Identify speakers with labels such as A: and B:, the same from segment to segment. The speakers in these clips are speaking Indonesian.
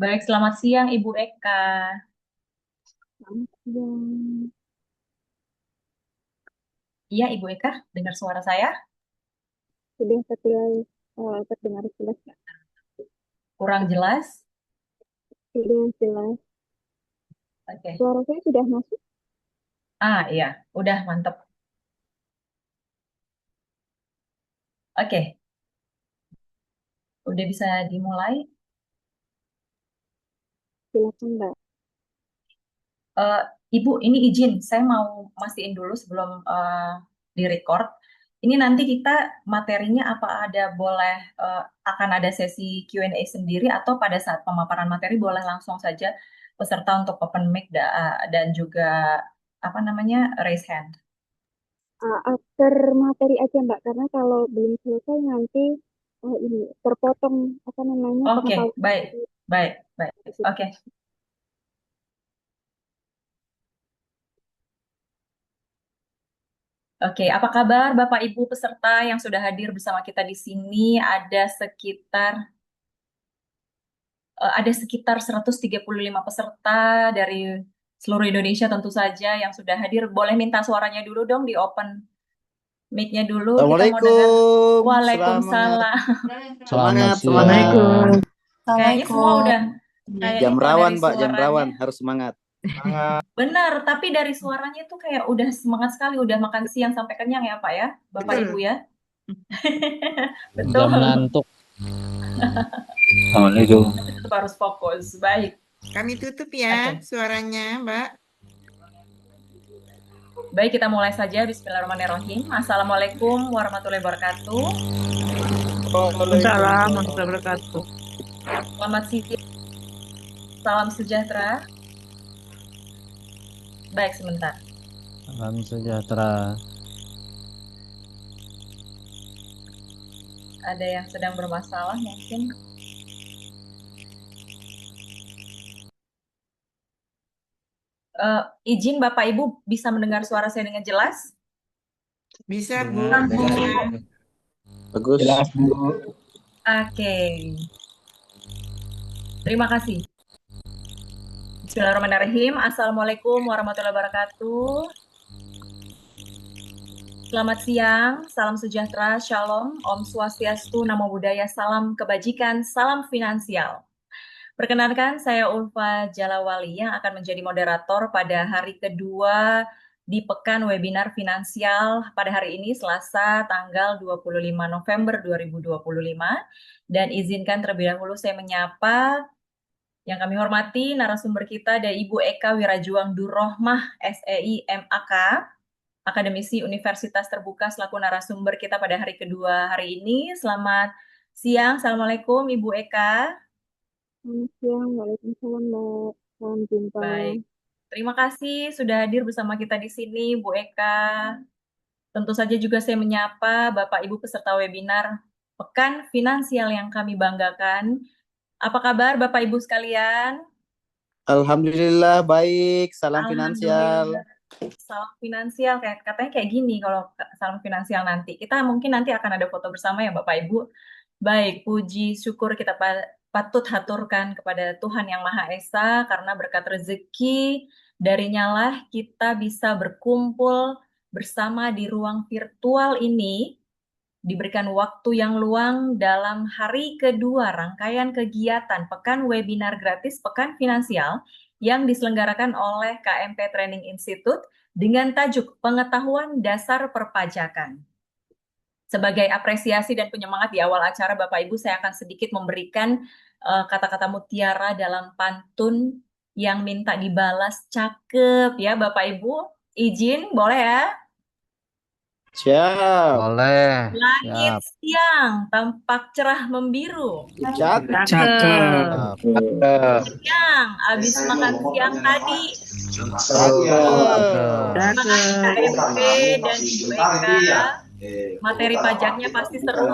A: Baik, selamat siang Ibu Eka.
B: Selamat siang.
A: Iya, Ibu Eka, dengar suara saya?
B: Sudah terdengar jelas, Kak?
A: Kurang jelas?
B: Sudah jelas.
A: Oke.
B: Suara saya sudah masuk.
A: Ah, iya, udah mantep. Oke, udah bisa dimulai.
B: Silakan, Mbak.
A: Eh, Ibu, ini izin, saya mau mastiin dulu sebelum di-record. Ini nanti kita materinya apa ada boleh akan ada sesi Q&A sendiri atau pada saat pemaparan materi boleh langsung saja peserta untuk open mic dan juga apa namanya raise hand.
B: After materi aja, Mbak, karena kalau belum selesai nanti ini terpotong apa namanya
A: Oke,
B: pengetahuan.
A: baik, baik, baik. Oke, oke. Apa kabar Bapak Ibu peserta yang sudah hadir bersama kita di sini? Ada sekitar 135 peserta dari seluruh Indonesia tentu saja yang sudah hadir. Boleh minta suaranya dulu dong di open mic-nya dulu. Kita mau dengar.
C: Assalamualaikum, selamat
A: Waalaikumsalam.
C: semangat semuanya.
D: Assalamualaikum.
A: Kayaknya semua
D: Assalamualaikum.
A: udah. Kayaknya
C: Jam
A: kalau
C: rawan,
A: dari
C: Pak, jam
A: suaranya
C: rawan harus semangat.
A: benar, tapi dari suaranya tuh kayak udah semangat sekali, udah makan siang sampai kenyang ya Pak ya, Bapak Ibu
D: Betul.
A: ya.
E: Jam
A: Betul.
E: ngantuk. Assalamualaikum.
A: Tetap harus fokus. Baik.
D: Kami tutup
A: Oke.
D: ya suaranya, Mbak.
A: Baik, kita mulai saja. Bismillahirrahmanirrahim. Assalamualaikum warahmatullahi wabarakatuh.
D: Waalaikumsalam warahmatullahi wabarakatuh.
A: Selamat siang. Salam sejahtera. Baik, sebentar.
E: Salam sejahtera.
A: Ada yang sedang bermasalah mungkin. Izin Bapak Ibu bisa mendengar suara saya dengan jelas?
D: Bisa, Bu.
C: Dengar, dengar.
D: Bisa.
C: Bagus.
E: Jelas, Bu.
A: Oke. Terima kasih. Bismillahirrahmanirrahim. Assalamualaikum warahmatullahi wabarakatuh. Selamat siang, salam sejahtera, shalom, Om Swastiastu, Namo Buddhaya, salam kebajikan, salam finansial. Perkenalkan, saya Ulfa Jalawali yang akan menjadi moderator pada hari kedua di Pekan Webinar Finansial pada hari ini, Selasa, tanggal 25 November 2025. Dan izinkan terlebih dahulu saya menyapa yang kami hormati narasumber kita ada Ibu Eka Wirajuang Durrohmah, SEI MAK, akademisi Universitas Terbuka selaku narasumber kita pada hari kedua hari ini. Selamat siang, Assalamualaikum Ibu Eka.
B: Selamat siang. Waalaikumsalam, Mbak. Salam jumpa.
A: Baik, terima kasih sudah hadir bersama kita di sini, Bu Eka. Tentu saja juga saya menyapa Bapak Ibu peserta webinar Pekan Finansial yang kami banggakan. Apa kabar Bapak Ibu sekalian?
C: Alhamdulillah baik, salam finansial.
A: Alhamdulillah. Salam finansial kayak katanya kayak gini kalau salam finansial nanti. Kita mungkin nanti akan ada foto bersama ya Bapak Ibu. Baik, puji syukur kita patut haturkan kepada Tuhan Yang Maha Esa karena berkat rezeki darinya lah kita bisa berkumpul bersama di ruang virtual ini, diberikan waktu yang luang dalam hari kedua rangkaian kegiatan Pekan Webinar Gratis Pekan Finansial yang diselenggarakan oleh KMP Training Institute dengan tajuk Pengetahuan Dasar Perpajakan. Sebagai apresiasi dan penyemangat di awal acara, Bapak Ibu, saya akan sedikit memberikan kata-kata mutiara dalam pantun yang minta dibalas cakep ya, Bapak Ibu. Izin, boleh ya?
C: Siap.
E: Boleh.
A: Langit
E: Siap.
A: siang tampak cerah membiru.
C: Cakep.
D: Cakep.
A: Siang, habis makan siang tadi.
C: Cakep.
A: Terima kasih
D: Cakep.
A: KMP dan Ibu Eka. Materi pajaknya pasti seru.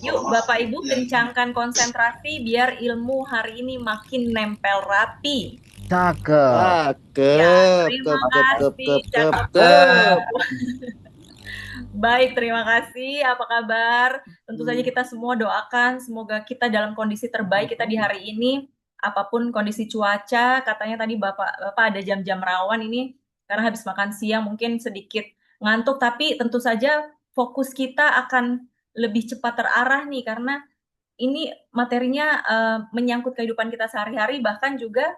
A: Yuk Bapak Ibu kencangkan konsentrasi biar ilmu hari ini makin nempel rapi.
E: Cakep.
A: Ya,
C: Cakep.
A: terima
C: Kep, kep, kep,
A: kasih.
C: kep, kep,
A: Cakep
C: kep.
A: banget. Baik, terima kasih. Apa kabar? Tentu saja kita semua doakan semoga kita dalam kondisi terbaik kita di hari ini apapun kondisi cuaca, katanya tadi Bapak ada jam-jam rawan ini karena habis makan siang mungkin sedikit ngantuk, tapi tentu saja fokus kita akan lebih cepat terarah nih karena ini materinya menyangkut kehidupan kita sehari-hari bahkan juga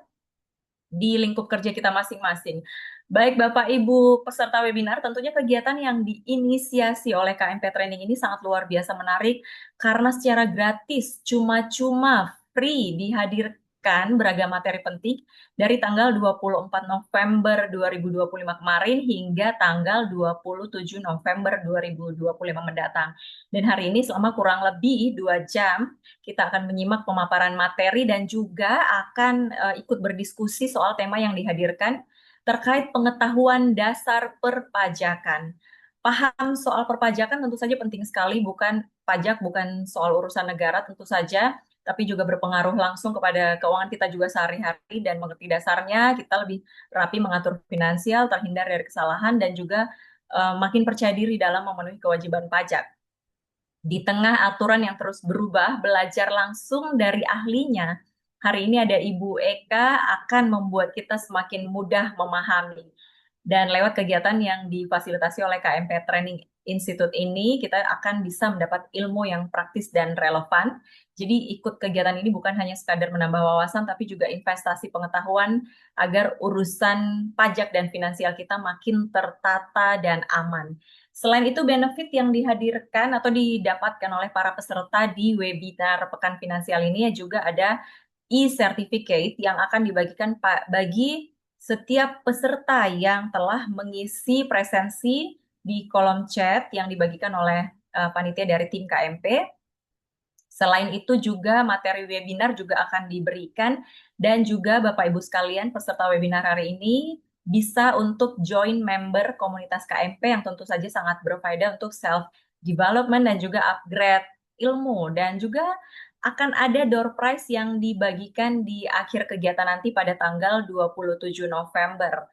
A: di lingkup kerja kita masing-masing. Baik Bapak Ibu peserta webinar, tentunya kegiatan yang diinisiasi oleh KMP Training ini sangat luar biasa menarik karena secara gratis, cuma-cuma, free dihadirkan beragam materi penting dari tanggal 24 November 2025 kemarin hingga tanggal 27 November 2025 mendatang. Dan hari ini selama kurang lebih 2 jam, kita akan menyimak pemaparan materi dan juga akan ikut berdiskusi soal tema yang dihadirkan terkait pengetahuan dasar perpajakan. Paham soal perpajakan tentu saja penting sekali, bukan pajak, bukan soal urusan negara tentu saja, tapi juga berpengaruh langsung kepada keuangan kita juga sehari-hari dan mengerti dasarnya, kita lebih rapi mengatur finansial, terhindar dari kesalahan, dan juga makin percaya diri dalam memenuhi kewajiban pajak. Di tengah aturan yang terus berubah, belajar langsung dari ahlinya. Hari ini ada Ibu Eka akan membuat kita semakin mudah memahami. Dan lewat kegiatan yang difasilitasi oleh KMP Training Institute ini, kita akan bisa mendapat ilmu yang praktis dan relevan. Jadi ikut kegiatan ini bukan hanya sekadar menambah wawasan, tapi juga investasi pengetahuan agar urusan pajak dan finansial kita makin tertata dan aman. Selain itu, benefit yang dihadirkan atau didapatkan oleh para peserta di webinar Pekan Finansial ini juga ada e-certificate yang akan dibagikan bagi setiap peserta yang telah mengisi presensi di kolom chat yang dibagikan oleh panitia dari tim KMP. Selain itu juga materi webinar juga akan diberikan dan juga Bapak Ibu sekalian peserta webinar hari ini bisa untuk join member komunitas KMP yang tentu saja sangat berfaedah untuk self development dan juga upgrade ilmu, dan juga akan ada door prize yang dibagikan di akhir kegiatan nanti pada tanggal 27 November.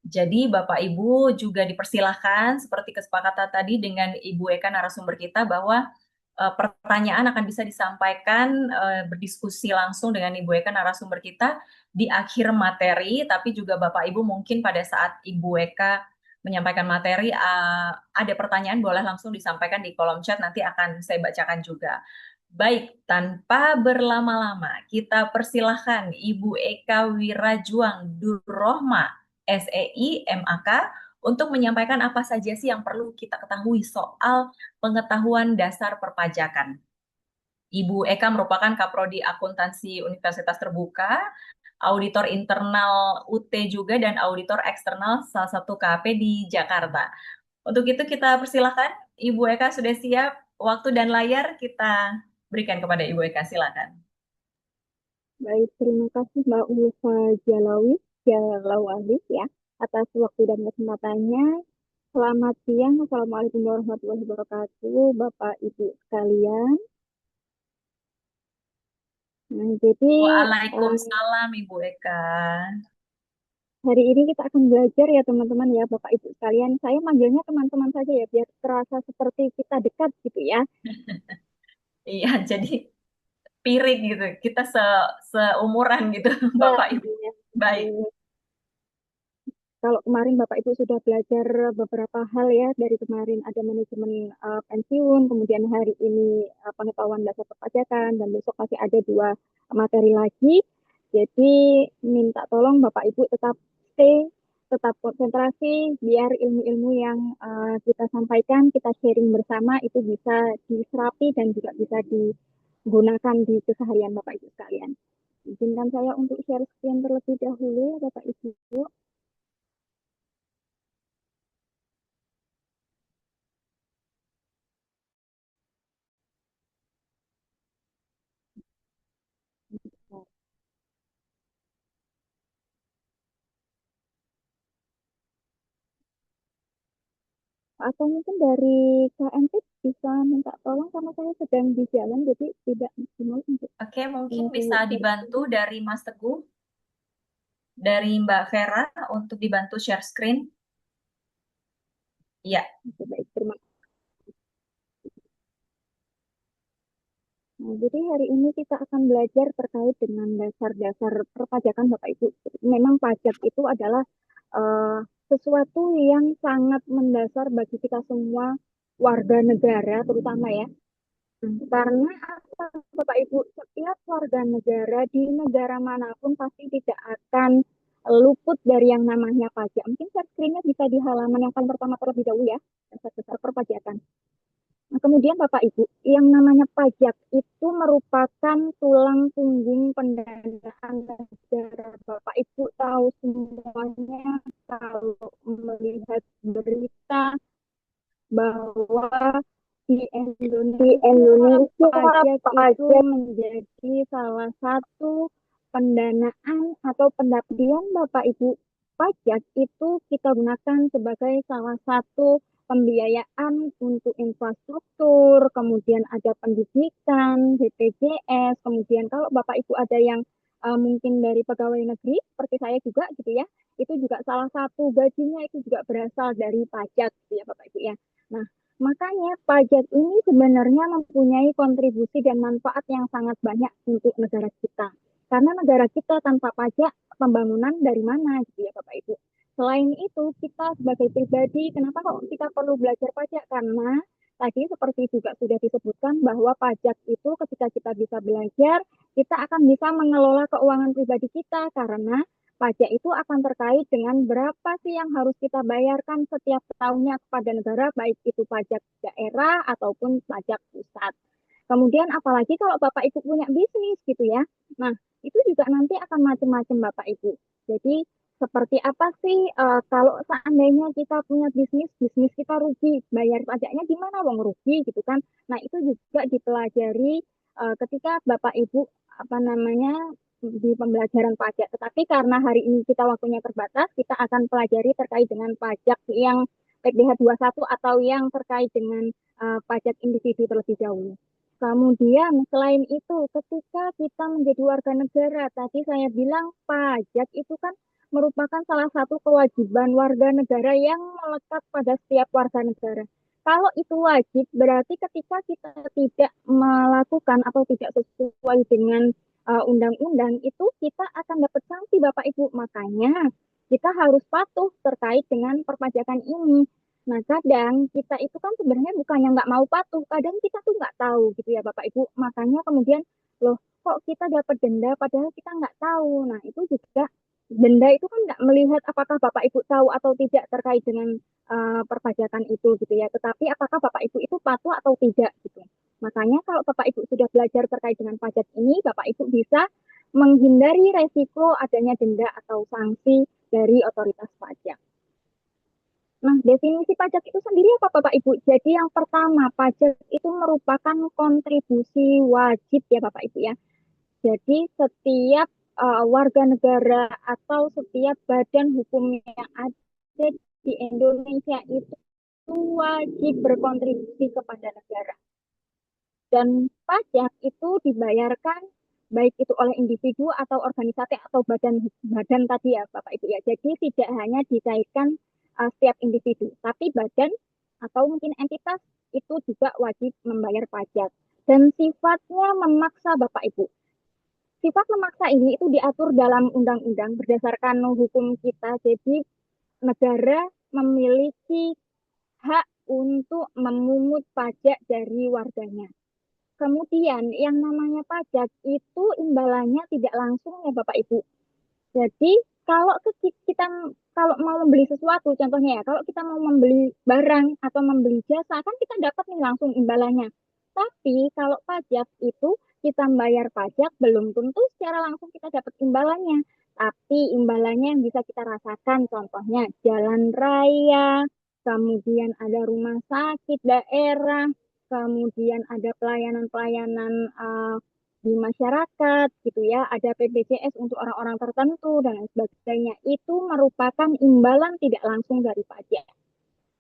A: Jadi Bapak Ibu juga dipersilahkan seperti kesepakatan tadi dengan Ibu Eka narasumber kita bahwa pertanyaan akan bisa disampaikan berdiskusi langsung dengan Ibu Eka narasumber kita di akhir materi, tapi juga Bapak Ibu mungkin pada saat Ibu Eka menyampaikan materi ada pertanyaan boleh langsung disampaikan di kolom chat, nanti akan saya bacakan juga. Baik, tanpa berlama-lama kita persilahkan Ibu Eka Wirajuang Durrohma, SEI, MAK, untuk menyampaikan apa saja sih yang perlu kita ketahui soal pengetahuan dasar perpajakan. Ibu Eka merupakan Kaprodi Akuntansi Universitas Terbuka, auditor internal UT juga, dan auditor eksternal salah satu KP di Jakarta. Untuk itu kita persilahkan, Ibu Eka sudah siap, waktu dan layar kita berikan kepada Ibu Eka, silakan.
B: Baik, terima kasih Mbak Ulfa Jalawali ya atas waktu dan kesempatannya. Selamat siang, Assalamualaikum warahmatullahi wabarakatuh, Bapak Ibu sekalian. Nah, jadi
A: Waalaikumsalam Ibu Eka.
B: hari ini kita akan belajar ya teman-teman ya, Bapak Ibu sekalian. Saya manggilnya teman-teman saja ya, biar terasa seperti kita dekat gitu ya.
A: Iya, jadi piring gitu. Kita seumuran gitu, Bapak Ibu.
B: Ya.
A: Baik.
B: Kalau kemarin Bapak Ibu sudah belajar beberapa hal ya, dari kemarin ada manajemen pensiun, kemudian hari ini pengetahuan dasar perpajakan, dan besok masih ada 2 materi lagi. Jadi minta tolong Bapak Ibu tetap stay, tetap konsentrasi, biar ilmu-ilmu yang kita sampaikan, kita sharing bersama itu bisa diserapi dan juga bisa digunakan di keseharian Bapak Ibu sekalian. Izinkan saya untuk share screen terlebih dahulu, Bapak Ibu. Atau mungkin dari KMP bisa minta tolong karena saya sedang di jalan jadi tidak maksimal untuk
A: Oke, mungkin bisa dibantu dari Mas Teguh, dari Mbak Vera untuk dibantu share screen. Iya.
B: Baik, terima kasih. Nah, jadi hari ini kita akan belajar terkait dengan dasar-dasar perpajakan Bapak Ibu. Memang pajak itu adalah sesuatu yang sangat mendasar bagi kita semua warga negara terutama ya. Karena apa, Bapak Ibu, setiap warga negara di negara manapun pasti tidak akan luput dari yang namanya pajak. Mungkin share screen-nya bisa di halaman yang paling pertama terlebih dahulu ya, dasar-dasar perpajakan. Nah, kemudian Bapak Ibu, yang namanya pajak itu merupakan tulang punggung pendanaan negara. Bapak Ibu tahu semuanya kalau melihat berita bahwa di Indonesia pajak itu menjadi salah satu pendanaan atau pendapatan Bapak Ibu. Pajak itu kita gunakan sebagai salah satu pembiayaan untuk infrastruktur, kemudian ada pendidikan, BPJS, kemudian kalau Bapak Ibu ada yang mungkin dari pegawai negeri seperti saya juga gitu ya, itu juga salah satu gajinya itu juga berasal dari pajak gitu ya Bapak Ibu ya. Nah, makanya pajak ini sebenarnya mempunyai kontribusi dan manfaat yang sangat banyak untuk negara kita. Karena negara kita tanpa pajak, pembangunan dari mana gitu ya Bapak Ibu. Selain itu, kita sebagai pribadi, kenapa kok kita perlu belajar pajak? Karena tadi seperti juga sudah disebutkan bahwa pajak itu ketika kita bisa belajar, kita akan bisa mengelola keuangan pribadi kita karena pajak itu akan terkait dengan berapa sih yang harus kita bayarkan setiap tahunnya kepada negara, baik itu pajak daerah ataupun pajak pusat. Kemudian apalagi kalau Bapak Ibu punya bisnis gitu ya. Nah, itu juga nanti akan macam-macam Bapak Ibu. Jadi seperti apa sih kalau seandainya kita punya bisnis, bisnis kita rugi, bayar pajaknya gimana wong rugi gitu kan. Nah, itu juga dipelajari ketika Bapak Ibu apa namanya di pembelajaran pajak. Tetapi karena hari ini kita waktunya terbatas, kita akan pelajari terkait dengan pajak yang PDH 21 atau yang terkait dengan pajak individu terlebih dahulu. Kemudian selain itu, ketika kita menjadi warga negara, tadi saya bilang pajak itu kan merupakan salah satu kewajiban warga negara yang melekat pada setiap warga negara. Kalau itu wajib, berarti ketika kita tidak melakukan atau tidak sesuai dengan undang-undang, itu kita akan dapat sanksi Bapak Ibu. Makanya kita harus patuh terkait dengan perpajakan ini. Nah, kadang kita itu kan sebenarnya bukannya nggak mau patuh, kadang kita tuh nggak tahu gitu ya Bapak Ibu. Makanya kemudian, loh kok kita dapat denda padahal kita nggak tahu. Nah, itu juga denda itu kan nggak melihat apakah Bapak Ibu tahu atau tidak terkait dengan perpajakan itu gitu ya. Tetapi apakah Bapak Ibu itu patuh atau tidak gitu. Makanya kalau Bapak Ibu sudah belajar terkait dengan pajak ini, Bapak Ibu bisa menghindari resiko adanya denda atau sanksi dari otoritas pajak. Nah, definisi pajak itu sendiri apa Bapak Ibu? Jadi yang pertama, pajak itu merupakan kontribusi wajib ya Bapak Ibu ya. Jadi setiap warga negara atau setiap badan hukum yang ada di Indonesia itu wajib berkontribusi kepada negara. Dan pajak itu dibayarkan baik itu oleh individu atau organisasi atau badan tadi ya Bapak Ibu ya. Jadi tidak hanya dikaitkan setiap individu, tapi badan atau mungkin entitas itu juga wajib membayar pajak. Dan sifatnya memaksa Bapak Ibu. Sifat memaksa ini itu diatur dalam undang-undang berdasarkan hukum kita. Jadi negara memiliki hak untuk memungut pajak dari warganya. Kemudian yang namanya pajak itu imbalannya tidak langsung ya Bapak Ibu. Jadi kalau kita kalau mau membeli sesuatu, contohnya ya, kalau kita mau membeli barang atau membeli jasa, kan kita dapat nih langsung imbalannya. Tapi kalau pajak itu kita bayar pajak belum tentu secara langsung kita dapat imbalannya. Tapi imbalannya yang bisa kita rasakan, contohnya jalan raya, kemudian ada rumah sakit daerah, kemudian ada pelayanan-pelayanan di masyarakat gitu ya, ada BPJS untuk orang-orang tertentu dan lain sebagainya. Itu merupakan imbalan tidak langsung dari pajak.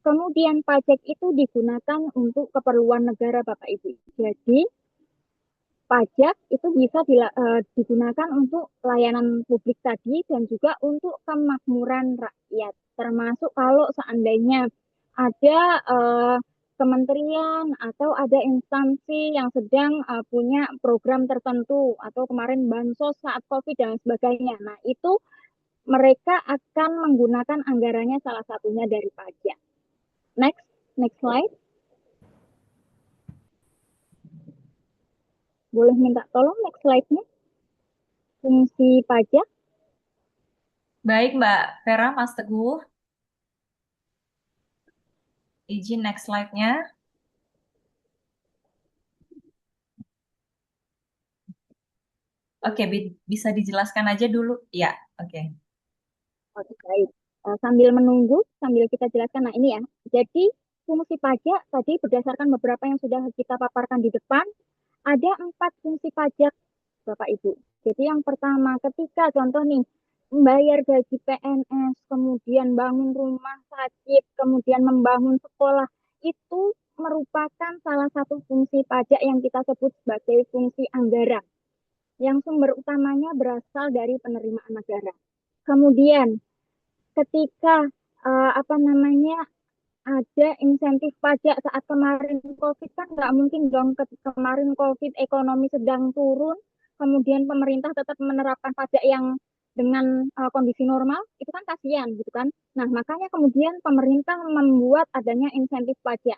B: Kemudian pajak itu digunakan untuk keperluan negara Bapak Ibu. Jadi pajak itu bisa digunakan untuk pelayanan publik tadi dan juga untuk kemakmuran rakyat. Termasuk kalau seandainya ada kementerian atau ada instansi yang sedang punya program tertentu atau kemarin bansos saat COVID dan sebagainya. Nah, itu mereka akan menggunakan anggarannya salah satunya dari pajak. Next slide. Boleh minta tolong next slide-nya. Fungsi pajak.
A: Baik, Mbak Vera, Mas Teguh. Izin next slide-nya. Oke, bisa dijelaskan aja dulu. Ya, oke.
B: Oke, baik. Sambil menunggu, sambil kita jelaskan. Nah, ini ya. Jadi, fungsi pajak tadi berdasarkan beberapa yang sudah kita paparkan di depan, ada 4 fungsi pajak, Bapak Ibu. Jadi yang pertama, ketika contoh nih, membayar gaji PNS, kemudian bangun rumah sakit, kemudian membangun sekolah, itu merupakan salah satu fungsi pajak yang kita sebut sebagai fungsi anggaran, yang sumber utamanya berasal dari penerimaan negara. Kemudian, ketika ada insentif pajak saat kemarin COVID kan nggak mungkin dong kemarin COVID ekonomi sedang turun, kemudian pemerintah tetap menerapkan pajak yang dengan kondisi normal, itu kan kasihan gitu kan. Nah, makanya kemudian pemerintah membuat adanya insentif pajak.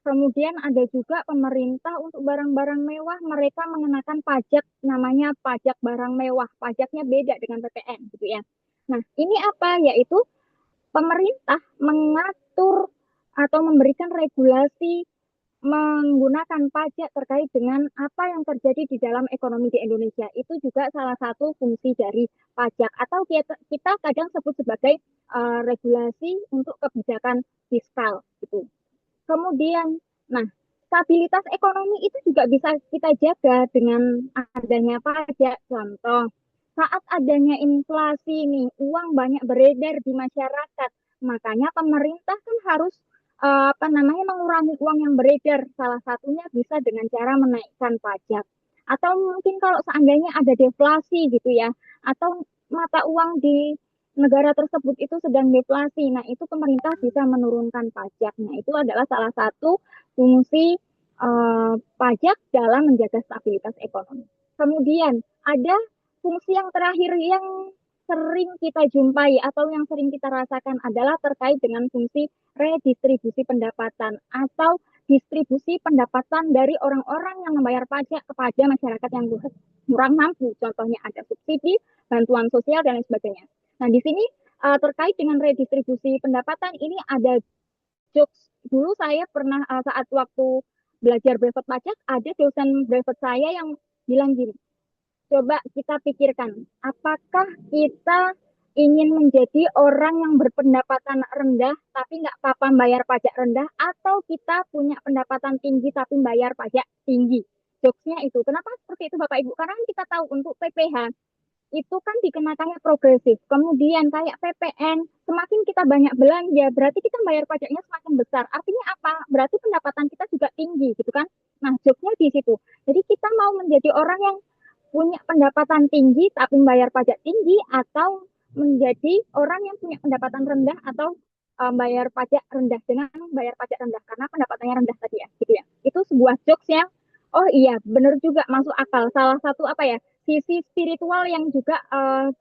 B: Kemudian ada juga pemerintah untuk barang-barang mewah, mereka mengenakan pajak namanya pajak barang mewah. Pajaknya beda dengan PPN gitu ya. Nah, ini apa? Yaitu pemerintah mengatur atau memberikan regulasi menggunakan pajak terkait dengan apa yang terjadi di dalam ekonomi di Indonesia. Itu juga salah satu fungsi dari pajak atau kita kadang sebut sebagai regulasi untuk kebijakan fiskal gitu. Kemudian, nah, stabilitas ekonomi itu juga bisa kita jaga dengan adanya pajak. Contoh, saat adanya inflasi nih, uang banyak beredar di masyarakat, makanya pemerintah kan harus mengurangi uang yang beredar. Salah satunya bisa dengan cara menaikkan pajak. Atau mungkin kalau seandainya ada deflasi gitu ya, atau mata uang di negara tersebut itu sedang deflasi. Nah, itu pemerintah bisa menurunkan pajak. Nah, itu adalah salah satu fungsi pajak dalam menjaga stabilitas ekonomi. Kemudian ada fungsi yang terakhir yang sering kita jumpai atau yang sering kita rasakan adalah terkait dengan fungsi redistribusi pendapatan atau distribusi pendapatan dari orang-orang yang membayar pajak kepada masyarakat yang kurang mampu. Contohnya ada subsidi, bantuan sosial, dan lain sebagainya. Nah, di sini terkait dengan redistribusi pendapatan ini ada jokes. Dulu saya pernah saat waktu belajar brevet pajak, ada dosen brevet saya yang bilang gini, coba kita pikirkan, apakah kita ingin menjadi orang yang berpendapatan rendah tapi nggak apa-apa bayar pajak rendah, atau kita punya pendapatan tinggi tapi bayar pajak tinggi. Jokesnya itu. Kenapa seperti itu Bapak Ibu? Karena kita tahu untuk PPh itu kan dikenakannya progresif. Kemudian kayak PPN, semakin kita banyak belanja, berarti kita bayar pajaknya semakin besar. Artinya apa? Berarti pendapatan kita juga tinggi, gitu kan? Nah, jokesnya di situ. Jadi kita mau menjadi orang yang punya pendapatan tinggi tapi bayar pajak tinggi, atau menjadi orang yang punya pendapatan rendah atau bayar pajak rendah dengan bayar pajak rendah karena pendapatannya rendah tadi ya, gitu ya. Itu sebuah jokes yang oh iya, benar juga, masuk akal. Salah satu sisi spiritual yang juga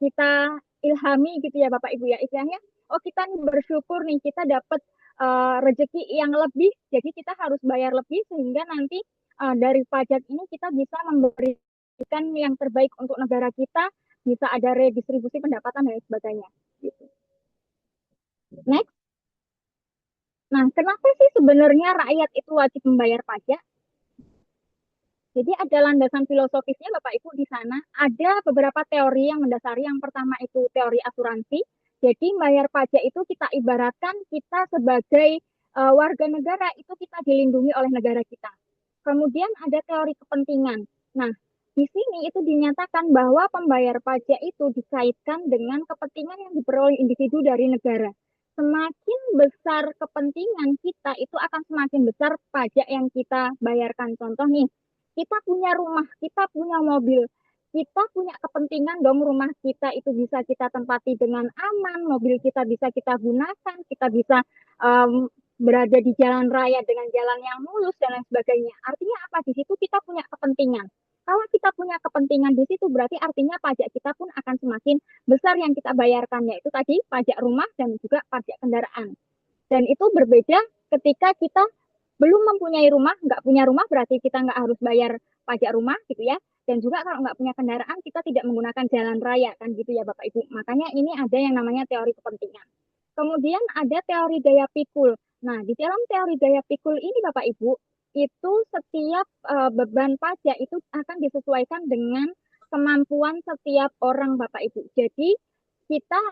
B: kita ilhami gitu ya Bapak Ibu ya. Istilahnya, oh kita nih bersyukur nih kita dapat rezeki yang lebih, jadi kita harus bayar lebih sehingga nanti dari pajak ini kita bisa memberikan yang terbaik untuk negara kita, bisa ada redistribusi pendapatan dan sebagainya. Gitu. Next. Nah, kenapa sih sebenarnya rakyat itu wajib membayar pajak? Jadi ada landasan filosofisnya Bapak Ibu di sana. Ada beberapa teori yang mendasari. Yang pertama itu teori asuransi. Jadi bayar pajak itu kita ibaratkan kita sebagai warga negara itu kita dilindungi oleh negara kita. Kemudian ada teori kepentingan. Nah, di sini itu dinyatakan bahwa pembayar pajak itu dikaitkan dengan kepentingan yang diperoleh individu dari negara. Semakin besar kepentingan kita, itu akan semakin besar pajak yang kita bayarkan. Contoh nih, kita punya rumah, kita punya mobil, kita punya kepentingan dong rumah kita itu bisa kita tempati dengan aman, mobil kita bisa kita gunakan, kita bisa berada di jalan raya dengan jalan yang mulus dan lain sebagainya. Artinya apa? Di situ kita punya kepentingan. Kalau kita punya kepentingan di situ berarti artinya pajak kita pun akan semakin besar yang kita bayarkan, yaitu tadi pajak rumah dan juga pajak kendaraan. Dan itu berbeda ketika kita belum mempunyai rumah, nggak punya rumah berarti kita nggak harus bayar pajak rumah gitu ya. Dan juga kalau nggak punya kendaraan kita tidak menggunakan jalan raya kan gitu ya Bapak Ibu. Makanya ini ada yang namanya teori kepentingan. Kemudian ada teori daya pikul. Nah, di dalam teori daya pikul ini Bapak Ibu, itu setiap beban pajak itu akan disesuaikan dengan kemampuan setiap orang Bapak Ibu. Jadi kita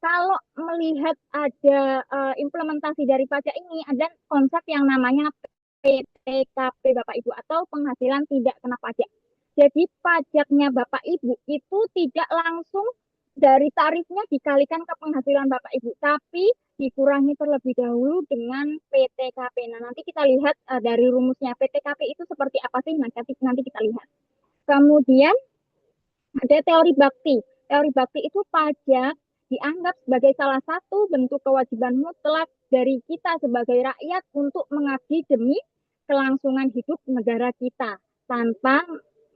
B: kalau melihat ada implementasi dari pajak ini, ada konsep yang namanya PTKP Bapak Ibu atau penghasilan tidak kena pajak. Jadi pajaknya Bapak Ibu itu tidak langsung dari tarifnya dikalikan ke penghasilan Bapak Ibu, tapi dikurangi terlebih dahulu dengan PTKP. Nah, nanti kita lihat dari rumusnya PTKP itu seperti apa sih, nanti kita lihat. Kemudian ada teori bakti. Teori bakti itu pajak dianggap sebagai salah satu bentuk kewajiban mutlak dari kita sebagai rakyat untuk mengabdi demi kelangsungan hidup negara kita tanpa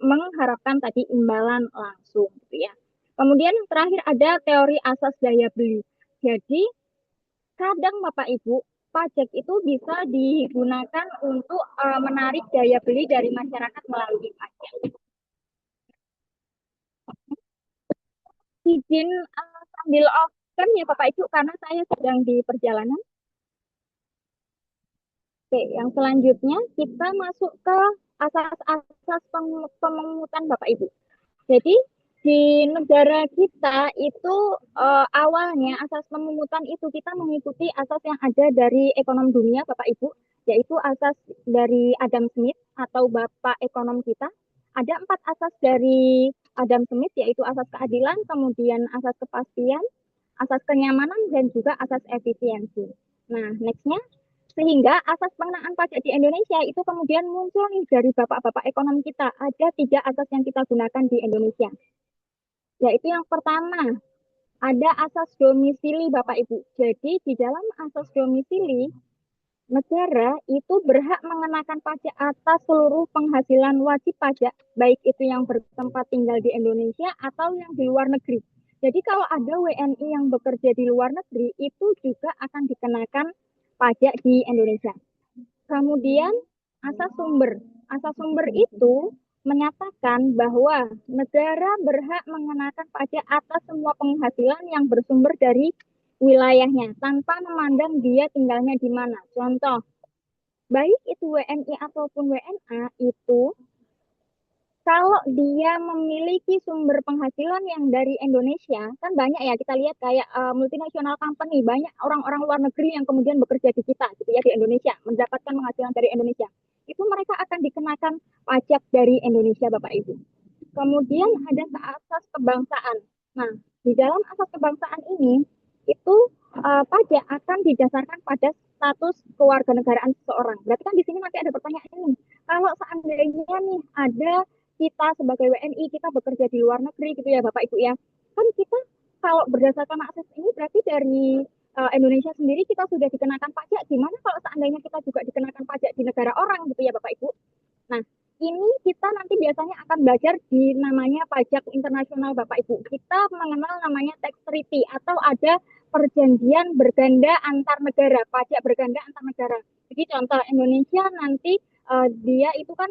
B: mengharapkan tadi imbalan langsung gitu ya. Kemudian yang terakhir ada teori asas daya beli. Jadi kadang Bapak Ibu pajak itu bisa digunakan untuk menarik daya beli dari masyarakat melalui pajak. Izin sambil off cam ya Bapak Ibu karena saya sedang di perjalanan. Oke, yang selanjutnya kita masuk ke asas-asas pemungutan Bapak Ibu. Jadi di negara kita itu awalnya asas pemungutan itu kita mengikuti asas yang ada dari ekonom dunia Bapak Ibu, yaitu asas dari Adam Smith atau Bapak Ekonom kita. Ada 4 asas dari Adam Smith, yaitu asas keadilan, kemudian asas kepastian, asas kenyamanan, dan juga asas efisiensi. Nah, nextnya, sehingga asas pengenaan pajak di Indonesia itu kemudian muncul nih dari bapak-bapak ekonom kita. Ada 3 asas yang kita gunakan di Indonesia. Yaitu yang pertama, ada asas domisili Bapak Ibu. Jadi di dalam asas domisili, negara itu berhak mengenakan pajak atas seluruh penghasilan wajib pajak, baik itu yang bertempat tinggal di Indonesia atau yang di luar negeri. Jadi kalau ada WNI yang bekerja di luar negeri, itu juga akan dikenakan pajak di Indonesia. Kemudian asas sumber. Asas sumber itu menyatakan bahwa negara berhak mengenakan pajak atas semua penghasilan yang bersumber dari wilayahnya tanpa memandang dia tinggalnya di mana. Contoh, baik itu WNI ataupun WNA itu kalau dia memiliki sumber penghasilan yang dari Indonesia, kan banyak ya kita lihat kayak multinasional company, banyak orang-orang luar negeri yang kemudian bekerja di kita gitu ya di Indonesia, mendapatkan penghasilan dari Indonesia. Itu mereka akan dikenakan pajak dari Indonesia Bapak Ibu. Kemudian ada asas kebangsaan. Nah, di dalam asas kebangsaan ini itu pajak akan didasarkan pada status kewarganegaraan seseorang. Berarti kan di sini nanti ada pertanyaan ini. Kalau seandainya nih ada kita sebagai WNI kita bekerja di luar negeri gitu ya Bapak Ibu ya. Kan kita kalau berdasarkan akses ini berarti dari Indonesia sendiri kita sudah dikenakan pajak. Gimana kalau seandainya kita juga dikenakan pajak di negara orang gitu ya Bapak Ibu? Nah, ini kita nanti biasanya akan belajar di namanya pajak internasional Bapak Ibu. Kita mengenal namanya tax treaty atau ada perjanjian berganda antar negara, pajak berganda antar negara. Jadi contoh Indonesia nanti dia itu kan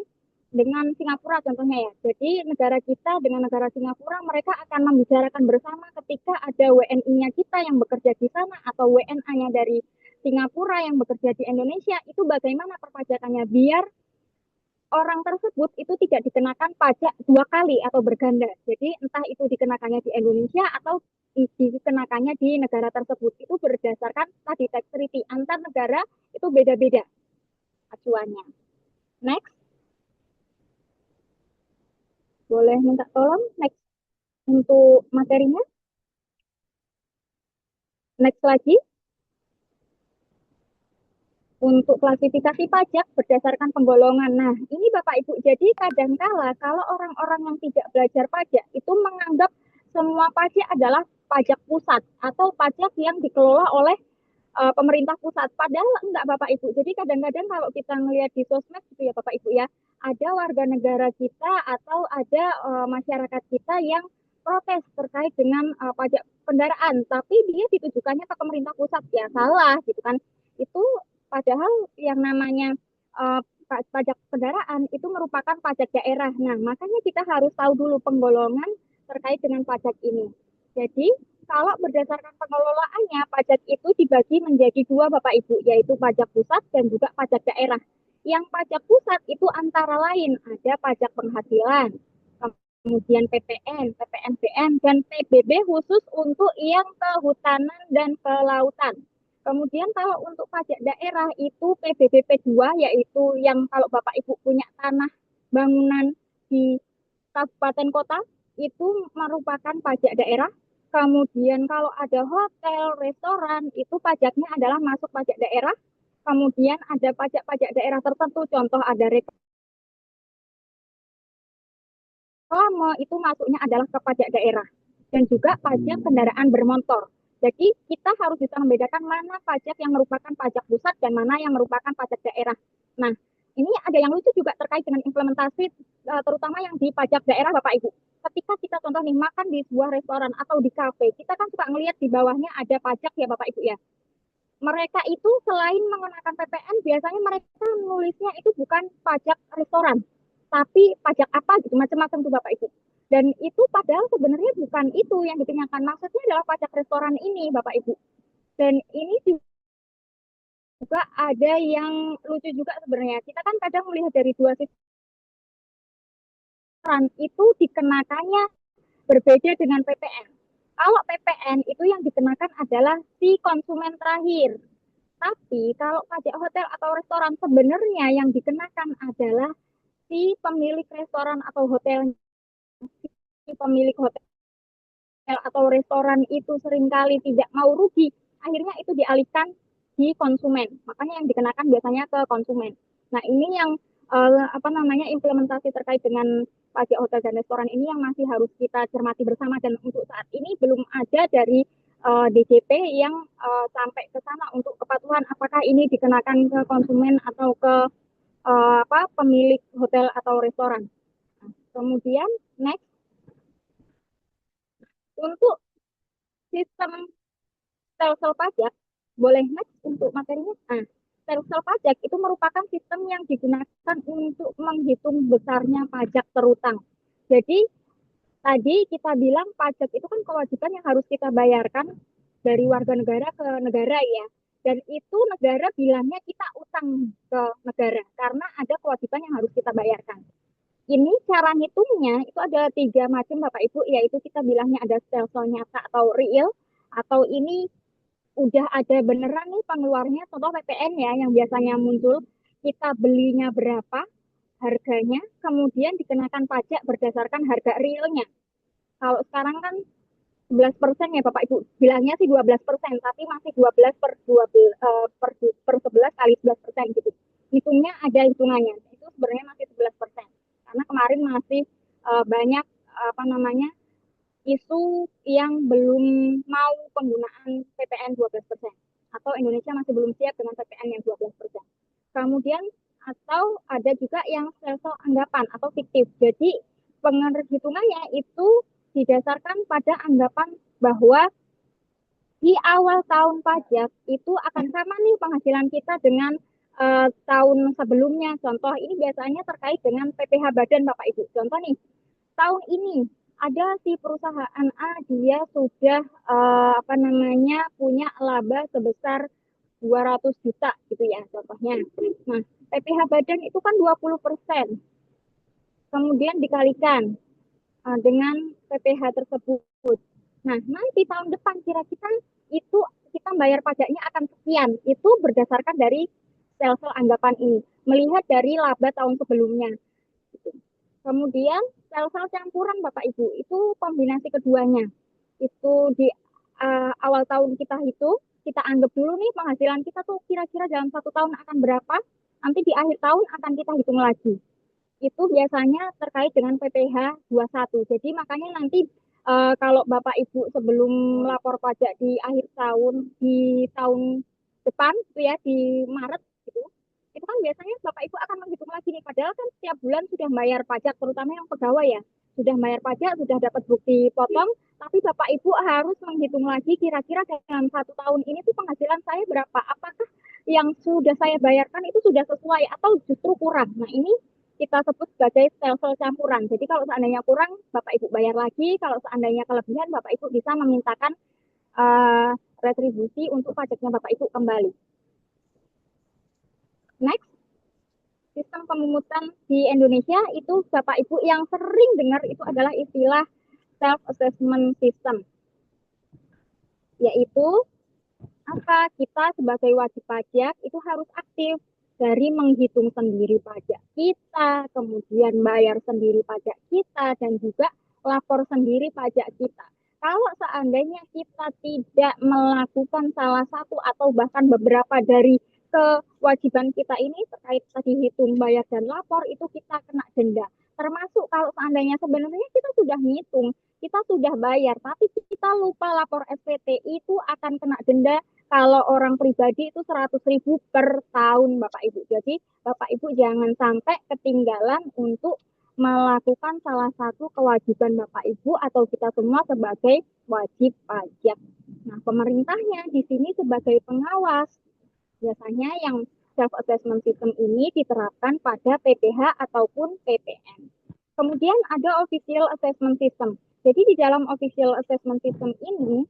B: dengan Singapura contohnya ya. Jadi negara kita dengan negara Singapura mereka akan membicarakan bersama ketika ada WNI-nya kita yang bekerja di sana atau WNA-nya dari Singapura yang bekerja di Indonesia itu bagaimana perpajakannya biar orang tersebut itu tidak dikenakan pajak 2 kali atau berganda. Jadi entah itu dikenakannya di Indonesia atau dikenakannya di negara tersebut. Itu berdasarkan tadi tax treaty antar negara itu beda-beda acuannya. Next. Boleh minta tolong next untuk materinya. Next lagi. Untuk klasifikasi pajak berdasarkan penggolongan. Nah, ini Bapak Ibu, jadi kadangkala kalau orang-orang yang tidak belajar pajak itu menganggap semua pajak adalah pajak pusat atau pajak yang dikelola oleh pemerintah pusat. Padahal enggak Bapak Ibu. Jadi kadang-kadang kalau kita ngelihat di sosmed gitu ya Bapak Ibu ya, ada warga negara kita atau ada masyarakat kita yang protes terkait dengan pajak kendaraan, tapi dia ditujukannya ke pemerintah pusat ya salah gitu kan. Itu padahal yang namanya uh, pajak kendaraan itu merupakan pajak daerah. Nah, makanya kita harus tahu dulu penggolongan terkait dengan pajak ini. Jadi, kalau berdasarkan pengelolaannya, pajak itu dibagi menjadi dua Bapak Ibu, yaitu pajak pusat dan juga pajak daerah. Yang pajak pusat itu antara lain ada pajak penghasilan, kemudian PPN, PPNBM, dan PBB khusus untuk yang kehutanan dan kelautan. Kemudian kalau untuk pajak daerah itu PBB P2, yaitu yang kalau Bapak Ibu punya tanah bangunan di kabupaten kota, itu merupakan pajak daerah. Kemudian kalau ada hotel, restoran, itu pajaknya adalah masuk pajak daerah. Kemudian ada pajak-pajak daerah tertentu, contoh ada reklame, itu masuknya adalah ke pajak daerah. Dan juga pajak kendaraan bermotor. Jadi kita harus bisa membedakan mana pajak yang merupakan pajak pusat dan mana yang merupakan pajak daerah. Nah, ini ada yang lucu juga terkait dengan implementasi, terutama yang di pajak daerah Bapak Ibu. Ketika kita contoh nih makan di sebuah restoran atau di kafe, kita kan suka ngelihat di bawahnya ada pajak ya Bapak Ibu ya. Mereka itu selain mengenakan PPN, biasanya mereka nulisnya itu bukan pajak restoran, tapi pajak apa gitu, macam-macam tuh Bapak Ibu. Dan itu padahal sebenarnya bukan itu yang dikenakan, maksudnya adalah pajak restoran ini Bapak Ibu. Dan ini juga ada yang lucu juga sebenarnya. Kita kan kadang melihat dari dua sisi, itu dikenakannya berbeda dengan PPN. Kalau PPN itu yang dikenakan adalah si konsumen terakhir. Tapi kalau pajak hotel atau restoran sebenarnya yang dikenakan adalah si pemilik restoran atau hotel. Si pemilik hotel atau restoran itu seringkali tidak mau rugi, akhirnya itu dialihkan di konsumen. Makanya yang dikenakan biasanya ke konsumen. Nah, ini yang implementasi terkait dengan pajak hotel dan restoran ini yang masih harus kita cermati bersama, dan untuk saat ini belum ada dari DJP yang sampai ke sana untuk kepatuhan apakah ini dikenakan ke konsumen atau ke pemilik hotel atau restoran. Nah, kemudian next, untuk sistem sel-sel pajak, boleh next untuk materinya. Nah, sel-sel pajak itu merupakan sistem yang digunakan untuk menghitung besarnya pajak terutang. Jadi tadi kita bilang pajak itu kan kewajiban yang harus kita bayarkan dari warga negara ke negara ya. Dan itu negara bilangnya kita utang ke negara karena ada kewajiban yang harus kita bayarkan. Ini cara ngitungnya itu ada 3 macam Bapak Ibu, yaitu kita bilangnya ada sel-sel nyata atau real, atau ini udah ada beneran nih pengeluarnya, contoh PPN ya yang biasanya muncul, kita belinya berapa harganya, kemudian dikenakan pajak berdasarkan harga realnya. Kalau sekarang kan 11% ya Bapak Ibu, bilangnya sih 12%, tapi masih 12 per 12 per 11 kali 11% gitu. Hitungnya ada hitungannya, itu sebenarnya masih 11%. Karena kemarin masih banyak isu yang belum mau penggunaan PPN 12%, atau Indonesia masih belum siap dengan PPN yang 12%. Kemudian atau ada juga yang sel-sel anggapan atau fiktif. Jadi penghitungannya itu didasarkan pada anggapan bahwa di awal tahun pajak itu akan sama nih penghasilan kita dengan tahun sebelumnya. Contoh ini biasanya terkait dengan PPh badan Bapak Ibu. Contoh nih, tahun ini ada si perusahaan A, dia sudah punya laba sebesar 200 juta gitu ya contohnya. Nah, PPh badan itu kan 20%. Kemudian dikalikan dengan PPh tersebut. Nah, nanti tahun depan kira-kira itu kita bayar pajaknya akan sekian. Itu berdasarkan dari sel-sel anggapan ini, melihat dari laba tahun sebelumnya. Kemudian sel-sel campuran Bapak Ibu, itu kombinasi keduanya. Itu di awal tahun kita kita anggap dulu nih penghasilan kita tuh kira-kira dalam 1 tahun akan berapa, nanti di akhir tahun akan kita hitung lagi. Itu biasanya terkait dengan PPh 21. Jadi makanya nanti kalau Bapak Ibu sebelum lapor pajak di akhir tahun, di tahun depan itu ya di Maret gitu, itu kan biasanya Bapak Ibu akan menghitung lagi nih, padahal kan setiap bulan sudah bayar pajak, terutama yang pegawai ya, sudah bayar pajak, sudah dapat bukti potong, tapi Bapak Ibu harus menghitung lagi kira-kira dalam 1 tahun ini tuh penghasilan saya berapa, apakah yang sudah saya bayarkan itu sudah sesuai atau justru kurang. Nah ini kita sebut sebagai sel-sel campuran. Jadi kalau seandainya kurang, Bapak Ibu bayar lagi. Kalau seandainya kelebihan, Bapak Ibu bisa memintakan retribusi untuk pajaknya Bapak Ibu kembali. Next, sistem pemungutan di Indonesia itu Bapak Ibu yang sering dengar itu adalah istilah self-assessment system. Yaitu apa? Kita sebagai wajib pajak itu harus aktif dari menghitung sendiri pajak kita, kemudian bayar sendiri pajak kita, dan juga lapor sendiri pajak kita. Kalau seandainya kita tidak melakukan salah satu atau bahkan beberapa dari kewajiban kita ini terkait tadi hitung, bayar, dan lapor, itu kita kena denda. Termasuk kalau seandainya sebenarnya kita sudah ngitung, kita sudah bayar, tapi kita lupa lapor SPT, itu akan kena denda. Kalau orang pribadi itu 100.000 per tahun Bapak Ibu. Jadi Bapak Ibu jangan sampai ketinggalan untuk melakukan salah satu kewajiban Bapak Ibu atau kita semua sebagai wajib pajak. Nah, pemerintahnya di sini sebagai pengawas. Biasanya yang self-assessment system ini diterapkan pada PPH ataupun PPN. Kemudian ada official assessment system. Jadi di dalam official assessment system ini,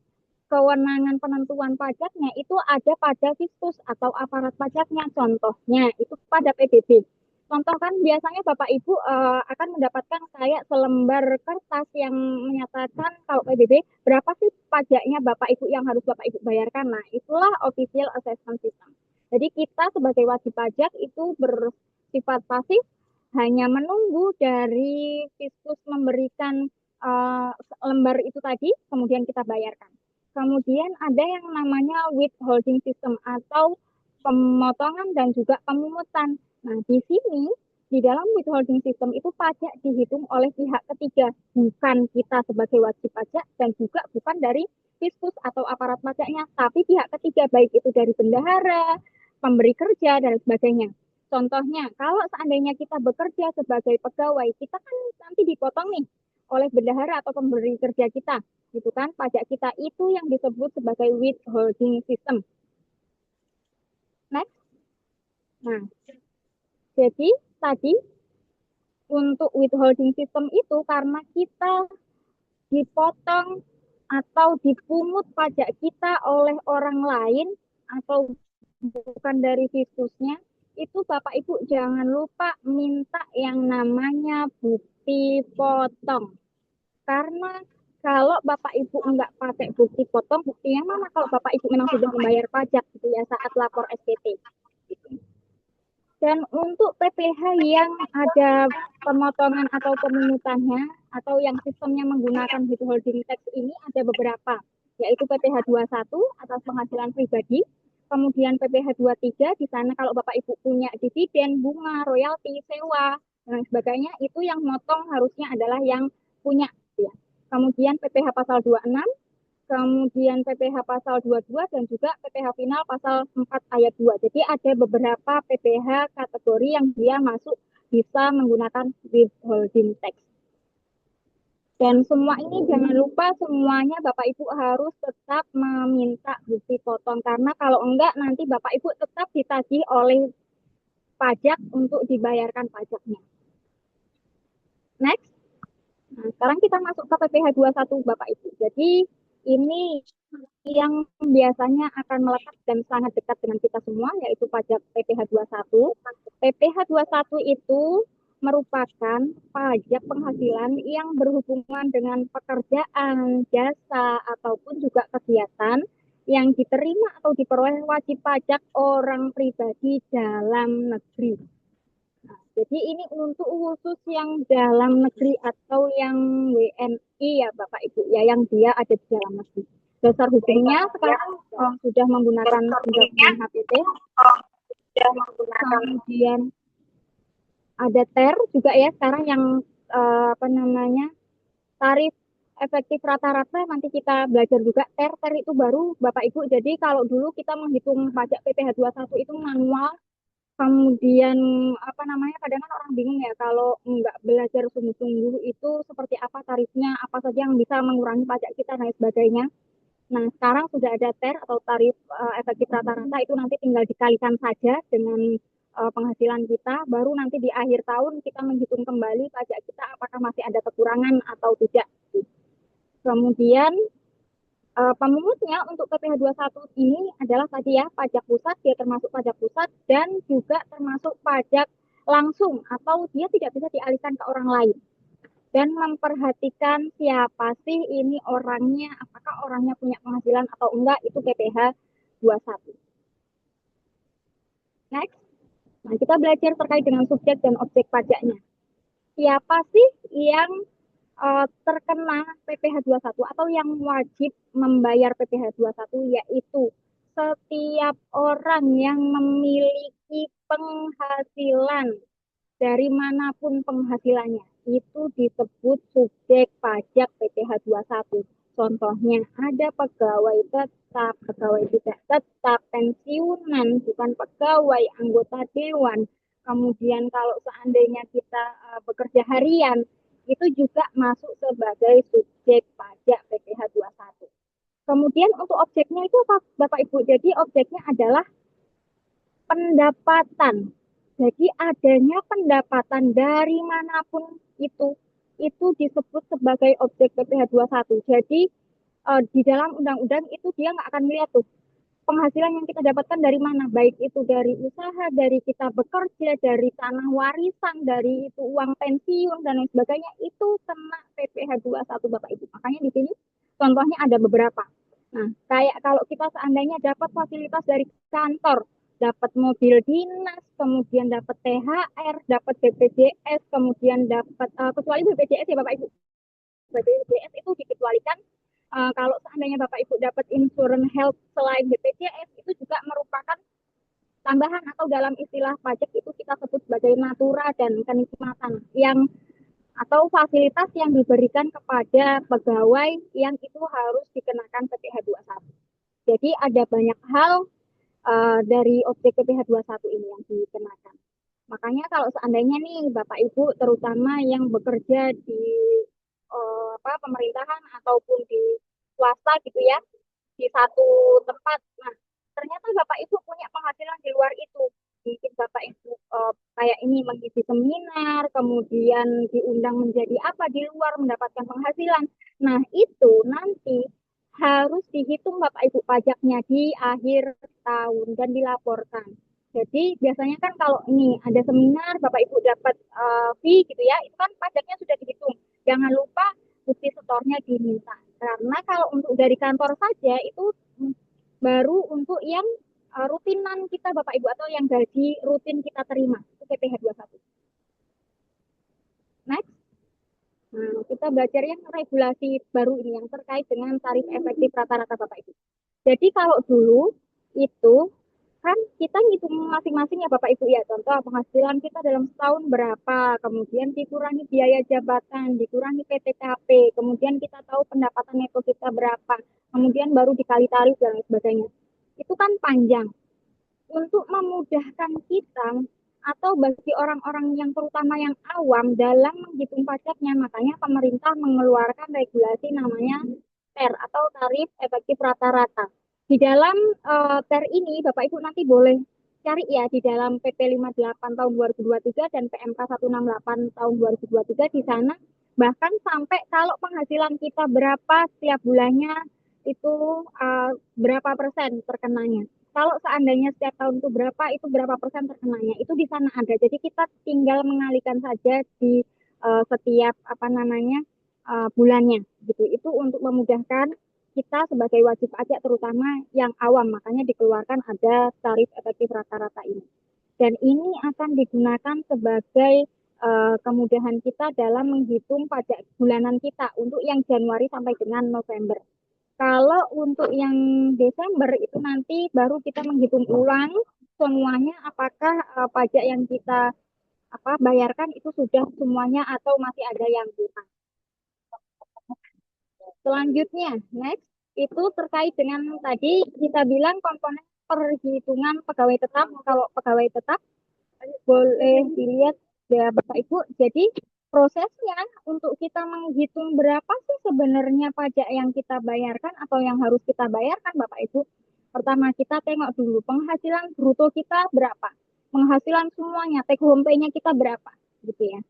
B: kewenangan penentuan pajaknya itu ada pada Fiskus atau aparat pajaknya. Contohnya itu pada PBB. Contoh kan biasanya Bapak Ibu akan mendapatkan kayak selembar kertas yang menyatakan kalau PBB berapa sih pajaknya Bapak Ibu yang harus Bapak Ibu bayarkan. Nah, itulah official assessment system. Jadi kita sebagai wajib pajak itu bersifat pasif, hanya menunggu dari Fiskus memberikan lembar itu tadi, kemudian kita bayarkan. Kemudian ada yang namanya withholding system atau pemotongan dan juga pemungutan. Nah, di sini di dalam withholding system itu pajak dihitung oleh pihak ketiga, bukan kita sebagai wajib pajak dan juga bukan dari Fiskus atau aparat pajaknya, tapi pihak ketiga, baik itu dari bendahara, pemberi kerja, dan sebagainya. Contohnya, kalau seandainya kita bekerja sebagai pegawai, kita kan nanti dipotong nih oleh bendahara atau pemberi kerja kita, gitu kan? Pajak kita itu yang disebut sebagai withholding system. Next. Nah, jadi tadi untuk withholding system itu karena kita dipotong atau dipungut pajak kita oleh orang lain atau bukan dari Fiskusnya, itu Bapak Ibu jangan lupa minta yang namanya bukti potong. Karena kalau Bapak Ibu enggak pakai bukti potong, buktinya mana kalau Bapak Ibu memang sudah membayar pajak gitu ya saat lapor SPT. Dan untuk PPH yang ada pemotongan atau pemungutannya atau yang sistemnya menggunakan withholding tax ini ada beberapa, yaitu PPH 21 atas penghasilan pribadi, kemudian PPH 23 di sana kalau Bapak Ibu punya dividen, bunga, royalti, sewa, dan sebagainya, itu yang motong harusnya adalah yang punya. Ya. Kemudian PPH pasal 26, kemudian PPH pasal 22 dan juga PPH final pasal 4 ayat 2. Jadi ada beberapa PPH kategori yang dia masuk bisa menggunakan withholding tax. Dan semua ini jangan lupa semuanya Bapak Ibu harus tetap meminta bukti potong, karena kalau enggak nanti Bapak Ibu tetap ditagih oleh pajak untuk dibayarkan pajaknya. Next. Nah, sekarang kita masuk ke PPH 21 Bapak Ibu. Jadi ini yang biasanya akan melekat dan sangat dekat dengan kita semua, yaitu pajak PPH 21. PPH 21 itu merupakan pajak penghasilan yang berhubungan dengan pekerjaan, jasa, ataupun juga kegiatan yang diterima atau diperoleh wajib pajak orang pribadi dalam negeri. Nah, jadi ini untuk khusus yang dalam negeri atau yang WNI ya Bapak Ibu, ya yang dia ada di dalam negeri. Dasar hukumnya sekarang sudah menggunakan Undang-Undang HPT, kemudian ada TER juga ya sekarang yang tarif efektif rata-rata nanti kita belajar juga TER itu baru Bapak Ibu. Jadi kalau dulu kita menghitung pajak PPh 21 itu manual, kemudian apa namanya, kadang kan orang bingung ya kalau nggak belajar sungguh-sungguh itu seperti apa tarifnya, apa saja yang bisa mengurangi pajak kita dan sebagainya. Nah, sekarang sudah ada TER atau tarif efektif rata-rata, itu nanti tinggal dikalikan saja dengan penghasilan kita, baru nanti di akhir tahun kita menghitung kembali pajak kita apakah masih ada kekurangan atau tidak. Kemudian pemungutnya untuk PPh 21 ini adalah tadi ya pajak pusat, dia termasuk pajak pusat dan juga termasuk pajak langsung atau dia tidak bisa dialihkan ke orang lain. Dan memperhatikan siapa sih ini orangnya, apakah orangnya punya penghasilan atau enggak, itu PPh 21. Next. Nah, kita belajar terkait dengan subjek dan objek pajaknya. Siapa sih yang terkena PPh 21 atau yang wajib membayar PPh 21, yaitu setiap orang yang memiliki penghasilan dari manapun penghasilannya, itu disebut subjek pajak PPh 21. Contohnya ada pegawai tetap, pegawai tidak tetap, pensiunan, bukan pegawai, anggota dewan. Kemudian kalau seandainya kita bekerja harian, itu juga masuk sebagai subjek pajak PPh 21. Kemudian untuk objeknya itu apa, Bapak Ibu? Jadi objeknya adalah pendapatan. Jadi adanya pendapatan dari manapun itu disebut sebagai objek PPh 21. Jadi di dalam undang-undang itu dia nggak akan melihat tuh penghasilan yang kita dapatkan dari mana, baik itu dari usaha, dari kita bekerja, dari tanah warisan, dari itu uang pensiun dan lain sebagainya, itu kena PPh 21 Bapak Ibu. Makanya di sini contohnya ada beberapa. Nah, kayak kalau kita seandainya dapat fasilitas dari kantor, dapat mobil dinas, kemudian dapat THR, dapat BPJS, kemudian dapat kecuali BPJS ya Bapak Ibu. BPJS itu dikecualikan. Kalau seandainya Bapak Ibu dapat insurance health selain BPJS, itu juga merupakan tambahan atau dalam istilah pajak itu kita sebut sebagai natura dan kenikmatan yang atau fasilitas yang diberikan kepada pegawai yang itu harus dikenakan PPh 21. Jadi ada banyak hal dari objek PPh 21 ini yang dikenakan. Makanya kalau seandainya nih Bapak Ibu terutama yang bekerja di pemerintahan ataupun di swasta gitu ya, di satu tempat. Nah, ternyata Bapak Ibu punya penghasilan di luar itu. Mungkin Bapak Ibu kayak ini mengisi seminar, kemudian diundang menjadi apa di luar mendapatkan penghasilan. Nah, itu nanti harus dihitung Bapak Ibu pajaknya di akhir tahun dan dilaporkan. Jadi biasanya kan kalau ini ada seminar, Bapak Ibu dapat fee gitu ya, itu kan pajaknya sudah dihitung. Jangan lupa bukti setornya diminta. Karena kalau untuk dari kantor saja itu baru untuk yang rutinan kita Bapak Ibu atau yang gaji rutin kita terima, itu PPh 21. Next. Nah, kita belajar yang regulasi baru ini yang terkait dengan tarif efektif rata-rata Bapak Ibu. Jadi kalau dulu itu kan kita ngitung masing-masing ya Bapak Ibu ya, contoh penghasilan kita dalam setahun berapa, kemudian dikurangi biaya jabatan, dikurangi PTKP, kemudian kita tahu pendapatan neto kita berapa, kemudian baru dikali tarif dan lain sebagainya. Itu kan panjang. Untuk memudahkan kita atau bagi orang-orang yang terutama yang awam dalam menghitung pajaknya, makanya pemerintah mengeluarkan regulasi namanya TER atau tarif efektif rata-rata. Di dalam TER ini Bapak Ibu nanti boleh cari ya di dalam PP 58 tahun 2023 dan PMK 168 tahun 2023, di sana bahkan sampai kalau penghasilan kita berapa setiap bulannya itu berapa persen terkenanya. Kalau seandainya setiap tahun itu berapa persen terkenanya, itu di sana ada. Jadi kita tinggal mengalihkan saja di setiap bulannya gitu. Itu untuk memudahkan kita sebagai wajib pajak terutama yang awam, makanya dikeluarkan ada tarif efektif rata-rata ini. Dan ini akan digunakan sebagai kemudahan kita dalam menghitung pajak bulanan kita untuk yang Januari sampai dengan November. Kalau untuk yang Desember itu nanti baru kita menghitung ulang semuanya apakah pajak yang kita bayarkan itu sudah semuanya atau masih ada yang kurang. Selanjutnya, next, itu terkait dengan tadi kita bilang komponen perhitungan pegawai tetap. Kalau pegawai tetap boleh dilihat ya Bapak Ibu. Jadi prosesnya untuk kita menghitung berapa sih sebenarnya pajak yang kita bayarkan atau yang harus kita bayarkan Bapak Ibu. Pertama kita tengok dulu penghasilan bruto kita berapa. Penghasilan semuanya, take home pay-nya kita berapa gitu ya.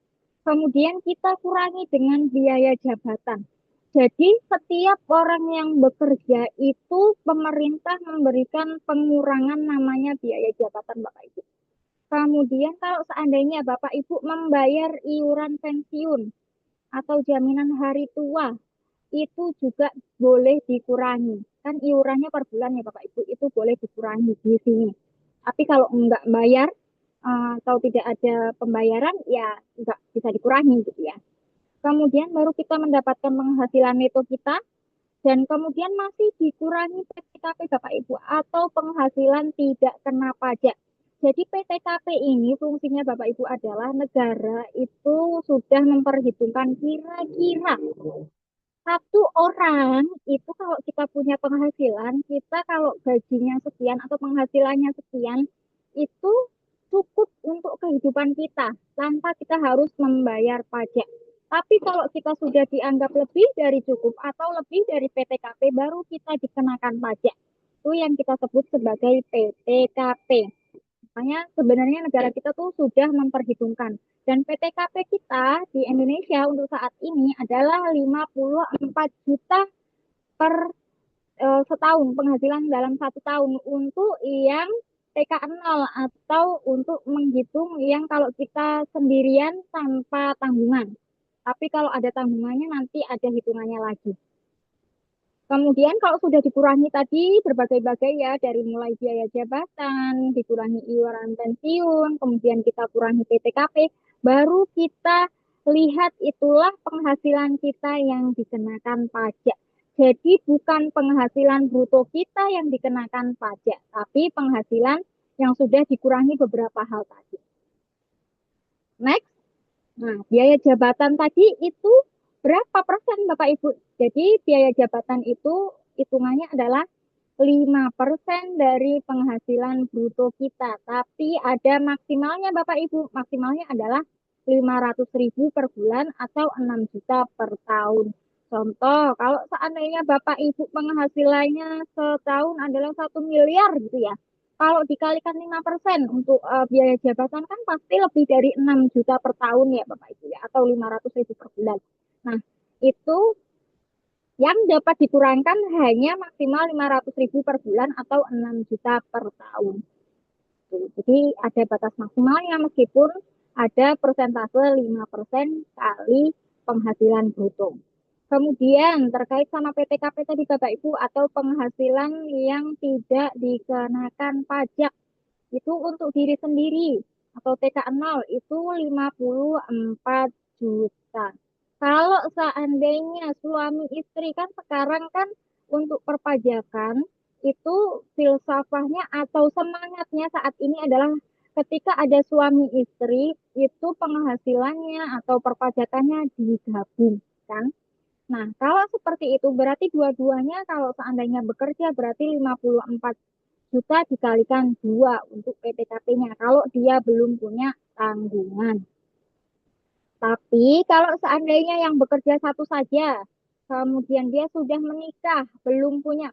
B: Kemudian kita kurangi dengan biaya jabatan. Jadi setiap orang yang bekerja itu pemerintah memberikan pengurangan namanya biaya jabatan Bapak Ibu. Kemudian kalau seandainya Bapak Ibu membayar iuran pensiun atau jaminan hari tua, itu juga boleh dikurangi. Kan iurannya per bulan ya Bapak Ibu, itu boleh dikurangi di sini. Tapi kalau enggak bayar atau tidak ada pembayaran, ya enggak bisa dikurangi gitu ya. Kemudian baru kita mendapatkan penghasilan neto kita, dan kemudian masih dikurangi PTKP Bapak Ibu atau penghasilan tidak kena pajak. Jadi PTKP ini fungsinya Bapak Ibu adalah negara itu sudah memperhitungkan kira-kira satu orang itu kalau kita punya penghasilan, kita kalau gajinya sekian atau penghasilannya sekian, itu cukup untuk kehidupan kita tanpa kita harus membayar pajak. Tapi kalau kita sudah dianggap lebih dari cukup atau lebih dari PTKP, baru kita dikenakan pajak. Itu yang kita sebut sebagai PTKP. Makanya sebenarnya negara kita tuh sudah memperhitungkan. Dan PTKP kita di Indonesia untuk saat ini adalah 54 juta per setahun, penghasilan dalam 1 tahun untuk yang TK0 atau untuk menghitung yang kalau kita sendirian tanpa tanggungan. Tapi kalau ada tanggungannya nanti ada hitungannya lagi. Kemudian kalau sudah dikurangi tadi berbagai-bagai ya, dari mulai biaya jabatan, dikurangi iuran pensiun, kemudian kita kurangi PTKP, baru kita lihat itulah penghasilan kita yang dikenakan pajak. Jadi bukan penghasilan bruto kita yang dikenakan pajak, tapi penghasilan yang sudah dikurangi beberapa hal tadi. Next. Nah, biaya jabatan tadi itu berapa persen Bapak Ibu? Jadi biaya jabatan itu hitungannya adalah 5% dari penghasilan bruto kita. Tapi ada maksimalnya Bapak Ibu. Maksimalnya adalah 500.000 per bulan atau 6 juta per tahun. Contoh, kalau seandainya Bapak Ibu penghasilannya setahun adalah 1 miliar gitu ya. Kalau dikalikan 5% untuk biaya jabatan kan pasti lebih dari 6 juta per tahun ya Bapak Ibu ya, atau 500.000 per bulan. Nah, itu yang dapat dikurangkan hanya maksimal 500.000 per bulan atau 6 juta per tahun. Jadi ada batas maksimalnya meskipun ada persentase 5% kali penghasilan bruto. Kemudian terkait sama PTKP tadi Bapak Ibu atau penghasilan yang tidak dikenakan pajak itu untuk diri sendiri atau TK0 itu 54 juta. Kalau seandainya suami istri kan sekarang kan untuk perpajakan itu filsafahnya atau semangatnya saat ini adalah ketika ada suami istri itu penghasilannya atau perpajakannya digabungkan. Nah, kalau seperti itu berarti dua-duanya kalau seandainya bekerja berarti 54 juta dikalikan 2 untuk PTKP-nya kalau dia belum punya tanggungan. Tapi kalau seandainya yang bekerja satu saja, kemudian dia sudah menikah, belum punya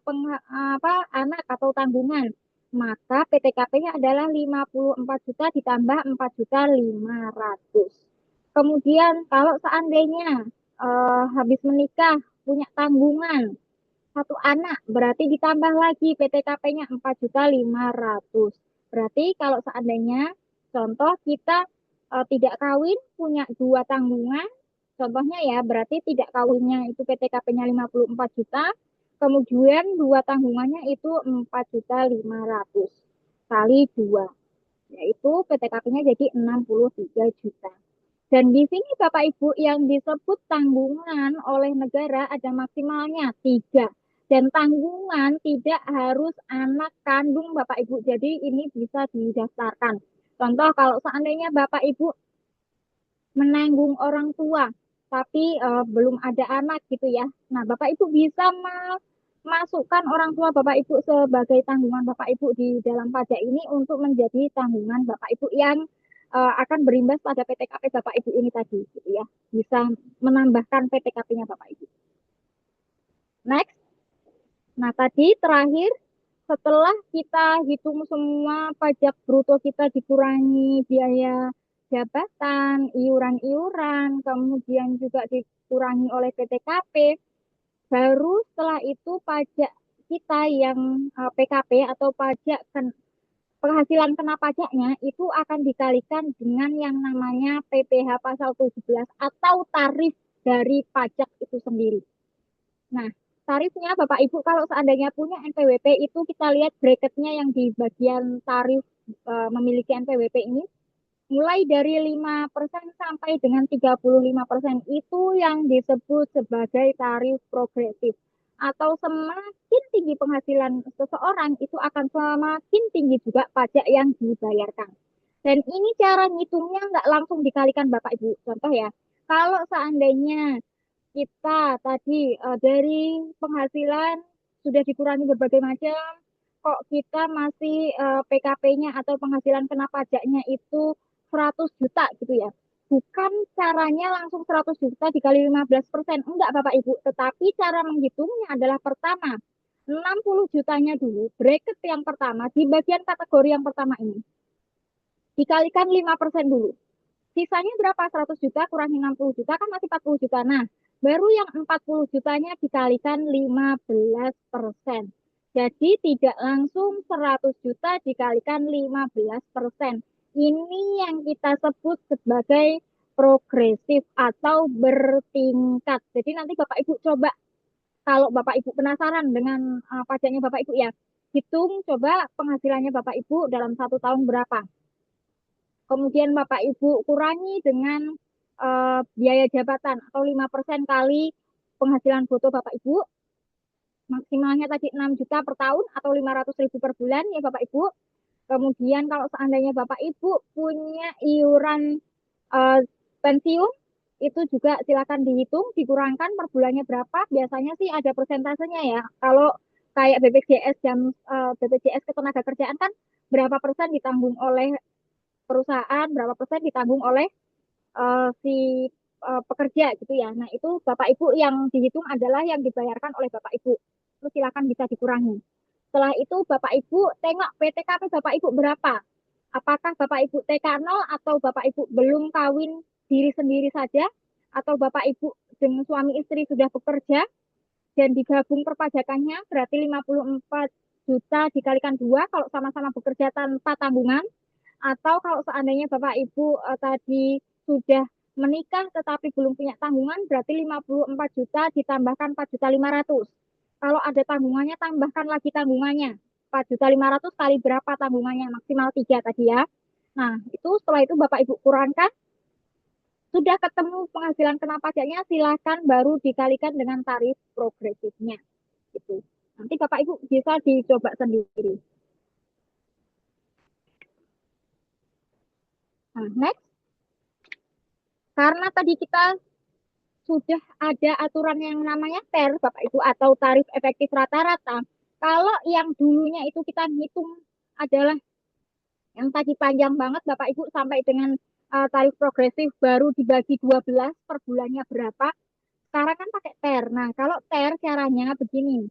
B: anak atau tanggungan, maka PTKP-nya adalah 54 juta ditambah 4.500.000. Kemudian kalau seandainya habis menikah punya tanggungan satu anak berarti ditambah lagi PTKP-nya 4.500.000. Berarti kalau seandainya contoh kita tidak kawin punya 2 tanggungan, contohnya ya berarti tidak kawinnya itu PTKP-nya 54 juta, kemudian 2 tanggungannya itu 4.500.000 kali 2, yaitu PTKP-nya jadi 63 juta. Dan di sini Bapak Ibu yang disebut tanggungan oleh negara ada maksimalnya 3. Dan tanggungan tidak harus anak kandung Bapak Ibu. Jadi ini bisa didaftarkan. Contoh kalau seandainya Bapak Ibu menanggung orang tua tapi belum ada anak gitu ya. Nah, Bapak Ibu bisa masukkan orang tua Bapak Ibu sebagai tanggungan Bapak Ibu di dalam pajak ini untuk menjadi tanggungan Bapak Ibu yang akan berimbas pada PTKP Bapak Ibu ini tadi gitu ya. Bisa menambahkan PTKP-nya Bapak Ibu. Next. Nah, tadi terakhir setelah kita hitung semua pajak bruto kita dikurangi biaya jabatan, iuran-iuran, kemudian juga dikurangi oleh PTKP, baru setelah itu pajak kita yang PKP atau penghasilan kena pajaknya itu akan dikalikan dengan yang namanya PPh pasal 17 atau tarif dari pajak itu sendiri. Nah, tarifnya Bapak Ibu kalau seandainya punya NPWP itu kita lihat bracketnya yang di bagian tarif memiliki NPWP ini mulai dari 5% sampai dengan 35% itu yang disebut sebagai tarif progresif. Atau semakin tinggi penghasilan seseorang itu akan semakin tinggi juga pajak yang dibayarkan. Dan ini cara ngitungnya nggak langsung dikalikan Bapak Ibu. Contoh ya, kalau seandainya kita tadi dari penghasilan sudah dikurangi berbagai macam, kok kita masih PKP-nya atau penghasilan kena pajaknya itu 100 juta gitu ya. Bukan caranya langsung 100 juta dikali 15%. Enggak Bapak Ibu, tetapi cara menghitungnya adalah pertama, 60 jutanya dulu, bracket yang pertama, di bagian kategori yang pertama ini, dikalikan 5% dulu. Sisanya berapa? 100 juta kurangi 60 juta kan masih 40 juta. Nah, baru yang 40 jutanya dikalikan 15%. Jadi tidak langsung 100 juta dikalikan 15%. Ini yang kita sebut sebagai progresif atau bertingkat. Jadi nanti Bapak Ibu coba, kalau Bapak Ibu penasaran dengan pajaknya Bapak Ibu ya, hitung coba penghasilannya Bapak Ibu dalam 1 tahun berapa. Kemudian Bapak Ibu kurangi dengan biaya jabatan atau 5% kali penghasilan bruto Bapak Ibu. Maksimalnya tadi 6 juta per tahun atau 500.000 per bulan ya Bapak Ibu. Kemudian kalau seandainya Bapak Ibu punya iuran pensiun, itu juga silakan dihitung, dikurangkan per bulannya berapa. Biasanya sih ada persentasenya ya. Kalau kayak BPJS Ketenagakerjaan kan berapa persen ditanggung oleh perusahaan, berapa persen ditanggung oleh si pekerja gitu ya. Nah, itu Bapak Ibu yang dihitung adalah yang dibayarkan oleh Bapak Ibu. Terus silakan bisa dikurangi. Setelah itu Bapak Ibu tengok PTKP Bapak Ibu berapa. Apakah Bapak Ibu TK 0 atau Bapak Ibu belum kawin diri sendiri saja atau Bapak Ibu dengan suami istri sudah bekerja dan digabung perpajakannya berarti 54 juta dikalikan 2 kalau sama-sama bekerja tanpa tanggungan, atau kalau seandainya Bapak Ibu tadi sudah menikah tetapi belum punya tanggungan berarti 54 juta ditambahkan 4.500.000. Kalau ada tanggungannya tambahkan lagi tanggungannya. 4.500.000 kali berapa tanggungannya? Maksimal 3 tadi ya. Nah, itu setelah itu Bapak Ibu kurangkan, sudah ketemu penghasilan kena pajaknya, silakan baru dikalikan dengan tarif progresifnya. Gitu. Nanti Bapak Ibu bisa dicoba sendiri. Nah, next. Karena tadi kita sudah ada aturan yang namanya TER, Bapak Ibu, atau tarif efektif rata-rata. Kalau yang dulunya itu kita hitung adalah yang tadi panjang banget, Bapak Ibu, sampai dengan tarif progresif baru dibagi 12 per bulannya berapa. Sekarang kan pakai TER. Nah, kalau TER caranya begini.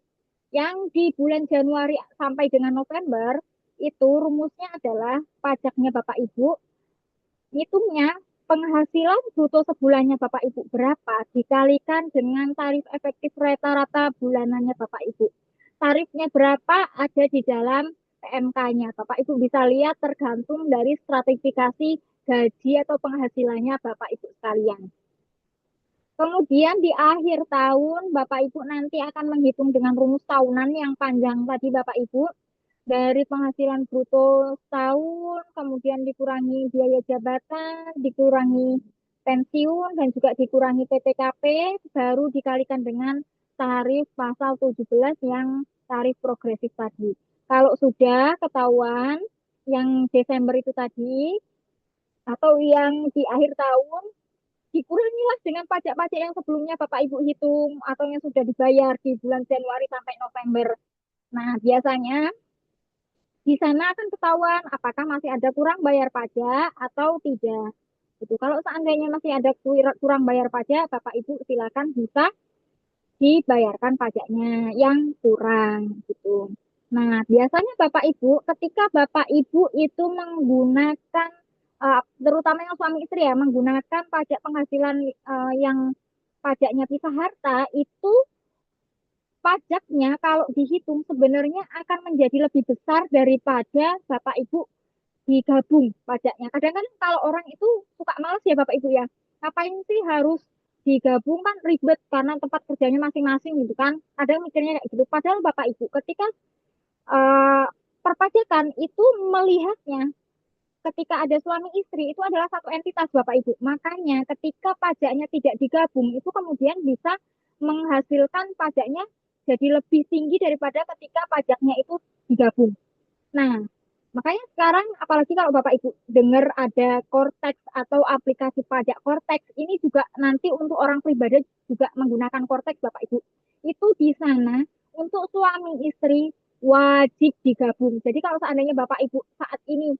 B: Yang di bulan Januari sampai dengan November, itu rumusnya adalah pajaknya Bapak Ibu, hitungnya penghasilan bruto sebulannya Bapak Ibu berapa dikalikan dengan tarif efektif rata-rata bulanannya Bapak Ibu. Tarifnya berapa ada di dalam PMK-nya. Bapak Ibu bisa lihat tergantung dari stratifikasi gaji atau penghasilannya Bapak Ibu sekalian. Kemudian di akhir tahun Bapak Ibu nanti akan menghitung dengan rumus tahunan yang panjang tadi Bapak Ibu, dari penghasilan bruto setahun, kemudian dikurangi biaya jabatan, dikurangi pensiun, dan juga dikurangi PTKP, baru dikalikan dengan tarif pasal 17 yang tarif progresif tadi. Kalau sudah ketahuan yang Desember itu tadi, atau yang di akhir tahun, dikurangilah dengan pajak-pajak yang sebelumnya Bapak Ibu hitung atau yang sudah dibayar di bulan Januari sampai November. Nah, biasanya di sana akan ketahuan apakah masih ada kurang bayar pajak atau tidak. Gitu. Kalau seandainya masih ada kurang bayar pajak, Bapak Ibu silakan bisa dibayarkan pajaknya yang kurang gitu. Nah, biasanya Bapak Ibu, ketika Bapak Ibu itu menggunakan, terutama yang suami istri ya, menggunakan pajak penghasilan yang pajaknya pisah harta, itu pajaknya kalau dihitung sebenarnya akan menjadi lebih besar daripada Bapak Ibu digabung pajaknya. Kadang-kadang kalau orang itu suka males ya Bapak Ibu ya. Ngapain sih harus digabung, kan ribet karena tempat kerjanya masing-masing gitu kan. Ada yang mikirnya kayak gitu. Padahal Bapak Ibu ketika uh, perpajakan itu melihatnya ketika ada suami istri itu adalah satu entitas Bapak Ibu. Makanya ketika pajaknya tidak digabung itu kemudian bisa menghasilkan pajaknya jadi lebih tinggi daripada ketika pajaknya itu digabung. Nah, makanya sekarang apalagi kalau Bapak Ibu dengar ada Cortex atau aplikasi pajak Cortex, ini juga nanti untuk orang pribadi juga menggunakan Cortex Bapak Ibu. Itu di sana untuk suami istri wajib digabung. Jadi kalau seandainya Bapak Ibu saat ini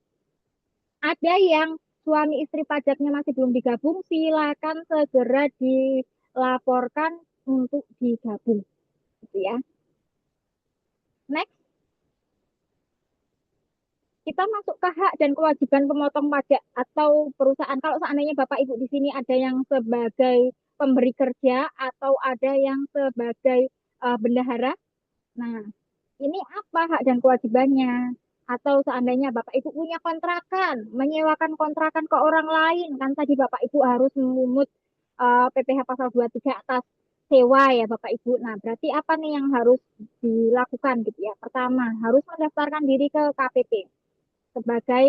B: ada yang suami istri pajaknya masih belum digabung, silakan segera dilaporkan untuk digabung. Gitu ya. Next. Kita masuk ke hak dan kewajiban pemotong pajak atau perusahaan. Kalau seandainya Bapak Ibu di sini ada yang sebagai pemberi kerja atau ada yang sebagai bendahara. Nah, ini apa hak dan kewajibannya? Atau seandainya Bapak Ibu punya kontrakan, menyewakan kontrakan ke orang lain, kan tadi Bapak Ibu harus memungut PPh pasal 23 atas sewa ya Bapak Ibu. Nah, berarti apa nih yang harus dilakukan gitu ya? Pertama, harus mendaftarkan diri ke KPP sebagai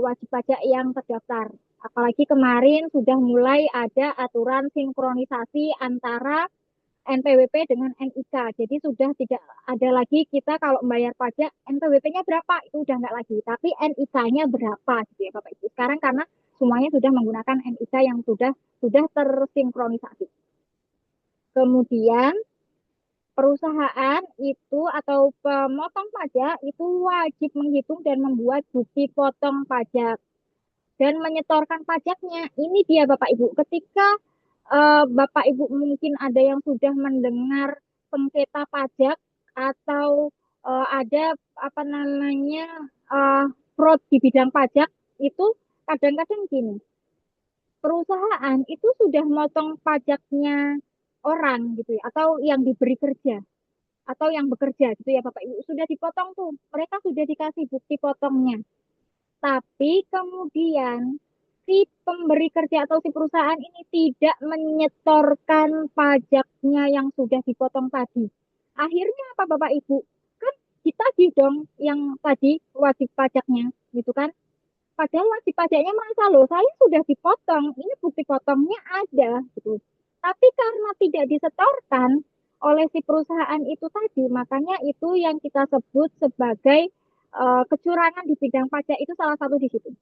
B: wajib pajak yang terdaftar. Apalagi kemarin sudah mulai ada aturan sinkronisasi antara NPWP dengan NIK. Jadi sudah tidak ada lagi kita kalau membayar pajak NPWP-nya berapa itu udah nggak lagi, tapi NIK-nya berapa gitu ya Bapak Ibu. Sekarang karena semuanya sudah menggunakan NIK yang sudah tersinkronisasi. Kemudian perusahaan itu atau pemotong pajak itu wajib menghitung dan membuat bukti potong pajak dan menyetorkan pajaknya. Ini dia Bapak Ibu. Ketika Bapak Ibu mungkin ada yang sudah mendengar sengketa pajak atau ada apa namanya fraud di bidang pajak itu kadang-kadang gini. Perusahaan itu sudah motong pajaknya orang gitu ya atau yang diberi kerja atau yang bekerja gitu ya Bapak Ibu sudah dipotong tuh mereka sudah dikasih bukti potongnya tapi kemudian si pemberi kerja atau si perusahaan ini tidak menyetorkan pajaknya yang sudah dipotong tadi akhirnya apa Bapak Ibu kan ditagih dong yang tadi wajib pajaknya gitu kan padahal wajib pajaknya merasa loh saya sudah dipotong ini bukti potongnya ada gitu tapi karena tidak disetorkan oleh si perusahaan itu tadi, makanya itu yang kita sebut sebagai kecurangan di bidang pajak itu salah satu di situ.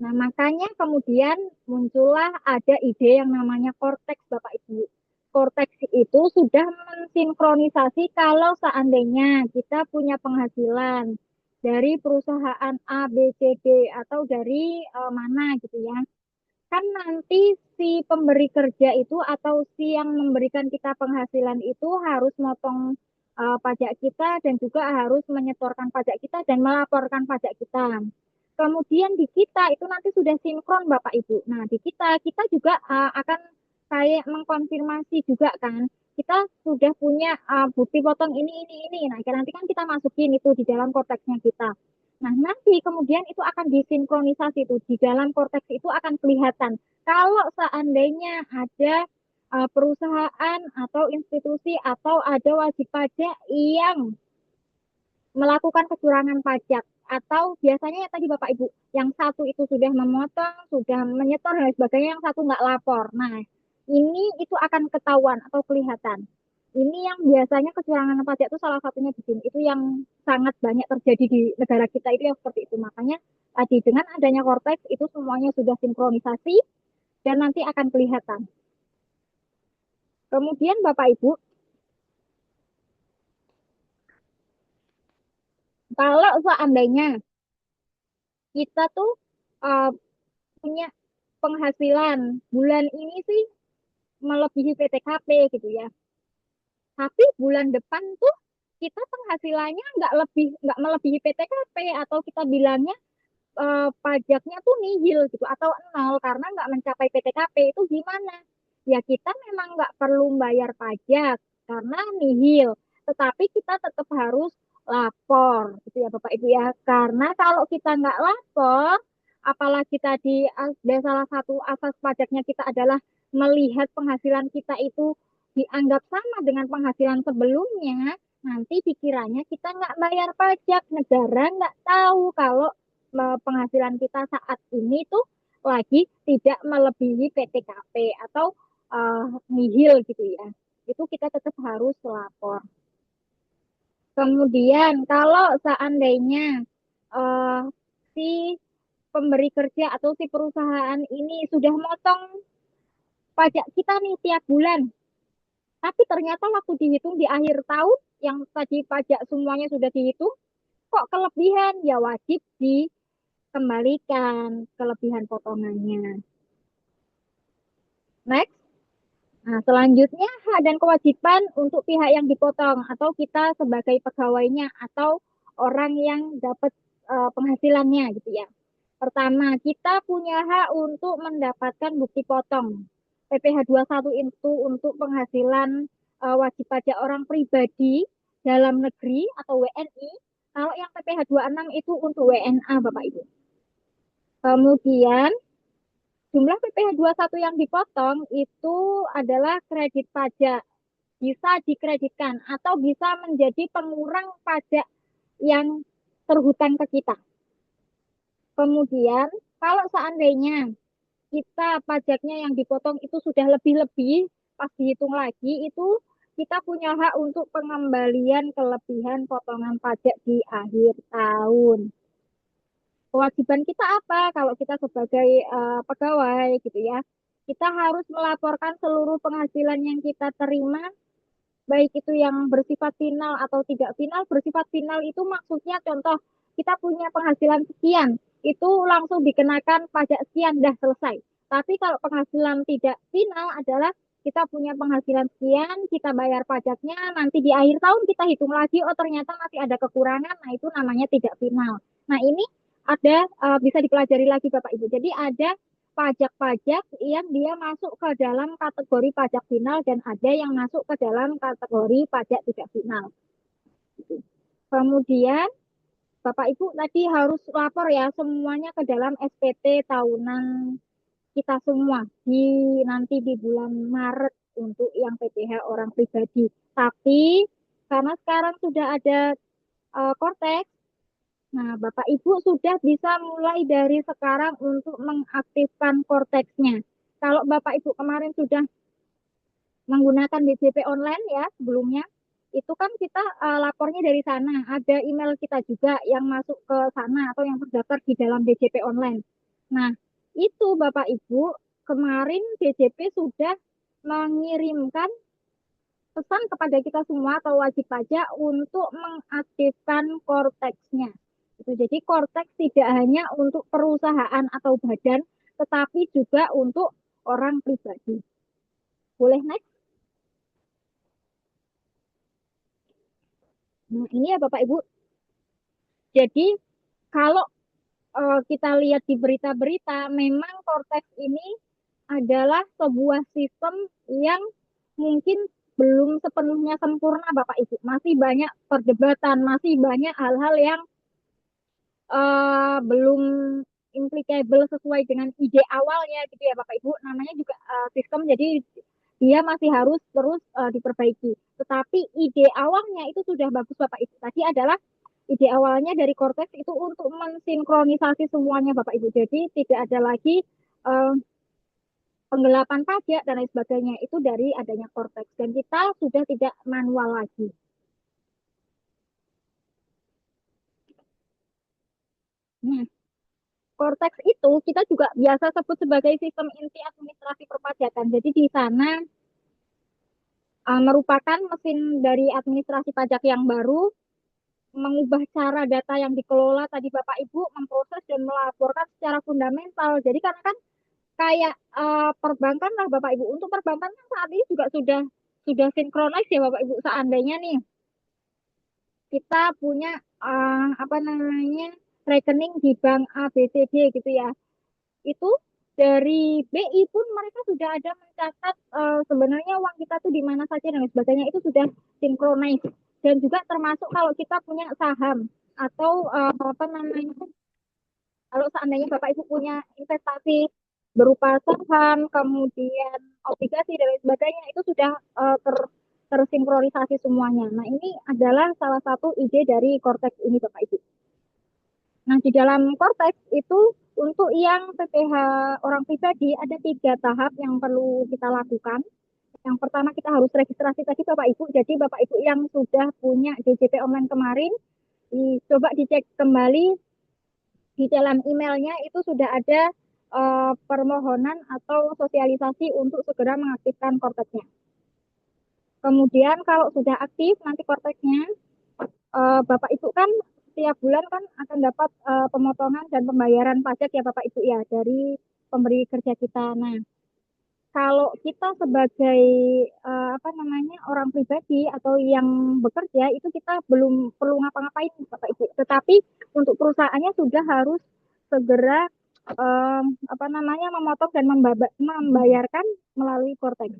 B: Nah, makanya kemudian muncullah ada ide yang namanya Cortex, Bapak Ibu. Cortex itu sudah mensinkronisasi kalau seandainya kita punya penghasilan dari perusahaan A, B, C, D atau dari mana gitu ya kan nanti si pemberi kerja itu atau si yang memberikan kita penghasilan itu harus motong pajak kita dan juga harus menyetorkan pajak kita dan melaporkan pajak kita. Kemudian di kita itu nanti sudah sinkron Bapak Ibu. Nah, di kita juga akan kayak mengkonfirmasi juga kan. Kita sudah punya bukti potong ini. Nah, nanti kan kita masukin itu di dalam korteksnya kita. Nah, nanti kemudian itu akan disinkronisasi itu di dalam korteks itu akan kelihatan kalau seandainya ada perusahaan atau institusi atau ada wajib pajak yang melakukan kecurangan pajak atau biasanya ya tadi Bapak Ibu yang satu itu sudah memotong, sudah menyetor dan sebagainya, yang satu nggak lapor. Nah, ini itu akan ketahuan atau kelihatan. Ini yang biasanya kecurangan pajak itu salah satunya di sini. Itu yang sangat banyak terjadi di negara kita itu yang seperti itu. Makanya tadi dengan adanya Cortex itu semuanya sudah sinkronisasi dan nanti akan kelihatan. Kemudian Bapak Ibu, kalau seandainya kita tuh uh, punya penghasilan bulan ini sih melebihi PTKP gitu ya. Tapi bulan depan tuh kita penghasilannya nggak melebihi PTKP, atau kita bilangnya pajaknya tuh nihil gitu atau nol karena nggak mencapai PTKP, itu gimana? Ya kita memang nggak perlu bayar pajak karena nihil, tetapi kita tetap harus lapor gitu ya Bapak Ibu ya. Karena kalau kita nggak lapor, apalagi tadi ada salah satu asas pajaknya kita adalah melihat penghasilan kita itu dianggap sama dengan penghasilan sebelumnya, nanti pikirannya kita nggak bayar pajak, negara nggak tahu kalau penghasilan kita saat ini tuh lagi tidak melebihi PTKP atau nihil gitu ya. Itu kita tetap harus lapor. Kemudian kalau seandainya si pemberi kerja atau si perusahaan ini sudah motong pajak kita nih tiap bulan, tapi ternyata waktu dihitung di akhir tahun yang tadi pajak semuanya sudah dihitung, kok kelebihan, ya wajib dikembalikan kelebihan potongannya. Next. Nah, selanjutnya hak dan kewajiban untuk pihak yang dipotong atau kita sebagai pegawainya atau orang yang dapat penghasilannya gitu ya. Pertama, kita punya hak untuk mendapatkan bukti potong. PPh 21 itu untuk penghasilan wajib pajak orang pribadi dalam negeri atau WNI. Kalau yang PPh 26 itu untuk WNA Bapak Ibu. Kemudian jumlah PPh 21 yang dipotong itu adalah kredit pajak. Bisa dikreditkan atau bisa menjadi pengurang pajak yang terhutang ke kita. Kemudian kalau seandainya kita pajaknya yang dipotong itu sudah lebih-lebih, pas dihitung lagi itu kita punya hak untuk pengembalian kelebihan potongan pajak di akhir tahun. Kewajiban kita apa kalau kita sebagai pegawai gitu ya? Kita harus melaporkan seluruh penghasilan yang kita terima, baik itu yang bersifat final atau tidak final. Bersifat final itu maksudnya contoh kita punya penghasilan sekian, itu langsung dikenakan pajak sekian, dah selesai. Tapi kalau penghasilan tidak final adalah kita punya penghasilan sekian, kita bayar pajaknya, nanti di akhir tahun kita hitung lagi, oh ternyata masih ada kekurangan, nah itu namanya tidak final. Nah ini ada bisa dipelajari lagi Bapak Ibu. Jadi ada pajak-pajak yang dia masuk ke dalam kategori pajak final dan ada yang masuk ke dalam kategori pajak tidak final. Kemudian Bapak Ibu tadi harus lapor ya semuanya ke dalam SPT tahunan kita semua nanti di bulan Maret untuk yang PPh orang pribadi. Tapi karena sekarang sudah ada Kortex, nah Bapak Ibu sudah bisa mulai dari sekarang untuk mengaktifkan Korteksnya. Kalau Bapak Ibu kemarin sudah menggunakan DJP online ya sebelumnya, itu kan kita lapornya dari sana. Ada email kita juga yang masuk ke sana atau yang terdaftar di dalam DJP online. Nah, itu Bapak Ibu, kemarin DJP sudah mengirimkan pesan kepada kita semua atau wajib pajak untuk mengaktifkan Korteksnya. Itu jadi Korteks tidak hanya untuk perusahaan atau badan, tetapi juga untuk orang pribadi. Boleh next? Nah, ini ya Bapak Ibu. Jadi kalau kita lihat di berita-berita, memang Korteks ini adalah sebuah sistem yang mungkin belum sepenuhnya sempurna Bapak Ibu. Masih banyak perdebatan, masih banyak hal-hal yang belum implicable sesuai dengan ide awalnya gitu ya Bapak Ibu. Namanya juga sistem, jadi dia masih harus terus diperbaiki. Tetapi ide awalnya itu sudah bagus Bapak Ibu. Tadi adalah ide awalnya dari Kortex itu untuk mensinkronisasi semuanya Bapak Ibu. Jadi tidak ada lagi penggelapan pajak dan lain sebagainya. Itu dari adanya Kortex. Dan kita sudah tidak manual lagi. Nah, Cortex itu kita juga biasa sebut sebagai sistem inti administrasi perpajakan. Jadi di sana merupakan mesin dari administrasi pajak yang baru, mengubah cara data yang dikelola tadi Bapak Ibu, memproses dan melaporkan secara fundamental. Jadi karena kan kayak perbankan lah Bapak Ibu. Untuk perbankan kan saat ini juga sudah sinkronis ya Bapak Ibu. Seandainya nih kita punya apa namanya rekening di bank A, B, C, D gitu ya. Itu dari BI pun mereka sudah ada mencatat sebenarnya uang kita tuh di mana saja dan lain sebagainya, itu sudah sinkronis. Dan juga termasuk kalau kita punya saham atau apa namanya, kalau seandainya Bapak Ibu punya investasi berupa saham, kemudian obligasi dan lain sebagainya, itu sudah tersinkronisasi semuanya. Nah, ini adalah salah satu ide dari Cortex ini Bapak Ibu. Nah, di dalam Cortex itu untuk yang PPh orang pribadi ada 3 tahap yang perlu kita lakukan. Yang pertama kita harus registrasi tadi Bapak Ibu. Jadi Bapak Ibu yang sudah punya DJP online kemarin, coba dicek kembali di dalam emailnya itu sudah ada permohonan atau sosialisasi untuk segera mengaktifkan Cortex-nya. Kemudian kalau sudah aktif nanti Cortex-nya, Bapak Ibu kan setiap bulan kan akan dapat pemotongan dan pembayaran pajak ya Bapak Ibu ya dari pemberi kerja kita. Nah, kalau kita sebagai apa namanya orang pribadi atau yang bekerja itu kita belum perlu ngapa-ngapain Bapak Ibu. Tetapi untuk perusahaannya sudah harus segera apa namanya memotong dan membayarkan melalui Cortex.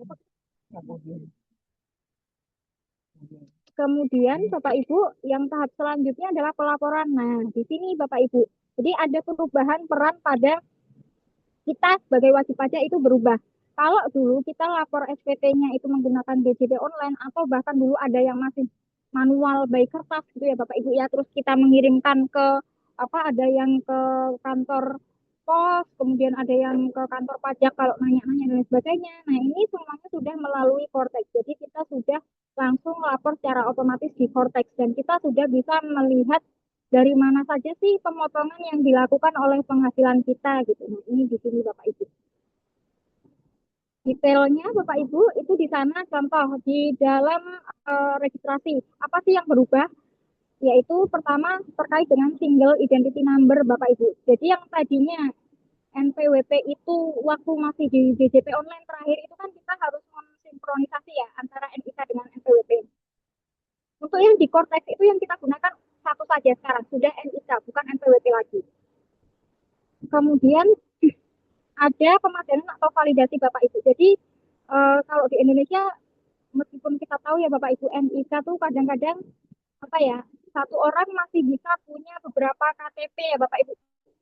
B: Kemudian Bapak Ibu yang tahap selanjutnya adalah pelaporan. Nah, di sini Bapak Ibu. Jadi ada perubahan peran pada kita sebagai wajib pajak itu berubah. Kalau dulu kita lapor SPT-nya itu menggunakan DJP online atau bahkan dulu ada yang masih manual by kertas gitu ya Bapak Ibu ya, terus kita mengirimkan ke apa, ada yang ke kantor pos, kemudian ada yang ke kantor pajak kalau nanya-nanya dan sebagainya. Nah, ini semuanya sudah melalui Cortex. Jadi kita sudah langsung lapor secara otomatis di Cortex dan kita sudah bisa melihat dari mana saja sih pemotongan yang dilakukan oleh penghasilan kita gitu. Nah, ini di sini Bapak Ibu. Detailnya Bapak Ibu itu di sana contoh di dalam registrasi. Apa sih yang berubah? Yaitu pertama terkait dengan single identity number Bapak Ibu. Jadi yang tadinya NPWP itu waktu masih di DJP online terakhir itu kan kita harus mensinkronisasi ya antara NIK dengan NPWP. Untuk yang di Cortex itu yang kita gunakan satu saja sekarang, sudah NIK, bukan NPWP lagi. Kemudian ada pemadanan atau validasi Bapak Ibu. Jadi kalau di Indonesia, meskipun kita tahu ya Bapak Ibu, NIK tuh kadang-kadang apa ya, satu orang masih bisa punya beberapa KTP ya Bapak Ibu.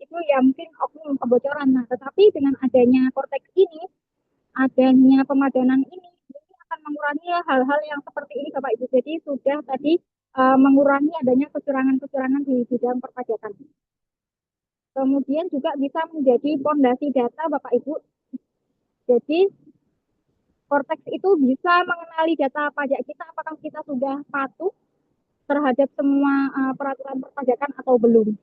B: Itu ya mungkin oknum kebocoran. Nah, tetapi dengan adanya Cortex ini, adanya pemadanan ini akan mengurangi hal-hal yang seperti ini Bapak Ibu. Jadi sudah tadi mengurangi adanya kecurangan-kecurangan di bidang perpajakan. Kemudian juga bisa menjadi fondasi data Bapak Ibu. Jadi Cortex itu bisa mengenali data pajak kita, apakah kita sudah patuh terhadap semua peraturan perpajakan atau belum.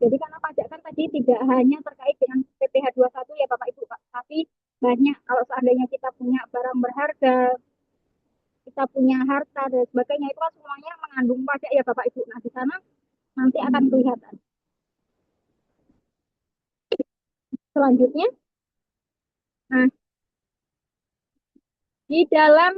B: Jadi karena pajak kan tadi tidak hanya terkait dengan PPh 21 ya Bapak Ibu, tapi banyak kalau seandainya kita punya barang berharga, kita punya harta dan sebagainya, itu kan semuanya mengandung pajak ya Bapak Ibu. Nah, di sana nanti akan kelihatan. Selanjutnya, nah, di dalam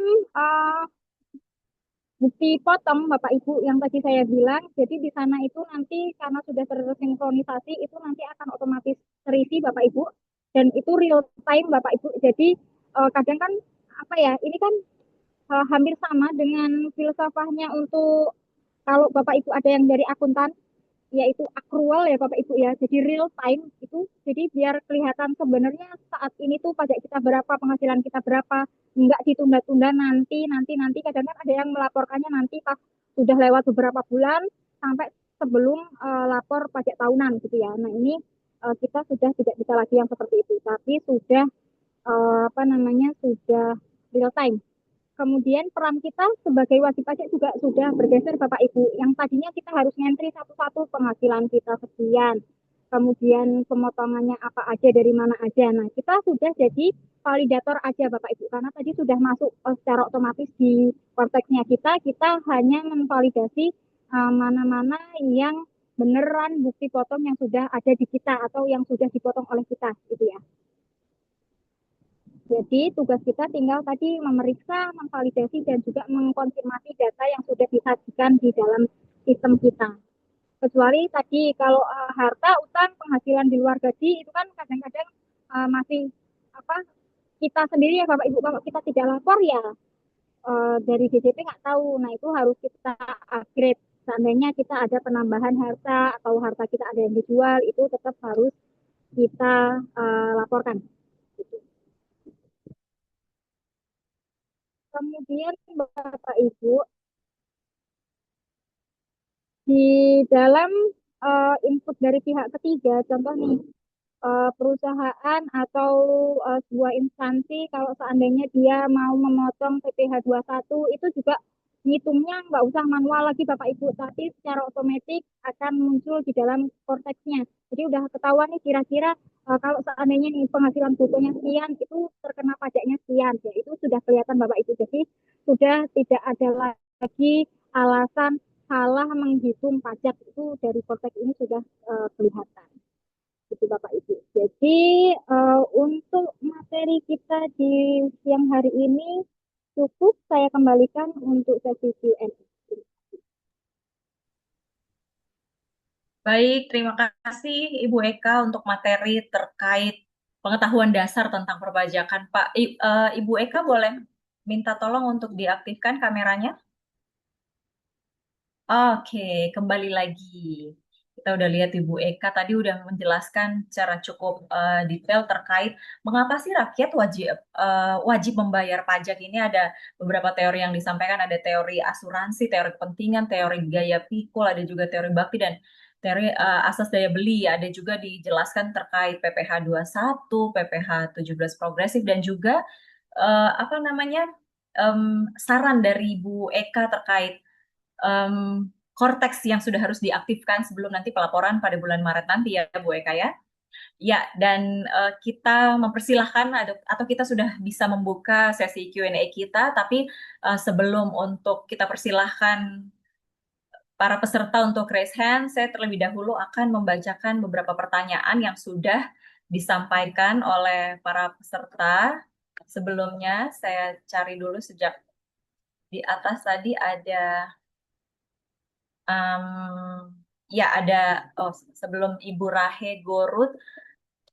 B: bukti potong Bapak Ibu yang tadi saya bilang, jadi di sana itu nanti karena sudah tersinkronisasi, itu nanti akan otomatis terisi Bapak Ibu, dan itu real time Bapak Ibu. Jadi kadang kan apa ya, ini kan hampir sama dengan filsafahnya untuk kalau Bapak Ibu ada yang dari akuntan, yaitu accrual ya Bapak Ibu ya. Jadi real time itu, jadi biar kelihatan sebenarnya saat ini tuh pajak kita berapa, penghasilan kita berapa, enggak ditunda-tunda nanti. Kadang kan ada yang melaporkannya nanti pas sudah lewat beberapa bulan sampai sebelum lapor pajak tahunan gitu ya. Nah, ini kita sudah tidak bisa lagi yang seperti itu, tapi sudah apa namanya, sudah real time. Kemudian peran kita sebagai wajib pajak juga sudah bergeser Bapak Ibu. Yang tadinya kita harus ngentri satu-satu penghasilan kita sekian. kemudian pemotongannya apa aja, dari mana aja. Nah, kita sudah jadi validator aja Bapak Ibu, karena tadi sudah masuk secara otomatis di konteksnya kita hanya memvalidasi mana-mana yang beneran bukti potong yang sudah ada di kita atau yang sudah dipotong oleh kita, gitu ya. Jadi tugas kita tinggal tadi memeriksa, memvalidasi, dan juga mengkonfirmasi data yang sudah disajikan di dalam sistem kita. Kecuali tadi kalau harta, utang, penghasilan di luar gaji itu kan kadang-kadang masih apa, kita sendiri ya Bapak Ibu, kalau kita tidak lapor ya dari DJP nggak tahu. Nah itu harus kita upgrade. Seandainya kita ada penambahan harta atau harta kita ada yang dijual, itu tetap harus kita laporkan. Kemudian Bapak Ibu, di dalam input dari pihak ketiga, contoh nih, perusahaan atau sebuah instansi kalau seandainya dia mau memotong PPh satu itu juga ngitungnya nggak usah manual lagi Bapak Ibu, tapi secara otomatis akan muncul di dalam korteksnya. Jadi udah ketahuan nih kira-kira kalau seandainya nih penghasilan brutonya sekian itu terkena pajaknya sekian, ya itu sudah kelihatan Bapak Ibu. Jadi sudah tidak ada lagi alasan salah menghitung pajak, itu dari korteks ini sudah kelihatan gitu Bapak Ibu. Jadi untuk materi kita di siang hari ini cukup, saya kembalikan untuk sesi Q&A.
A: Baik, terima kasih Ibu Eka untuk materi terkait pengetahuan dasar tentang perpajakan. Ibu Eka boleh minta tolong untuk diaktifkan kameranya? Oke, kembali lagi. Kita udah lihat Ibu Eka tadi udah menjelaskan secara cukup detail terkait mengapa sih rakyat wajib membayar pajak ini. Ada beberapa teori yang disampaikan, ada teori asuransi, teori kepentingan, teori gaya pikul, ada juga teori bakti dan teori asas daya beli. Ada juga dijelaskan terkait PPh 21, PPh 17 progresif dan juga apa namanya saran dari Ibu Eka terkait korteks yang sudah harus diaktifkan sebelum nanti pelaporan pada bulan Maret nanti ya Bu Eka ya. Ya, dan kita mempersilahkan atau kita sudah bisa membuka sesi Q&A kita, tapi sebelum untuk kita persilahkan para peserta untuk raise hand, saya terlebih dahulu akan membacakan beberapa pertanyaan yang sudah disampaikan oleh para peserta. Sebelumnya saya cari dulu sejak di atas tadi ada ya ada sebelum Ibu Rahe Gorut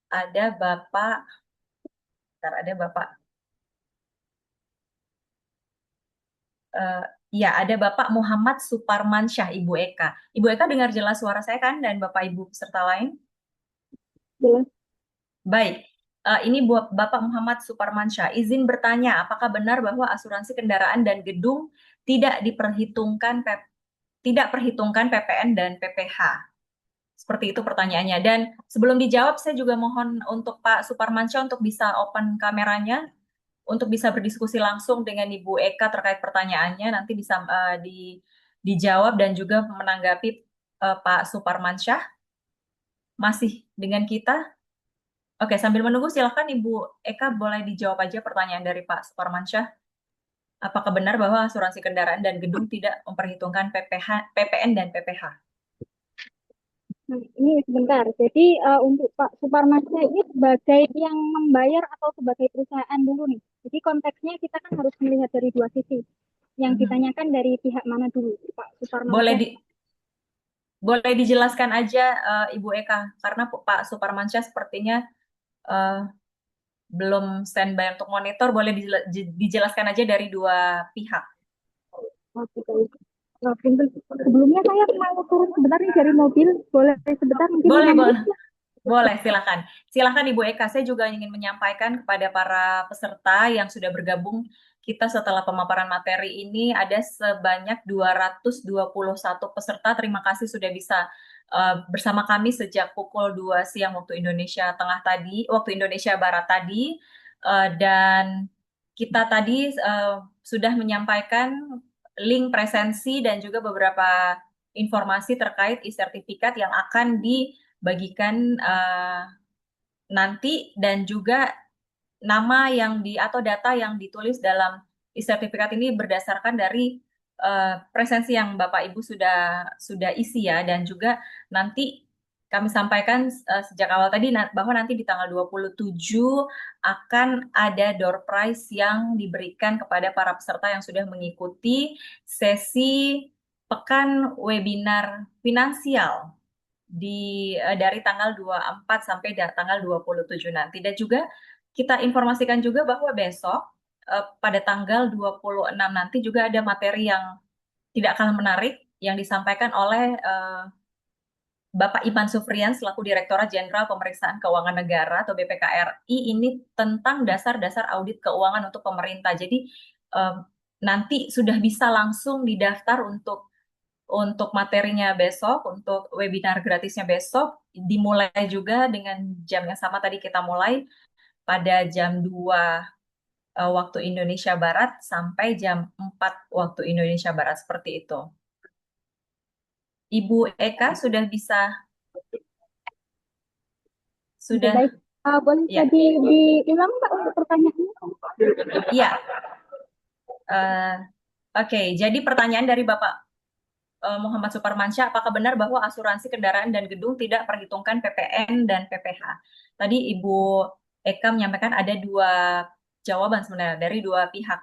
A: ada Bapak, ada Bapak, eh, ya ada Bapak Muhammad Suparmansyah Ibu Eka. Ibu Eka dengar jelas suara saya kan dan Bapak Ibu peserta lain?
B: Jelas.
A: Baik. Ini buat Bapak Muhammad Suparmansyah. Izin bertanya, apakah benar bahwa asuransi kendaraan dan gedung tidak perhitungkan PPN dan PPh? Seperti itu pertanyaannya. Dan sebelum dijawab, saya juga mohon untuk Pak Suparmansyah untuk bisa open kameranya, untuk bisa berdiskusi langsung dengan Ibu Eka terkait pertanyaannya. Nanti bisa dijawab dan juga menanggapi Pak Suparmansyah. Masih dengan kita? Oke, sambil menunggu silakan Ibu Eka boleh dijawab aja pertanyaan dari Pak Suparmansyah. Apakah benar bahwa asuransi kendaraan dan gedung tidak memperhitungkan PPN dan PPh?
B: Nah, ini sebentar. Jadi untuk Pak Suparmasnya ini sebagai yang membayar atau sebagai perusahaan dulu nih. Jadi konteksnya kita kan harus melihat dari dua sisi. Yang ditanyakan dari pihak mana dulu, Pak Suparmansyah?
A: Boleh dijelaskan aja Ibu Eka, karena Pak Suparmansyah sepertinya belum standby untuk monitor, boleh dijelaskan aja dari dua pihak.
B: Oke, baik. Sebelumnya saya mau turun sebentar nih dari mobil, boleh sebentar mungkin?
A: Boleh, silakan. Silakan Ibu Eka, saya juga ingin menyampaikan kepada para peserta yang sudah bergabung, kita setelah pemaparan materi ini ada sebanyak 221 peserta. Terima kasih sudah bisa bersama kami sejak pukul 2 siang waktu Indonesia Tengah tadi, waktu Indonesia Barat tadi. Dan kita tadi sudah menyampaikan link presensi dan juga beberapa informasi terkait e-sertifikat yang akan bagikan nanti, dan juga nama yang atau data yang ditulis dalam e-sertifikat ini berdasarkan dari presensi yang Bapak Ibu sudah isi ya, dan juga nanti kami sampaikan sejak awal tadi bahwa nanti di tanggal 27 akan ada door prize yang diberikan kepada para peserta yang sudah mengikuti sesi pekan webinar finansial dari tanggal 24 sampai tanggal 27 nanti. Dan juga kita informasikan juga bahwa besok pada tanggal 26 nanti juga ada materi yang tidak kalah menarik yang disampaikan oleh Bapak Iman Sufrian selaku Direktorat Jenderal Pemeriksaan Keuangan Negara atau BPKRI, ini tentang dasar-dasar audit keuangan untuk pemerintah. Jadi nanti sudah bisa langsung didaftar untuk materinya besok, untuk webinar gratisnya besok, dimulai juga dengan jam yang sama tadi kita mulai pada jam 2 waktu Indonesia Barat sampai jam 4 waktu Indonesia Barat, seperti itu. Ibu Eka sudah bisa? Sudah?
B: Baik. Boleh
A: Ya.
B: diulang Pak untuk pertanyaannya?
A: Iya. Oke, jadi pertanyaan dari Bapak Muhammad Suparmansyah, apakah benar bahwa asuransi kendaraan dan gedung tidak perhitungkan PPN dan PPH? Tadi Ibu Eka menyampaikan ada dua jawaban sebenarnya dari dua pihak.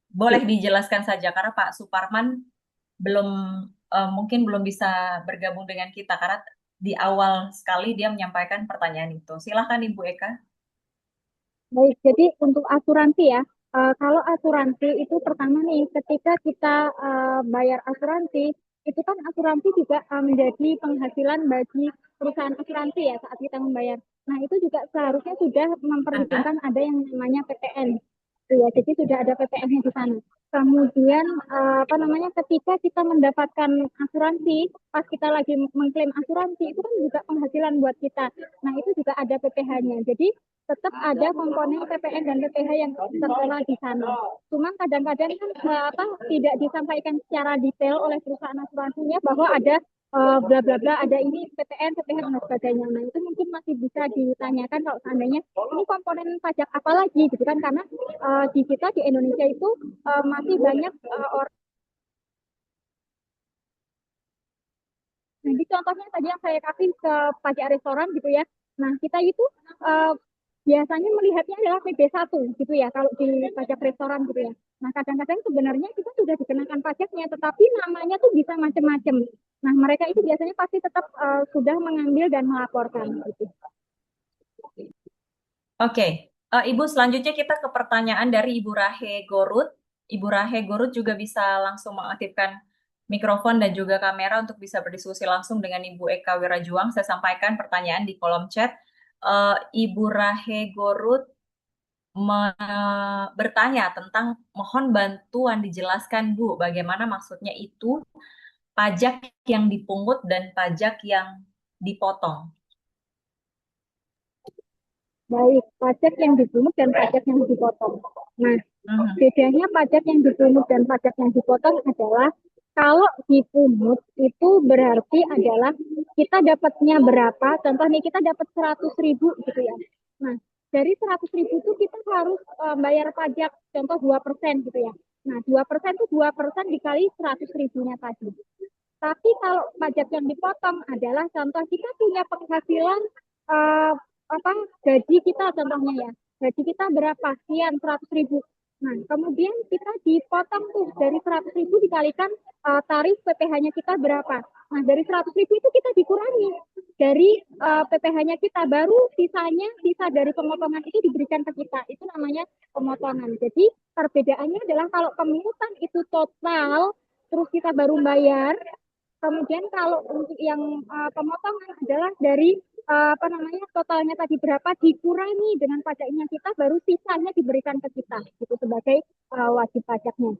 A: Boleh dijelaskan saja karena Pak Suparman mungkin belum bisa bergabung dengan kita karena di awal sekali dia menyampaikan pertanyaan itu. Silahkan Ibu Eka.
B: Baik, jadi untuk asuransi ya, kalau asuransi itu pertama nih, ketika kita bayar asuransi, itu kan asuransi juga menjadi penghasilan bagi perusahaan asuransi ya saat kita membayar. Nah, itu juga seharusnya sudah memperhitungkan ada yang namanya PPN. Ya, jadi sudah ada PPN-nya di sana. Kemudian ketika kita mendapatkan asuransi, pas kita lagi mengklaim asuransi, itu kan juga penghasilan buat kita. Nah, itu juga ada PPh-nya. Jadi tetap ada komponen PPN dan PPh yang tertera di sana. Cuma kadang-kadang kan tidak disampaikan secara detail oleh perusahaan asuransinya bahwa ada bla bla bla, ada ini PPN, PPh dan sebagainya. Nah, itu mungkin masih bisa ditanyakan kalau seandainya ini komponen pajak apa lagi gitu kan, karena di kita di Indonesia itu masih banyak orang. Jadi contohnya tadi yang saya kasih ke pajak restoran gitu ya. Nah, kita itu biasanya melihatnya adalah PB1 gitu ya kalau di pajak restoran gitu ya. Nah, kadang-kadang sebenarnya kita sudah dikenakan pajaknya, tetapi namanya tuh bisa macam-macam. Nah, mereka itu biasanya pasti tetap sudah mengambil dan melaporkan gitu.
A: Oke. Ibu, selanjutnya kita ke pertanyaan dari Ibu Rahe Gorut. Ibu Rahe Gorut juga bisa langsung mengaktifkan mikrofon dan juga kamera untuk bisa berdiskusi langsung dengan Ibu Eka Wirajuang. Saya sampaikan pertanyaan di kolom chat. Ibu Rahe Gorut bertanya tentang mohon bantuan dijelaskan Bu, bagaimana maksudnya itu pajak yang dipungut dan pajak yang dipotong.
B: Baik, pajak yang dipungut dan pajak yang dipotong. Nah, bedanya pajak yang dipungut dan pajak yang dipotong adalah kalau dipungut itu berarti adalah kita dapatnya berapa, contoh nih kita dapat 100.000 gitu ya. Nah, dari 100.000 itu kita harus bayar pajak, contoh 2% gitu ya. Nah, 2% itu 2% dikali 100.000-nya tadi. Tapi kalau pajak yang dipotong adalah contoh kita punya penghasilan gaji kita contohnya ya, gaji kita berapa, sekian 100.000. Nah, kemudian kita dipotong tuh dari 100.000 dikalikan tarif PPh-nya kita berapa. Nah, dari 100.000 itu kita dikurangi dari PPh-nya kita, baru sisa dari pemotongan itu diberikan ke kita. Itu namanya pemotongan. Jadi perbedaannya adalah kalau pemungutan itu total, terus kita baru bayar. Kemudian kalau untuk yang pemotongan adalah dari totalnya tadi berapa dikurangi dengan pajaknya kita, baru sisanya diberikan ke kita gitu sebagai wajib pajaknya.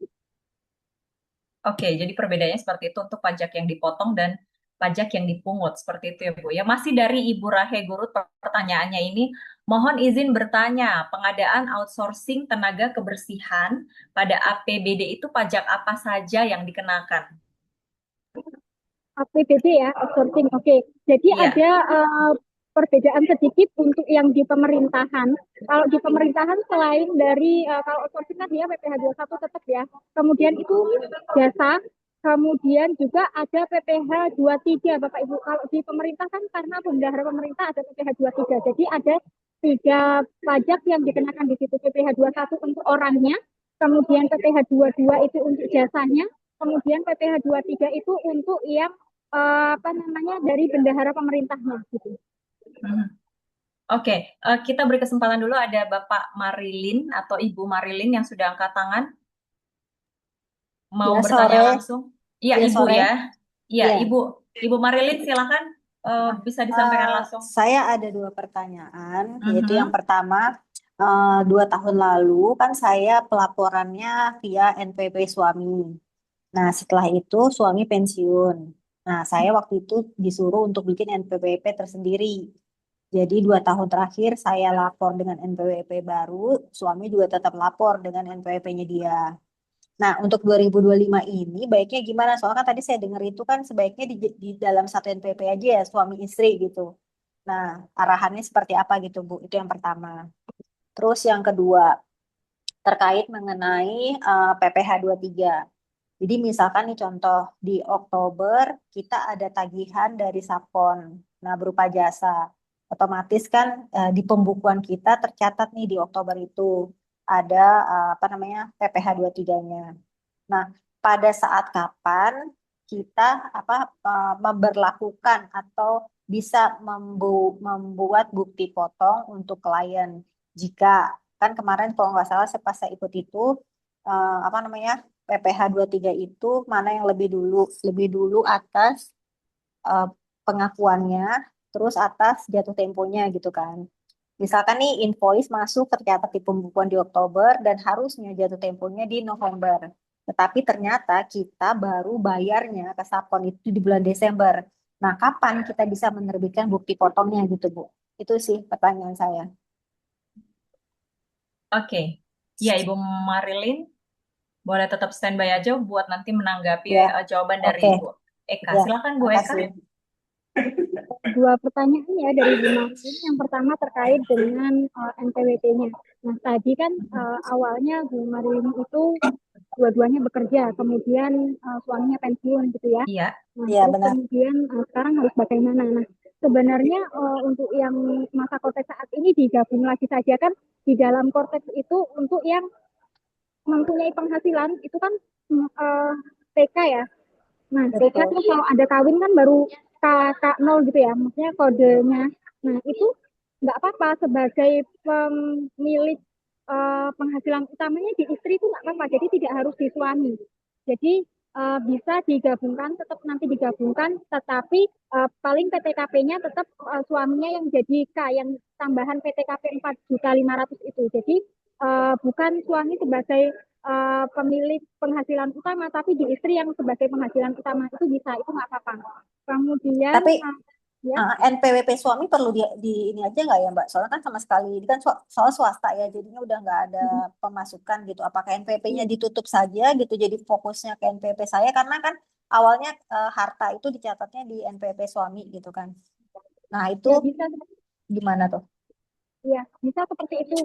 A: Oke, jadi perbedaannya seperti itu untuk pajak yang dipotong dan pajak yang dipungut, seperti itu ya Bu. Ya, masih dari Ibu Rahe Gurut pertanyaannya ini, mohon izin bertanya, pengadaan outsourcing tenaga kebersihan pada APBD itu pajak apa saja yang dikenakan?
B: APBD ya, outsourcing. Oke. Jadi
A: Iya.
B: ada perbedaan sedikit untuk yang di pemerintahan. Kalau di pemerintahan selain dari kalau outsourcing kan dia PPh 21 tetap ya. Kemudian itu jasa, kemudian juga ada PPh 23 Bapak Ibu. Kalau di pemerintah kan karena bendahara pemerintah ada PPh 23. Jadi ada 3 pajak yang dikenakan di situ. PPh 21 untuk orangnya, kemudian PPh 22 itu untuk jasanya, kemudian PPh 23 itu untuk yang apa namanya dari bendahara pemerintahnya gitu.
A: Oke, kita beri kesempatan dulu ada Bapak Marilin atau Ibu Marilin yang sudah angkat tangan. Mau
F: Ya,
A: bertanya
F: sore.
A: langsung? Iya,
F: Ya,
A: Ibu
F: sore.
A: ya. Iya,
F: Ya.
A: Ibu Marilin silakan bisa disampaikan langsung.
F: Saya ada 2 pertanyaan, yaitu yang
A: Mhm.
F: pertama, 2 tahun lalu kan saya pelaporannya via NPWP suami. Nah, setelah itu suami pensiun. Nah, saya waktu itu disuruh untuk bikin NPWP tersendiri. Jadi 2 tahun terakhir saya lapor dengan NPWP baru, suami juga tetap lapor dengan NPWP-nya dia. Nah, untuk 2025 ini baiknya gimana? Soalnya kan tadi saya dengar itu kan sebaiknya di dalam satu NPP aja ya, suami istri gitu. Nah, arahannya seperti apa gitu, Bu? Itu yang pertama. Terus yang kedua, terkait mengenai PPh 23. Jadi misalkan nih contoh, di Oktober kita ada tagihan dari Sapon, nah berupa jasa. Otomatis kan di pembukuan kita tercatat nih di Oktober itu ada apa namanya PPh 23-nya. Nah, pada saat kapan kita memberlakukan atau bisa membuat bukti potong untuk klien jika kan kemarin kalau nggak salah pas saya ikut itu apa namanya PPh 23 itu mana yang lebih dulu atas eh, pengakuannya terus atas jatuh temponya gitu kan. Misalkan nih invoice masuk tercatat di pembukuan di Oktober dan harusnya jatuh temponya di November. Tetapi ternyata kita baru bayarnya ke Sapon itu di bulan Desember. Nah, kapan kita bisa menerbitkan bukti potongnya gitu, Bu? Itu sih pertanyaan saya.
A: Oke. Ya, Ibu Marilin, boleh tetap standby aja buat nanti menanggapi
F: Ya,
A: jawaban dari
F: oke.
A: Ibu Eka.
F: Ya,
A: Silakan Bu Eka.
F: makasih.
B: 2 pertanyaan ya dari Bu Marilin. Yang pertama terkait dengan NPWP-nya. Nah, tadi kan awalnya Bu Marilin itu dua-duanya bekerja, kemudian suaminya pensiun gitu ya.
A: Iya.
B: Nah,
F: Iya,
B: terus
F: benar.
B: kemudian sekarang harus bagaimana? Nah, sebenarnya untuk yang masa korteks saat ini digabung lagi saja kan di dalam korteks itu untuk yang mempunyai penghasilan itu kan TK ya. Nah, TK
F: Betul.
B: terus kalau ada kawin kan baru K0 gitu ya, maksudnya kodenya. Nah, itu nggak apa-apa sebagai pemilik penghasilan utamanya di istri itu nggak apa-apa, jadi tidak harus di suami. Jadi bisa digabungkan, tetap nanti digabungkan, tetapi paling PTKP-nya tetap suaminya yang jadi K, yang tambahan PTKP 4.500.000 itu. Jadi bukan suami sebagai pemilik penghasilan utama, tapi di istri yang sebagai penghasilan utama itu bisa, itu nggak apa-apa. Kemudian
F: Tapi
B: ya
F: NPWP suami perlu di ini aja nggak ya Mbak? Soalnya kan sama sekali ini kan soal swasta ya, jadinya udah nggak ada pemasukan gitu. Apakah NPWP-nya
B: iya,
F: ditutup saja gitu? Jadi fokusnya ke NPWP saya karena kan awalnya harta itu dicatatnya di NPWP suami gitu kan. Nah itu
B: ya bisa,
F: gimana tuh?
B: ya bisa seperti itu.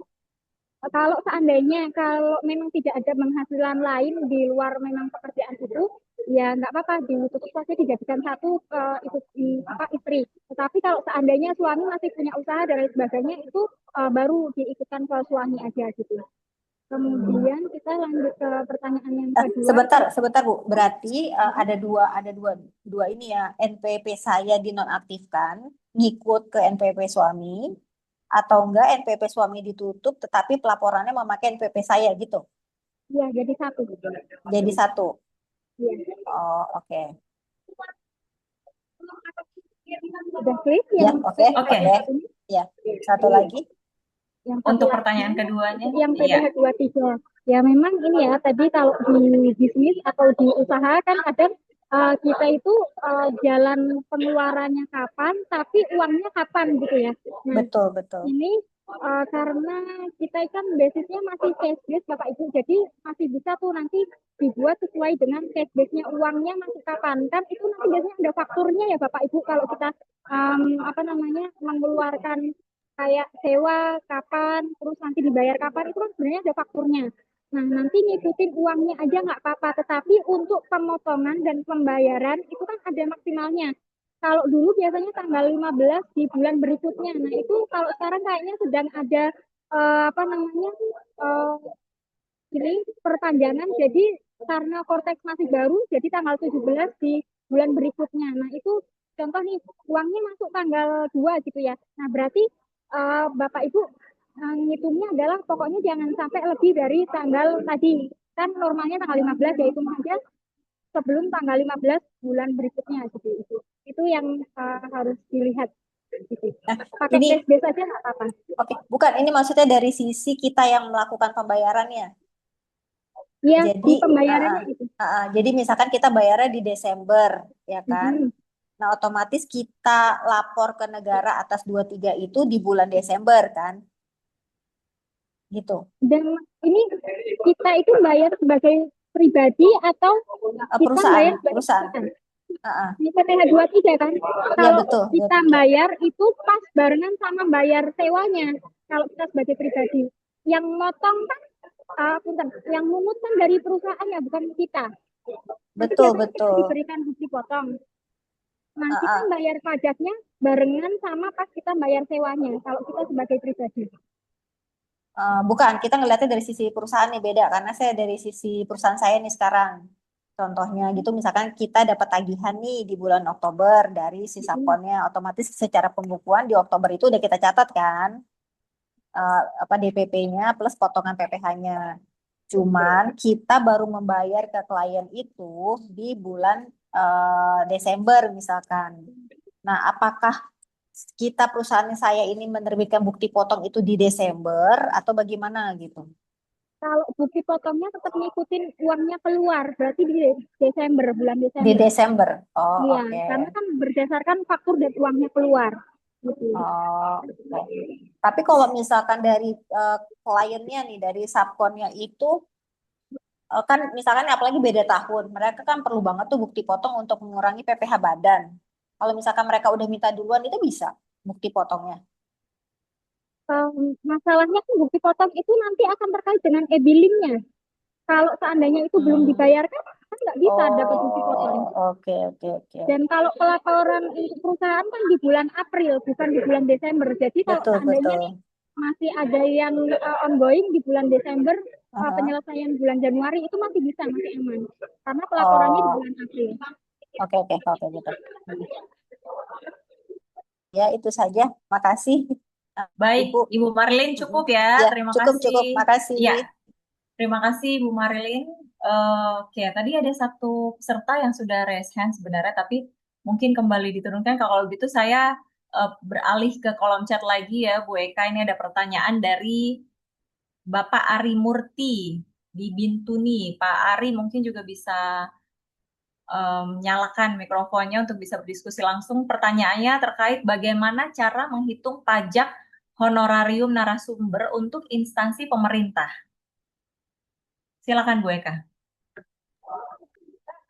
B: Kalau seandainya kalau memang tidak ada penghasilan lain di luar memang pekerjaan itu, ya nggak apa-apa ditutup saja dijadikan satu itu apa istri. Tetapi kalau seandainya suami masih punya usaha dan lain sebagainya itu baru diikutkan ke suami aja gitu. Kemudian kita lanjut ke pertanyaan yang kedua.
F: Sebentar Bu. Berarti ada dua ini ya. NPWP saya dinonaktifkan, ngikut ke NPWP suami, atau enggak NPWP suami ditutup, tetapi pelaporannya memakai NPWP saya gitu.
B: Ya, jadi satu.
F: Jadi satu.
B: Ya.
F: Oh, oke.
B: Udah clear
F: Ya,
B: yang
F: oke.
A: Oke.
F: Ya, satu lagi.
B: yang
A: Untuk
B: satu
A: pertanyaan
B: lagi,
A: keduanya,
B: yang
A: iya.
B: PPh 23. Ya memang ini ya, tadi kalau di bisnis atau di usaha kan kadang kita itu jalan pengeluarannya kapan, tapi uangnya kapan gitu ya. Nah,
F: Betul.
B: ini Karena kita kan basisnya masih cash base Bapak Ibu, jadi masih bisa tuh nanti dibuat sesuai dengan cash base-nya, uangnya masih kapan kan itu nanti biasanya ada fakturnya ya Bapak Ibu kalau kita apa namanya mengeluarkan kayak sewa kapan terus nanti dibayar kapan itu kan sebenarnya ada fakturnya. Nah nanti ngikutin uangnya aja nggak apa-apa, tetapi untuk pemotongan dan pembayaran itu kan ada maksimalnya. Kalau dulu biasanya tanggal 15 di bulan berikutnya. Nah, itu kalau sekarang kayaknya sedang ada apa namanya? eh, ini perpanjangan. Jadi karena Cortex masih baru, jadi tanggal 17 di bulan berikutnya. Nah, itu contoh nih uangnya masuk tanggal 2 gitu ya. Nah, berarti Bapak Ibu ngitungnya adalah pokoknya jangan sampai lebih dari tanggal tadi. Kan normalnya tanggal 15 ya itu aja sebelum tanggal 15 bulan berikutnya gitu itu yang harus dilihat gitu. Pakai
F: Ini
B: cash base aja nggak apa-apa.
F: oke, bukan ini maksudnya dari sisi kita yang melakukan pembayarannya.
B: Ya
F: Jadi
B: di pembayarannya gitu.
F: jadi misalkan kita bayarnya di Desember, ya kan?
B: Mm-mm.
F: Nah, otomatis kita lapor ke negara atas 23 itu di bulan Desember kan? Gitu.
B: Dan ini kita itu bayar sebagai pribadi atau kita bayar sebagai
F: Perusahaan.
B: perusahaan?
F: Ah,
B: Ini PTH 23 kan?
F: ya
B: Kalau
F: betul,
B: kita
F: 23.
B: bayar itu pas barengan sama bayar sewanya. Kalau kita sebagai pribadi, yang motong kan, punten, yang mungut kan dari perusahaan ya, bukan kita. Nanti
F: Betul,
B: biasanya kita
F: betul.
B: diberikan bukti potong. Nah,
F: Ah,
B: kita
F: ah.
B: bayar pajaknya barengan sama pas kita bayar sewanya. Kalau kita sebagai pribadi.
F: Bukan, kita ngelihatnya dari sisi perusahaan nih beda karena saya dari sisi perusahaan saya nih sekarang. Contohnya gitu, misalkan kita dapat tagihan nih di bulan Oktober dari si Saponnya, otomatis secara pembukuan di Oktober itu udah kita catat kan, apa DPP-nya plus potongan PPh-nya. Cuman kita baru membayar ke klien itu di bulan Desember misalkan. Nah, apakah kita perusahaan saya ini menerbitkan bukti potong itu di Desember atau bagaimana gitu?
B: Kalau bukti potongnya tetap ngikutin uangnya keluar, berarti di Desember, bulan
F: Di
B: Desember.
F: Desember. Oh,
B: Iya,
F: oke.
B: karena kan berdasarkan faktur dan uangnya keluar. Gitu.
F: Oh, oke. Tapi kalau misalkan dari kliennya nih, dari subkonnya itu kan misalkan apalagi beda tahun, mereka kan perlu banget tuh bukti potong untuk mengurangi PPh badan. Kalau misalkan mereka udah minta duluan itu bisa bukti potongnya.
B: Masalahnya kan bukti potong itu nanti akan terkait dengan e-billingnya. Kalau seandainya itu belum dibayarkan, kan nggak bisa dapat bukti potong.
F: Oke, oke, oke.
B: Dan kalau pelaporan untuk perusahaan kan di bulan April, bukan di bulan Desember. Jadi kalau
F: Betul,
B: seandainya
F: betul.
B: nih masih ada yang ongoing di bulan Desember, penyelesaian bulan Januari itu masih bisa, masih aman. Karena pelaporannya di
F: Oh,
B: bulan April.
F: oke, oke, oke, gitu. Ya, itu saja. Makasih,
A: Baik,
F: Ibu.
A: Ibu Marilyn cukup ya.
F: Ya,
A: Terima
F: cukup,
A: kasih.
F: cukup. Makasih.
A: Ya, terima kasih Ibu Marilyn. Oke, tadi ada satu peserta yang sudah raise hand sebenarnya, tapi mungkin kembali diturunkan. Kalau gitu saya beralih ke kolom chat lagi ya, Bu Eka. Ini ada pertanyaan dari Bapak Ari Murti di Bintuni. Pak Ari mungkin juga bisa nyalakan mikrofonnya untuk bisa berdiskusi langsung. Pertanyaannya terkait bagaimana cara menghitung pajak honorarium narasumber untuk instansi pemerintah. Silakan Bu Eka.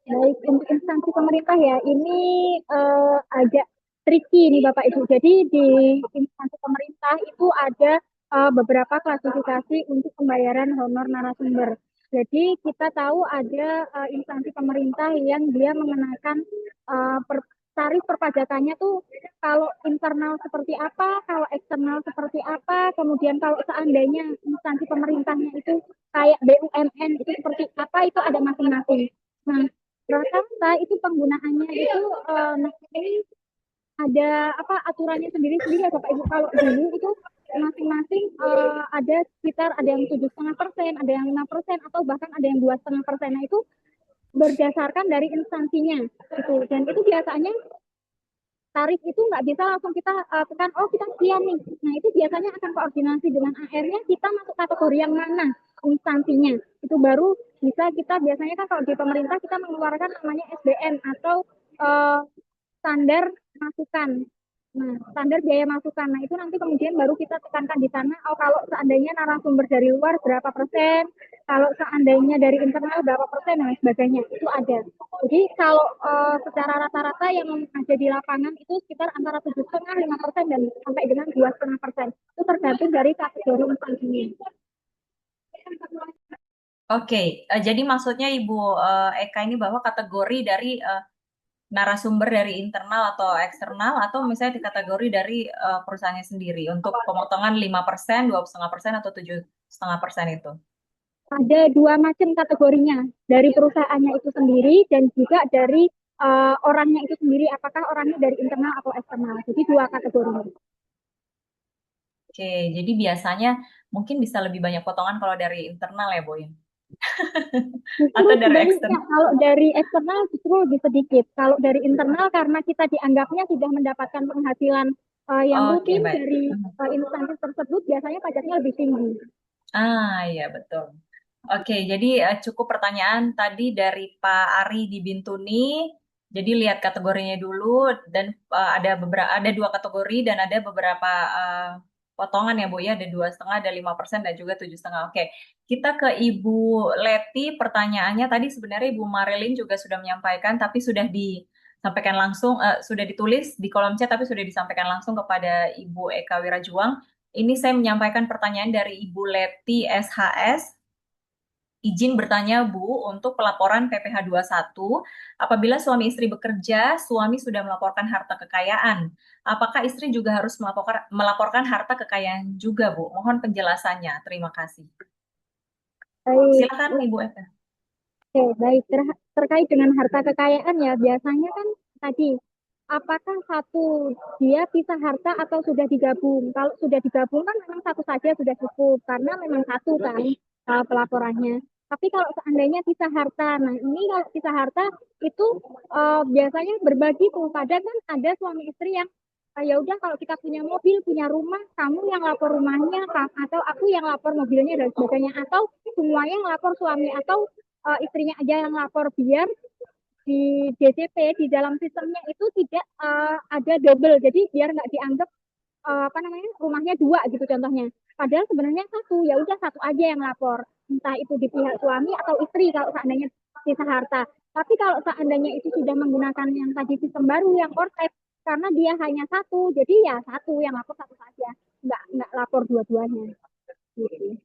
B: Baik, untuk instansi pemerintah ya, ini agak tricky nih Bapak Ibu. Jadi di instansi pemerintah itu ada beberapa klasifikasi untuk pembayaran honor narasumber. Jadi kita tahu ada instansi pemerintah yang dia mengenakan tarif perpajakannya tuh kalau internal seperti apa, kalau eksternal seperti apa, kemudian kalau seandainya instansi pemerintahnya itu kayak BUMN itu seperti apa, itu ada masing-masing. Nah, rata-rata itu penggunaannya itu ini ada apa aturannya sendiri-sendiri ya Bapak Ibu. Kalau dulu itu masing-masing ada sekitar ada yang 7,5%, ada yang 5%, atau bahkan ada yang 2,5%. Nah itu berdasarkan dari instansinya gitu. Dan itu biasanya tarif itu nggak bisa langsung kita tekan, oh kita sekian nih. Nah itu biasanya akan koordinasi dengan AR-nya, kita masuk kategori yang mana instansinya. Itu baru bisa kita biasanya kan kalau di pemerintah kita mengeluarkan namanya SBN atau standar masukan. Nah, standar biaya masukan. Nah, itu nanti kemudian baru kita tekankan di sana. Oh, kalau seandainya narasumber dari luar berapa persen, kalau seandainya dari internal berapa persen, dan lain sebagainya. Itu ada. Jadi kalau secara rata-rata yang ada di lapangan itu sekitar antara 7,5, 5% dan sampai dengan 2,5%. Itu tergantung dari kategori instansinya.
A: Oke, jadi maksudnya Ibu Eka ini bahwa kategori dari narasumber dari internal atau eksternal atau misalnya di kategori dari perusahaannya sendiri untuk pemotongan 5%, 2,5% atau 7,5% itu.
B: Ada dua macam kategorinya, dari perusahaannya itu sendiri dan juga dari orangnya itu sendiri, apakah orangnya dari internal atau eksternal. Jadi dua kategori.
A: Oke, jadi biasanya mungkin bisa lebih banyak potongan kalau dari internal ya, Boy?
B: Justru
A: Atau dari
B: sebaliknya,
A: eksternal?
B: kalau dari eksternal justru lebih sedikit. Kalau dari internal karena kita dianggapnya sudah mendapatkan penghasilan yang
A: Oke,
B: rutin
A: baik.
B: dari instansi tersebut, biasanya pajaknya lebih tinggi.
A: Ah, iya betul. Oke, jadi cukup pertanyaan tadi dari Pak Ari di Bintuni. Jadi lihat kategorinya dulu dan ada dua kategori dan ada beberapa potongan ya Bu ya, ada 2,5, ada 5% dan juga 7,5. Oke, kita ke Ibu Leti. Pertanyaannya tadi sebenarnya Ibu Marilyn juga sudah menyampaikan, tapi sudah disampaikan langsung, sudah ditulis di kolom chat, tapi sudah disampaikan langsung kepada Ibu Eka Wirajuang. Ini saya menyampaikan pertanyaan dari Ibu Leti SHS. Izin bertanya, Bu, untuk pelaporan PPh 21, apabila suami istri bekerja, suami sudah melaporkan harta kekayaan. Apakah istri juga harus melaporkan harta kekayaan juga, Bu? Mohon penjelasannya. Terima kasih.
B: Baik,
A: Silakan, Ibu Eka.
B: oke, baik. Terkait dengan harta kekayaan ya, biasanya kan tadi, apakah satu dia pisah harta atau sudah digabung? Kalau sudah digabung kan memang satu saja sudah cukup, karena memang satu kan pelaporannya. Tapi kalau seandainya pisah harta, nah ini kalau pisah harta itu biasanya berbagi tuh. Kadang kan ada suami istri yang ya udah kalau kita punya mobil, punya rumah, kamu yang lapor rumahnya, atau aku yang lapor mobilnya dan sebagainya, atau semuanya yang lapor suami, atau istrinya aja yang lapor, biar di DCP di dalam sistemnya itu tidak ada double, jadi biar nggak dianggap apa namanya rumahnya dua gitu contohnya, padahal sebenarnya satu, ya udah satu aja yang lapor, entah itu di pihak suami atau istri kalau seandainya sisa harta. Tapi kalau seandainya itu sudah menggunakan yang tadi sistem baru yang kortek, karena dia hanya satu, jadi ya satu yang lapor satu saja, nggak lapor dua-duanya gitu.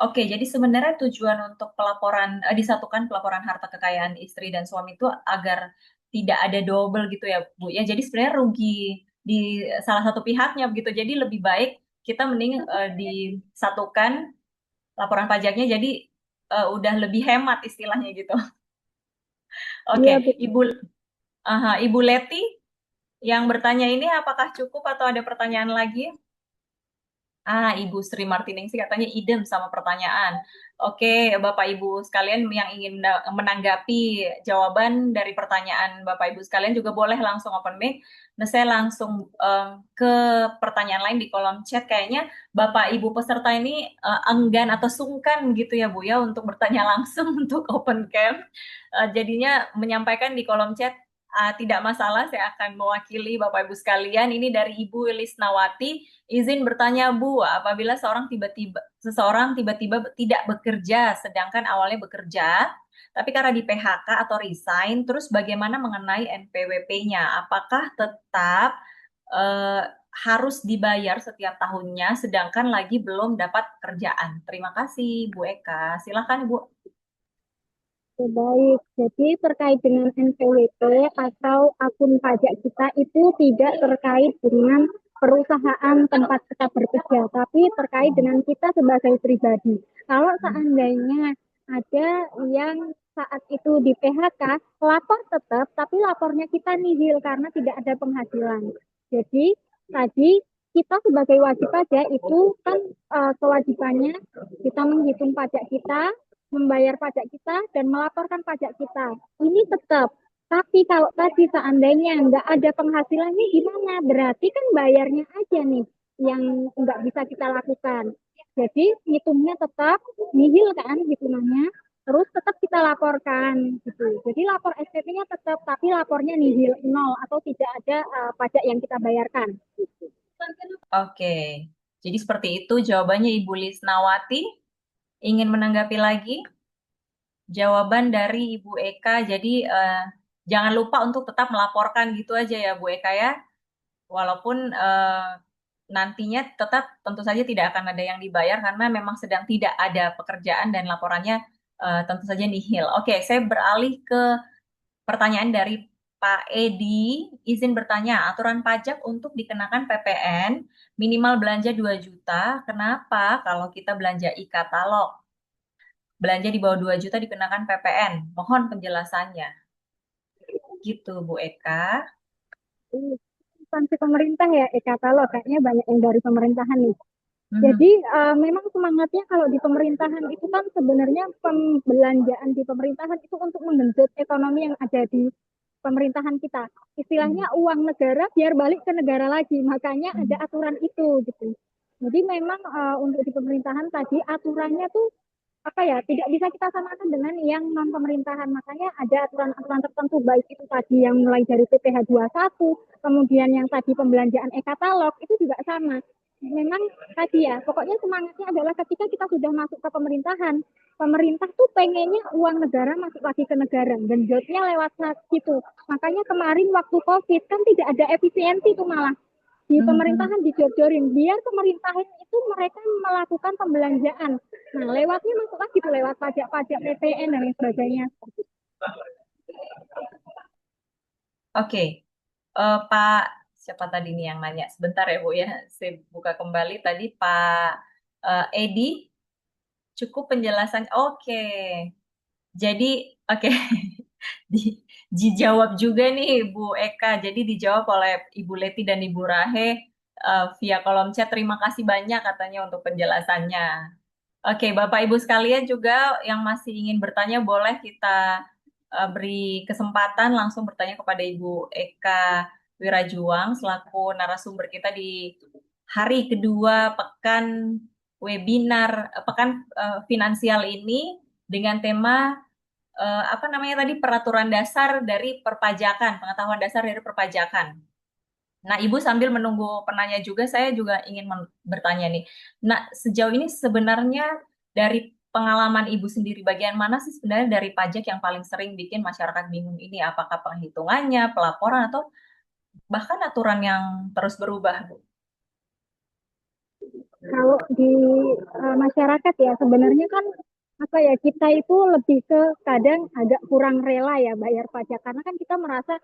A: Oke, jadi sebenarnya tujuan untuk pelaporan, disatukan pelaporan harta kekayaan istri dan suami itu agar tidak ada double gitu ya, Bu. Ya, jadi sebenarnya rugi di salah satu pihaknya begitu. Jadi lebih baik kita mending disatukan laporan pajaknya, jadi udah lebih hemat istilahnya gitu. Oke,
B: Iya betul.
A: Ibu Leti yang bertanya ini apakah cukup atau ada pertanyaan lagi? Ibu Sri Martiningsi katanya idem sama pertanyaan. Oke, Bapak Ibu sekalian yang ingin menanggapi jawaban dari pertanyaan Bapak Ibu sekalian juga boleh langsung open mic. Nah, saya langsung ke pertanyaan lain di kolom chat. Kayaknya Bapak Ibu peserta ini enggan atau sungkan gitu ya Bu ya untuk bertanya langsung untuk open cam. Jadinya menyampaikan di kolom chat. Tidak masalah, saya akan mewakili Bapak Ibu sekalian. Ini dari Ibu Lisnawati. Izin bertanya, Bu, apabila seseorang tiba-tiba tidak bekerja, sedangkan awalnya bekerja, tapi karena di PHK atau resign, terus bagaimana mengenai NPWP-nya? Apakah tetap harus dibayar setiap tahunnya, sedangkan lagi belum dapat kerjaan? Terima kasih, Bu Eka. Silakan, Bu.
B: Baik, jadi terkait dengan NPWP atau akun pajak kita itu tidak terkait dengan perusahaan tempat kita bekerja, tapi terkait dengan kita sebagai pribadi. Kalau seandainya ada yang saat itu di PHK, lapor tetap, tapi lapornya kita nihil karena tidak ada penghasilan. Jadi tadi kita sebagai wajib pajak itu kan kewajibannya kita menghitung pajak kita, membayar pajak kita, dan melaporkan pajak kita. Ini tetap. Tapi kalau tadi seandainya nggak ada penghasilannya gimana? Berarti kan bayarnya aja nih yang nggak bisa kita lakukan. Jadi hitungnya tetap nihil kan hitungannya. terus tetap kita laporkan gitu. Jadi lapor SPP-nya tetap, tapi lapornya nihil nol atau tidak ada pajak yang kita bayarkan. Gitu.
A: Oke. Jadi seperti itu jawabannya Ibu Lisnawati. Ingin menanggapi lagi jawaban dari Ibu Eka. Jadi jangan lupa untuk tetap melaporkan gitu aja ya Bu Eka ya. Walaupun nantinya tetap tentu saja tidak akan ada yang dibayar karena memang sedang tidak ada pekerjaan dan laporannya tentu saja nihil. Oke, saya beralih ke pertanyaan dari Pak Edi. Izin bertanya, aturan pajak untuk dikenakan PPN minimal belanja 2 juta. Kenapa kalau kita belanja e-katalog belanja di bawah 2 juta dikenakan PPN? Mohon penjelasannya. Gitu Bu Eka.
B: Instansi pemerintah ya, e-katalog kayaknya banyak yang dari pemerintahan nih. Jadi memang semangatnya kalau di pemerintahan itu kan sebenarnya pembelanjaan di pemerintahan itu untuk menggenjot ekonomi yang ada di pemerintahan kita. Istilahnya uang negara biar balik ke negara lagi, makanya ada aturan itu gitu. Jadi memang untuk di pemerintahan tadi aturannya tuh apa ya, tidak bisa kita samakan dengan yang non pemerintahan, makanya ada aturan-aturan tertentu, baik itu tadi yang mulai dari PPh 21, kemudian yang tadi pembelanjaan e-katalog itu juga sama. Memang tadi ya, pokoknya semangatnya adalah ketika kita sudah masuk ke pemerintahan, pemerintah tuh pengennya uang negara masuk lagi ke negara, genjotnya lewat situ. Makanya kemarin waktu COVID kan tidak ada efisiensi tuh, malah di pemerintahan dijor-jorin biar pemerintahan itu mereka melakukan pembelanjaan. Nah, lewatnya masuk lagi tuh lewat pajak-pajak PPN dan lain sebagainya.
A: Oke. Pak, siapa tadi nih yang nanya? Sebentar ya Bu ya, saya buka kembali tadi Pak Edi. Cukup penjelasan. Oke. Jadi, oke. Dijawab juga nih Bu Eka. Jadi dijawab oleh Ibu Leti dan Ibu Rahe via kolom chat. Terima kasih banyak katanya untuk penjelasannya. Oke, Bapak Ibu sekalian juga yang masih ingin bertanya boleh kita beri kesempatan langsung bertanya kepada Ibu Eka Wirajuang selaku narasumber kita di hari kedua pekan webinar pekan finansial ini dengan tema apa namanya tadi peraturan dasar dari perpajakan, pengetahuan dasar dari perpajakan. Nah, Ibu sambil menunggu penanya juga, saya juga ingin bertanya nih. Nah, sejauh ini sebenarnya dari pengalaman Ibu sendiri, bagian mana sih sebenarnya dari pajak yang paling sering bikin masyarakat bingung ini? Apakah penghitungannya, pelaporan, atau bahkan aturan yang terus berubah, Bu?
B: Kalau di masyarakat ya sebenarnya kan apa ya, kita itu lebih ke kadang agak kurang rela ya bayar pajak karena kan kita merasa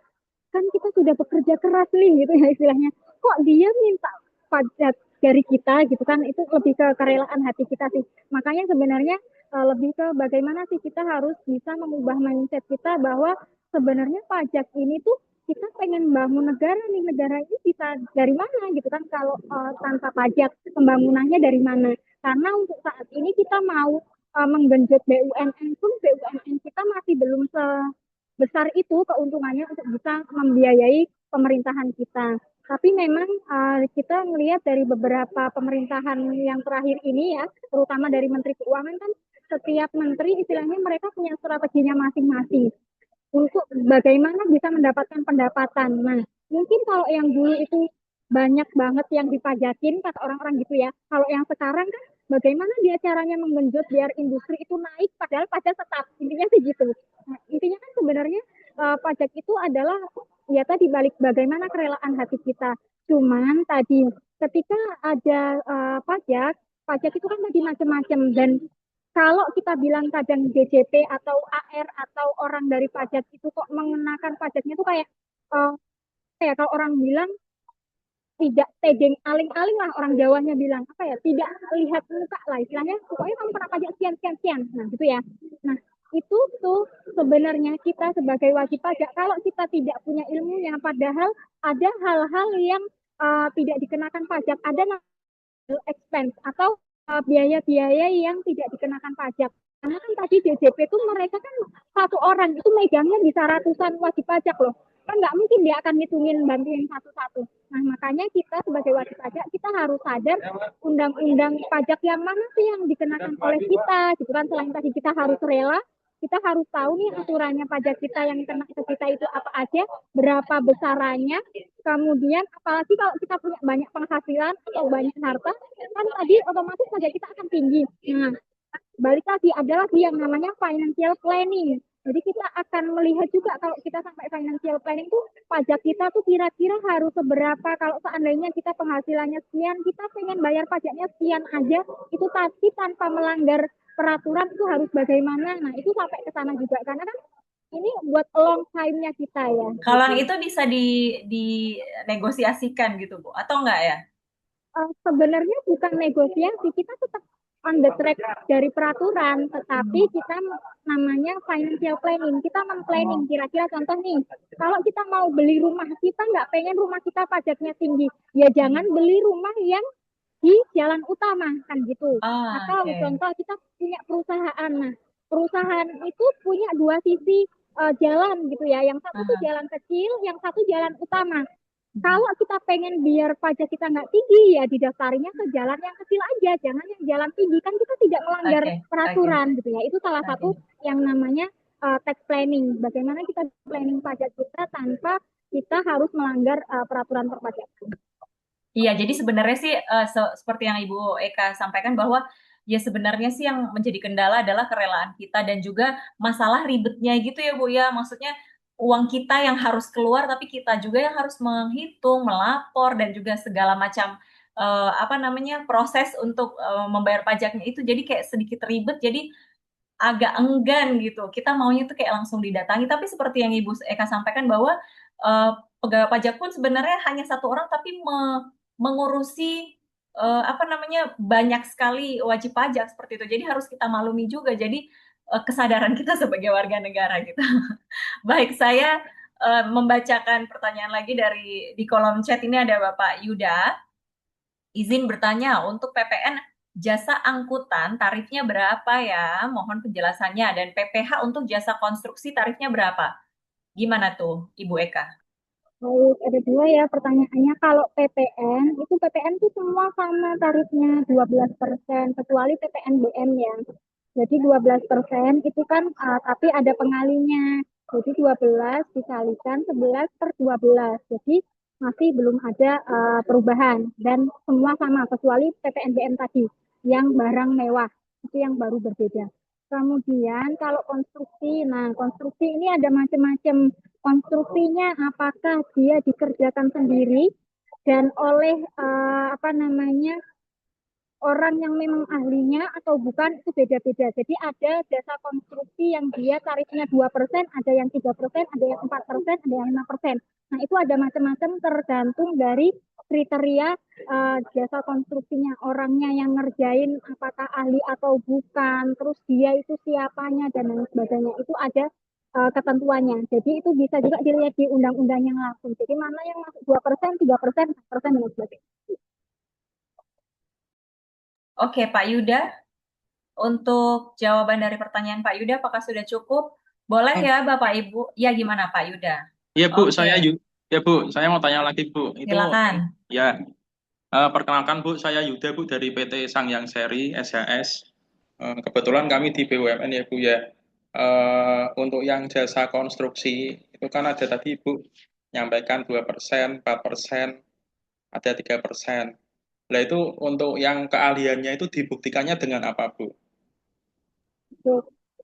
B: kan kita sudah bekerja keras nih gitu ya istilahnya, kok dia minta pajak dari kita gitu kan, itu lebih ke kerelaan hati kita sih. Makanya sebenarnya lebih ke bagaimana sih kita harus bisa mengubah mindset kita bahwa sebenarnya pajak ini tuh kita pengen bangun negara nih, negara ini bisa dari mana gitu kan kalau tanpa pajak, pembangunannya dari mana. Karena untuk saat ini kita mau menggenjot BUMN pun BUMN kita masih belum sebesar itu keuntungannya untuk bisa membiayai pemerintahan kita. Tapi memang kita melihat dari beberapa pemerintahan yang terakhir ini ya, terutama dari Menteri Keuangan kan setiap menteri istilahnya mereka punya strateginya masing-masing untuk bagaimana bisa mendapatkan pendapatan. Nah, mungkin kalau yang dulu itu banyak banget yang dipajakin kata orang-orang gitu ya. Kalau yang sekarang kan bagaimana dia caranya menggenjot biar industri itu naik padahal pajak tetap. Intinya sih gitu. Nah, intinya kan sebenarnya pajak itu adalah ya tadi balik bagaimana kerelaan hati kita. Cuman tadi ketika ada pajak, pajak itu kan tadi macam-macam dan kalau kita bilang kadang DJP atau AR atau orang dari pajak itu kok mengenakan pajaknya itu kayak kayak kalau orang bilang tidak tedeng aling-aling lah, orang Jawanya bilang apa ya, tidak lihat muka lah istilahnya, pokoknya kamu kena pajak sekian sekian sekian, nah gitu ya. Nah itu tuh sebenarnya kita sebagai wajib pajak kalau kita tidak punya ilmunya, padahal ada hal-hal yang tidak dikenakan pajak, ada expense atau biaya-biaya yang tidak dikenakan pajak. Karena kan tadi DJP itu mereka kan satu orang itu megangnya bisa ratusan wajib pajak loh. Kan nggak mungkin dia akan ngitungin bantuin satu-satu. Nah, makanya kita sebagai wajib pajak kita harus sadar undang-undang pajak yang mana sih yang dikenakan oleh kita, gitu kan. Selain tadi kita harus rela, kita harus tahu nih aturannya pajak kita yang kena ke kita itu apa aja, berapa besarannya. Kemudian apalagi kalau kita punya banyak penghasilan atau banyak harta, kan tadi otomatis pajak kita akan tinggi. Nah, balik lagi ada lagi yang namanya financial planning. Jadi kita akan melihat juga kalau kita sampai financial planning tuh pajak kita tuh kira-kira harus seberapa. Kalau seandainya kita penghasilannya sekian, kita pengen bayar pajaknya sekian aja, itu pasti tanpa melanggar peraturan itu harus bagaimana. Nah, itu sampai ke sana juga karena kan ini buat long time-nya kita ya.
A: Kalau yang itu bisa dinegosiasikan gitu, Bu, atau enggak ya?
B: Sebenarnya bukan negosiasi, kita tetap on the track dari peraturan, tetapi kita namanya financial planning. Kita memplanning kira-kira contoh nih, kalau kita mau beli rumah, kita nggak pengen rumah kita pajaknya tinggi, ya jangan beli rumah yang di jalan utama kan gitu. Atau
A: Oke.
B: contoh kita punya perusahaan, nah perusahaan itu punya dua sisi jalan gitu ya, yang satu tuh jalan kecil, yang satu jalan utama. Kalau kita pengen biar pajak kita nggak tinggi, ya didaftarnya ke jalan yang kecil aja, jangan yang jalan tinggi. Kan kita tidak melanggar
A: Oke,
B: peraturan gitu ya. Itu salah
A: oke.
B: satu yang namanya tax planning. Bagaimana kita planning pajak kita tanpa kita harus melanggar peraturan perpajakan.
A: Iya, jadi sebenarnya sih seperti yang Ibu Eka sampaikan bahwa ya sebenarnya sih yang menjadi kendala adalah kerelaan kita dan juga masalah ribetnya gitu ya Bu ya. Maksudnya uang kita yang harus keluar tapi kita juga yang harus menghitung, melapor dan juga segala macam apa namanya proses untuk membayar pajaknya itu jadi kayak sedikit ribet. Jadi agak enggan gitu. Kita maunya tuh kayak langsung didatangi. Tapi seperti yang Ibu Eka sampaikan bahwa eh, pegawai pajak pun sebenarnya hanya satu orang tapi mengurusi apa namanya banyak sekali wajib pajak seperti itu. Jadi harus kita maklumi juga. Jadi kesadaran kita sebagai warga negara gitu. Baik, saya membacakan pertanyaan lagi dari di kolom chat ini ada Bapak Yuda. Izin bertanya, untuk PPN jasa angkutan tarifnya berapa ya? Mohon penjelasannya. Dan PPH untuk jasa konstruksi tarifnya berapa? Gimana tuh, Ibu Eka?
B: Baik, ada dua ya pertanyaannya. Kalau PPN, itu PPN itu semua sama tarifnya 12%, kecuali PPN BM ya. Jadi 12% itu kan, tapi ada pengalinya. Jadi 12 dikalikan 11 per 12. Jadi masih belum ada perubahan. Dan semua sama, kecuali PPN BM tadi, yang barang mewah. Itu yang baru berbeda. Kemudian kalau konstruksi, nah konstruksi ini ada macam-macam. Konstruksinya apakah dia dikerjakan sendiri dan oleh apa namanya orang yang memang ahlinya atau bukan, itu beda-beda. Jadi ada jasa konstruksi yang dia tarifnya 2%, ada yang 3%, ada yang 4%, ada yang 5%. Nah, itu ada macam-macam tergantung dari kriteria jasa konstruksinya, orangnya yang ngerjain apakah ahli atau bukan, terus dia itu siapanya dan lain sebagainya. Itu ada ketentuannya. Jadi itu bisa juga dilihat di undang-undang yang langsung. Jadi mana yang masuk 2%, 3%, 4%, dan lain sebagainya.
A: Oke, Pak Yuda. Untuk jawaban dari pertanyaan Pak Yuda, apakah sudah cukup? Boleh ya, Bapak Ibu? Ya, gimana Pak Yuda?
G: Iya Bu,
A: Oke,
G: ya Bu, saya mau tanya lagi Bu. Itu
A: silakan.
G: ya perkenalkan Bu, saya Yuda Bu dari PT Sangyang Seri SHS. Kebetulan kami di BUMN ya Bu ya. Untuk yang jasa konstruksi itu kan ada tadi Bu nyampaikan 2%, 4%, ada 3%. Nah itu untuk yang keahliannya itu dibuktikannya dengan apa Bu?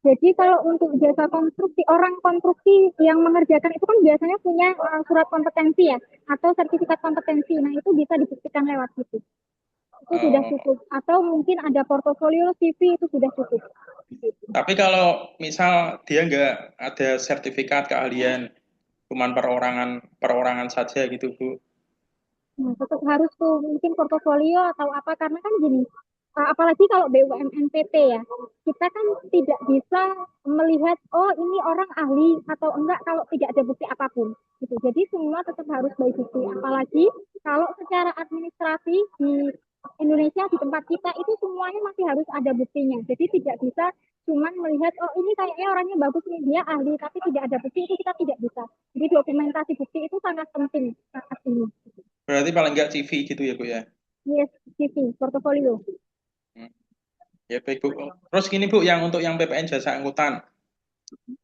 B: Jadi kalau untuk jasa konstruksi, orang konstruksi yang mengerjakan itu kan biasanya punya surat kompetensi ya, atau sertifikat kompetensi. Nah, itu bisa dibuktikan lewat situ. Itu sudah cukup. Atau mungkin ada portofolio CV, itu sudah cukup.
G: Tapi kalau misal dia nggak ada sertifikat keahlian, cuman perorangan saja gitu Bu.
B: Nah, tetap harus tuh mungkin portofolio atau apa, karena kan gini, apalagi kalau BUMN PT ya, kita kan tidak bisa melihat oh ini orang ahli atau enggak kalau tidak ada bukti apapun gitu. Jadi semua tetap harus by bukti, apalagi kalau secara administrasi di Indonesia di tempat kita itu semuanya masih harus ada buktinya. Jadi tidak bisa cuman melihat oh ini kayaknya orangnya bagus nih, dia ahli, tapi tidak ada bukti, itu kita tidak bisa. Jadi dokumentasi bukti itu sangat penting saat ini.
G: Berarti paling nggak CV gitu ya Bu ya.
B: Yes, CV, portofolio.
G: Hmm. Ya baik Bu. Terus gini Bu, yang untuk yang PPN jasa angkutan,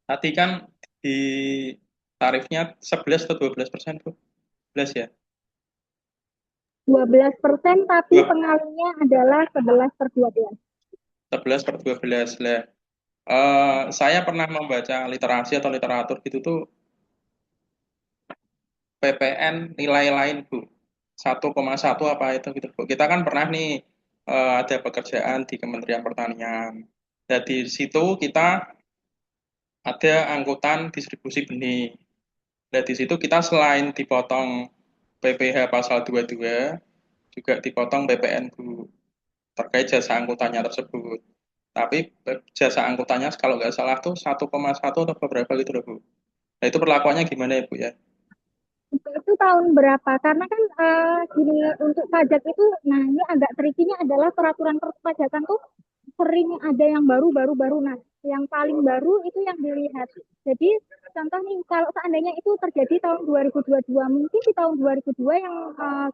G: tadi kan di tarifnya 11 atau 12% Bu? 11 ya?
B: 12%, tapi
G: Dua-
B: pengalinya adalah 11/12.
G: 11/12 lah. Saya pernah membaca literasi atau literatur gitu tuh PPN nilai lain Bu. 1,1 apa itu gitu Bu. Kita kan pernah nih ada pekerjaan di Kementerian Pertanian. Dan di situ kita ada angkutan distribusi benih. Dan di situ kita selain dipotong PPh pasal 22 juga dipotong PPN Bu terkait jasa angkutannya tersebut. Tapi jasa angkutannya kalau nggak salah tuh 1,1 atau berapa gitu loh Bu. Nah itu perlakuannya gimana ya Bu ya?
B: Itu tahun berapa? Karena kan gini, untuk pajak itu, nah ini agak trikinya adalah peraturan perpajakan tuh sering ada yang baru. Nah, yang paling baru itu yang dilihat. Jadi contoh nih, kalau seandainya itu terjadi tahun 2022, mungkin di tahun 2002 yang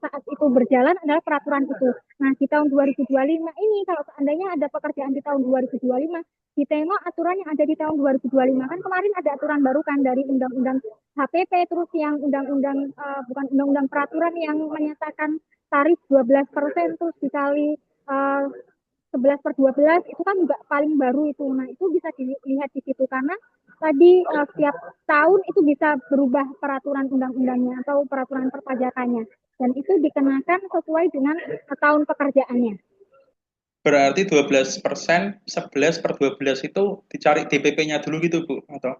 B: saat itu berjalan adalah peraturan itu. Nah, di tahun 2025 ini kalau seandainya ada pekerjaan di tahun 2025, ditengok aturan yang ada di tahun 2025. Kan kemarin ada aturan baru kan dari Undang-Undang HPP, terus yang undang-undang bukan undang-undang, peraturan yang menyatakan tarif 12% terus dikali 11/12 itu kan juga paling baru itu. Nah, itu bisa dilihat di situ karena tadi setiap tahun itu bisa berubah peraturan undang-undangnya atau peraturan perpajakannya, dan itu dikenakan sesuai dengan tahun pekerjaannya.
G: Berarti 12%, 11/12 itu dicari DPP-nya dulu gitu Bu? Atau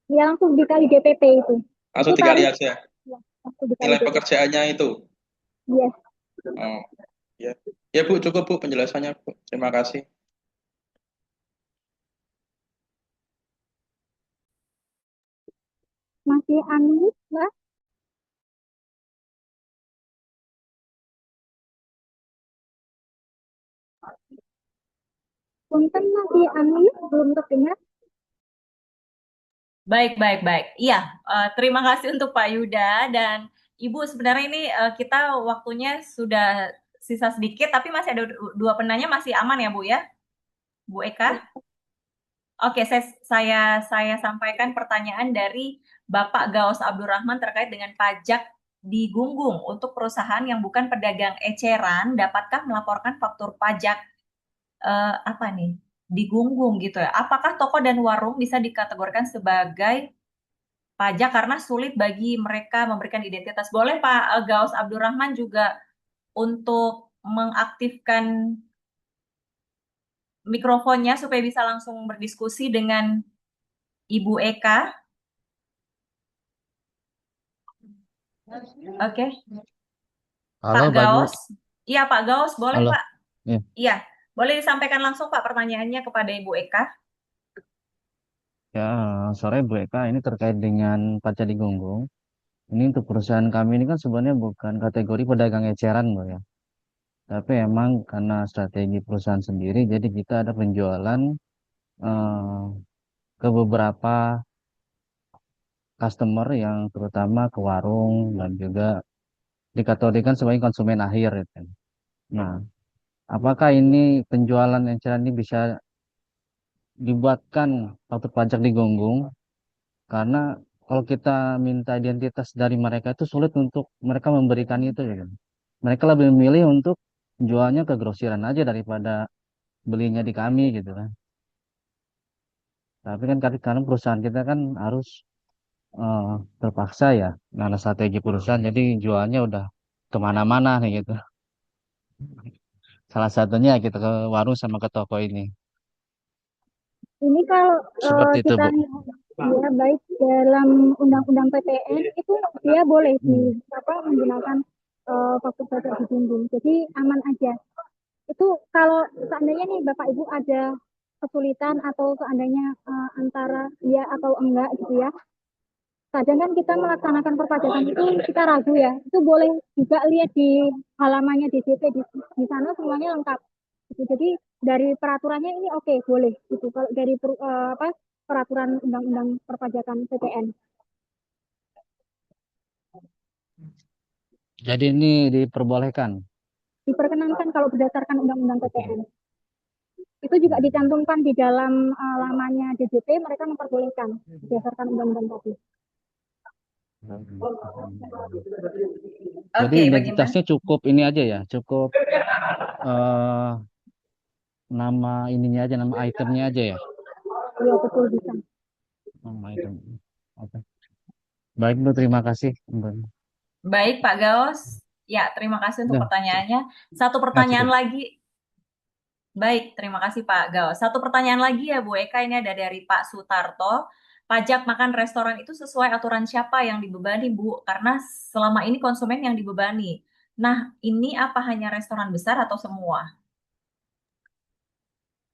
B: Ya langsung dikali DPP itu.
G: langsung
B: Itu
G: dikali
B: tarif
G: aja?
B: ya, langsung dikali
G: Nilai
B: DPP.
G: pekerjaannya itu?
B: Yes.
G: Oh, ya. Ya Bu, cukup Bu penjelasannya Bu. Terima kasih.
B: Masih unmute, Mbak? Punten masih unmute, belum terdengar.
A: Baik, baik, baik. Iya, terima kasih untuk Pak Yuda dan Ibu. Sebenarnya ini kita waktunya sudah sisa sedikit, tapi masih ada dua penanya, masih aman ya Bu ya, Bu Eka? Oke, saya sampaikan pertanyaan dari Bapak Gaus Abdurrahman terkait dengan pajak di Gunggung untuk perusahaan yang bukan pedagang eceran, dapatkah melaporkan faktur pajak apa nih di Gunggung gitu ya? Apakah toko dan warung bisa dikategorikan sebagai pajak karena sulit bagi mereka memberikan identitas? Boleh Pak Gaus Abdurrahman juga untuk mengaktifkan mikrofonnya supaya bisa langsung berdiskusi dengan Ibu Eka. Oke,
E: Halo,
A: Pak
E: Pak Ibu.
A: Gaus. Iya, Pak Gaus, boleh
E: Halo.
A: Pak?
E: Ya,
A: Iya, boleh disampaikan langsung Pak pertanyaannya kepada Ibu Eka.
E: ya, sore Bu Eka, ini terkait dengan pajak di Gunggung. Ini untuk perusahaan kami ini kan sebenarnya bukan kategori pedagang eceran, Bu ya. Tapi emang karena strategi perusahaan sendiri, jadi kita ada penjualan eh, ke beberapa customer yang terutama ke warung dan juga dikategorikan sebagai konsumen akhir. Gitu. Nah, apakah ini penjualan eceran ini bisa dibuatkan faktur pajak di Gunggung? Karena kalau kita minta identitas dari mereka itu sulit untuk mereka memberikan itu ya kan. Mereka lebih memilih untuk jualnya ke grosiran aja daripada belinya di kami gitu kan. Tapi kan karena perusahaan kita kan harus eh, terpaksa ya, karena strategi perusahaan jadi jualnya udah kemana-mana nih gitu. Salah satunya kita ke warung sama ke toko ini.
B: Ini kalau
E: Seperti itu
B: kita
E: Bu.
B: lihat ya baik dalam Undang-Undang PPN itu dia boleh
E: Hmm.
B: menggunakan faktur pajak di Gunggung. Jadi aman aja. Itu kalau seandainya nih Bapak Ibu ada kesulitan atau seandainya antara iya atau enggak gitu ya. Kadang kan kita melaksanakan perpajakan itu kita ragu ya. Itu boleh juga lihat di halamannya DJP di sana semuanya lengkap. Gitu. Jadi dari peraturannya ini oke, boleh gitu. Kalau dari peraturan undang-undang perpajakan PPN.
E: Jadi ini diperbolehkan.
B: Diperkenankan kalau berdasarkan Undang-Undang PPN. Itu juga dicantumkan di dalam lamanya DJP, mereka memperbolehkan berdasarkan undang-undang tadi.
E: Jadi
A: Oke, bagaimana?
E: identitasnya cukup ini aja ya, cukup eh nama ininya aja, nama itemnya aja ya.
B: Iya, betul bisa.
E: Nama item. Oke. Baik Bu, terima kasih.
A: Baik, Pak Gaos. Ya, terima kasih untuk
E: Udah,
A: pertanyaannya. Satu pertanyaan
E: cukup.
A: lagi. Baik, terima kasih Pak Gaos. Satu pertanyaan lagi ya Bu Eka, ini ada dari Pak Sutarto. Pajak makan restoran itu sesuai aturan siapa yang dibebani Bu? Karena selama ini konsumen yang dibebani. Nah, ini apa hanya restoran besar atau semua?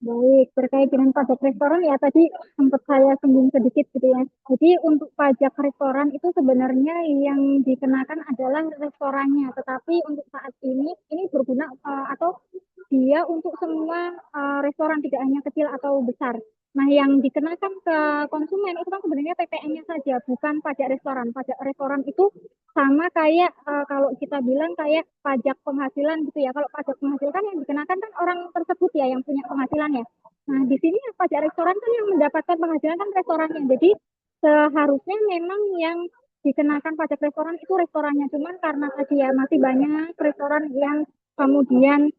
B: Baik, terkait dengan pajak restoran ya tadi sempat saya singgung sedikit gitu ya. Jadi untuk pajak restoran itu sebenarnya yang dikenakan adalah restorannya, tetapi untuk saat ini berguna atau dia untuk semua restoran tidak hanya kecil atau besar. Nah, yang dikenakan ke konsumen itu kan sebenarnya PPN-nya saja, bukan pajak restoran. Pajak restoran itu sama kayak kalau kita bilang kayak pajak penghasilan gitu ya. Kalau pajak penghasilan yang dikenakan kan orang tersebut ya yang punya penghasilan ya. Nah, di sini pajak restoran kan yang mendapatkan penghasilan kan restorannya. Jadi seharusnya memang yang dikenakan pajak restoran itu restorannya. Cuman karena tadi ya masih banyak restoran yang kemudian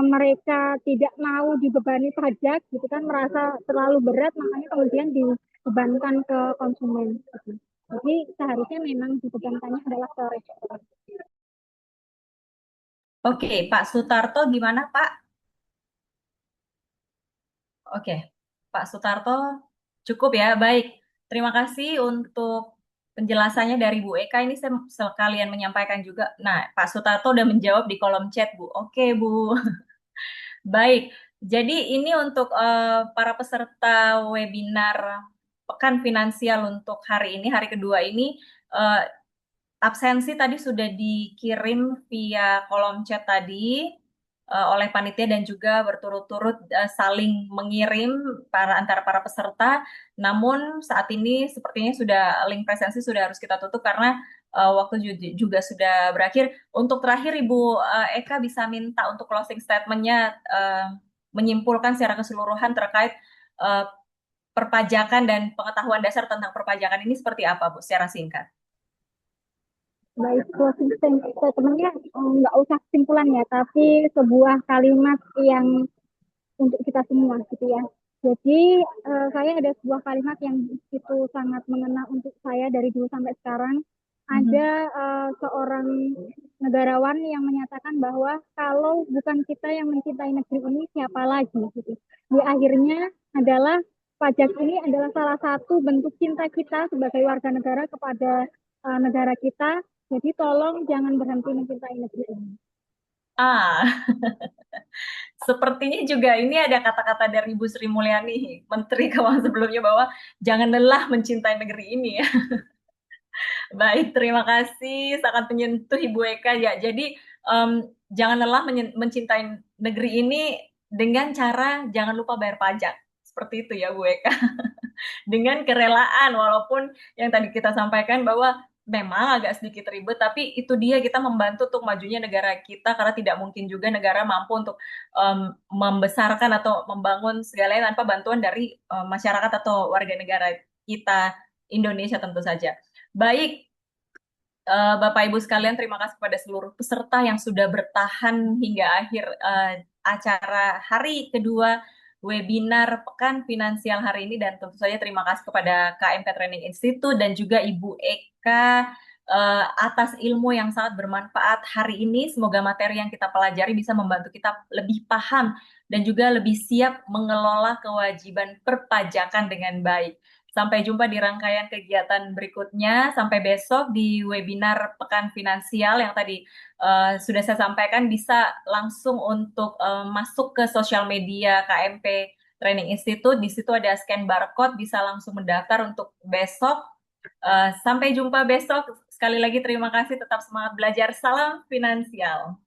B: mereka tidak mau dibebani pajak gitu kan, merasa terlalu berat, makanya kemudian dibebankan ke konsumen. Gitu. Jadi seharusnya memang dibebankannya adalah ke restoran.
A: Oke, Pak Sutarto gimana Pak? Oke, Pak Sutarto cukup ya. Baik, terima kasih untuk penjelasannya dari Bu Eka. Ini saya sekalian menyampaikan juga. Nah, Pak Sutarto udah menjawab di kolom chat Bu. Oke Bu. Baik, jadi ini untuk para peserta webinar Pekan Finansial untuk hari ini, hari kedua ini, eh, absensi tadi sudah dikirim via kolom chat tadi oleh panitia dan juga berturut-turut saling mengirim antara para peserta. Namun saat ini sepertinya sudah link presensi sudah harus kita tutup karena waktu juga sudah berakhir. Untuk terakhir Ibu Eka bisa minta untuk closing statement-nya menyimpulkan secara keseluruhan terkait uh, perpajakan dan pengetahuan dasar tentang perpajakan ini seperti apa Bu secara singkat.
B: Baik, closing statement-nya nggak usah kesimpulan ya, tapi sebuah kalimat yang untuk kita semua gitu ya. Jadi saya ada sebuah kalimat yang itu sangat mengena untuk saya dari dulu sampai sekarang. Ada seorang negarawan yang menyatakan bahwa kalau bukan kita yang mencintai negeri ini, siapa lagi gitu. Di akhirnya adalah pajak ini adalah salah satu bentuk cinta kita sebagai warga negara kepada negara kita. Jadi tolong jangan berhenti mencintai negeri ini.
A: Ah, sepertinya juga ini ada kata-kata dari Ibu Sri Mulyani, Menteri Keuangan sebelumnya bahwa jangan lelah mencintai negeri ini ya. Baik, terima kasih, sangat menyentuh Ibu Eka ya. Jadi jangan lelah mencintai negeri ini dengan cara jangan lupa bayar pajak. Seperti itu ya Bu Eka. Dengan kerelaan, walaupun yang tadi kita sampaikan bahwa memang agak sedikit ribet, tapi itu dia kita membantu untuk majunya negara kita karena tidak mungkin juga negara mampu untuk membesarkan atau membangun segalanya tanpa bantuan dari masyarakat atau warga negara kita Indonesia tentu saja. Baik, Bapak Ibu sekalian, terima kasih kepada seluruh peserta yang sudah bertahan hingga akhir acara hari kedua webinar Pekan Finansial hari ini, dan tentu saja terima kasih kepada KMP Training Institute dan juga Ibu Eka atas ilmu yang sangat bermanfaat hari ini. Semoga materi yang kita pelajari bisa membantu kita lebih paham dan juga lebih siap mengelola kewajiban perpajakan dengan baik. Sampai jumpa di rangkaian kegiatan berikutnya. Sampai besok di webinar Pekan Finansial yang tadi sudah saya sampaikan, bisa langsung untuk masuk ke sosial media KMP Training Institute. Di situ ada scan barcode, bisa langsung mendaftar untuk besok. Sampai jumpa besok. Sekali lagi terima kasih, tetap semangat belajar. Salam finansial.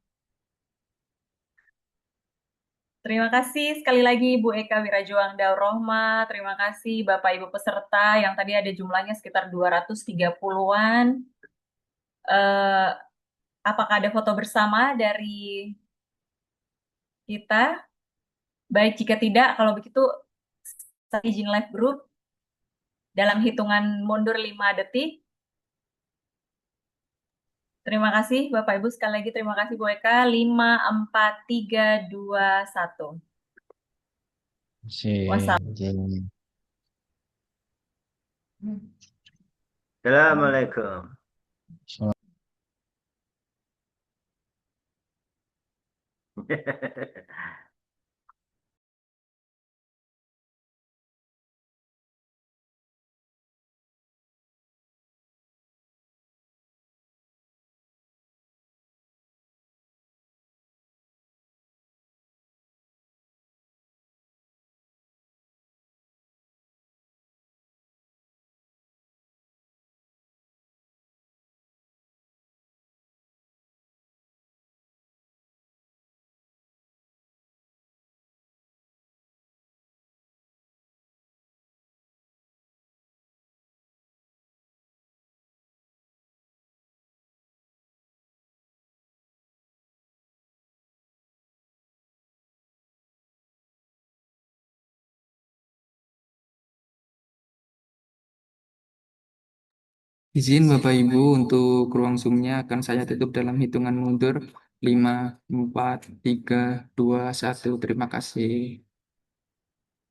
A: Terima kasih sekali lagi Bu Eka Wirajuang Daurrohma. Terima kasih Bapak Ibu peserta yang tadi ada jumlahnya sekitar 230-an. Apakah ada foto bersama dari kita? Baik, jika tidak, kalau begitu saya izin live group dalam hitungan mundur 5 detik. Terima kasih Bapak Ibu, sekali lagi terima kasih Bu Eka. 5, 4, 3, 2, 1. Wassalamu.
E: Izin.
H: Assalamualaikum.
I: Izin Bapak Ibu untuk ruang Zoom-nya akan saya tutup dalam hitungan mundur 5, 4, 3, 2, 1. Terima kasih.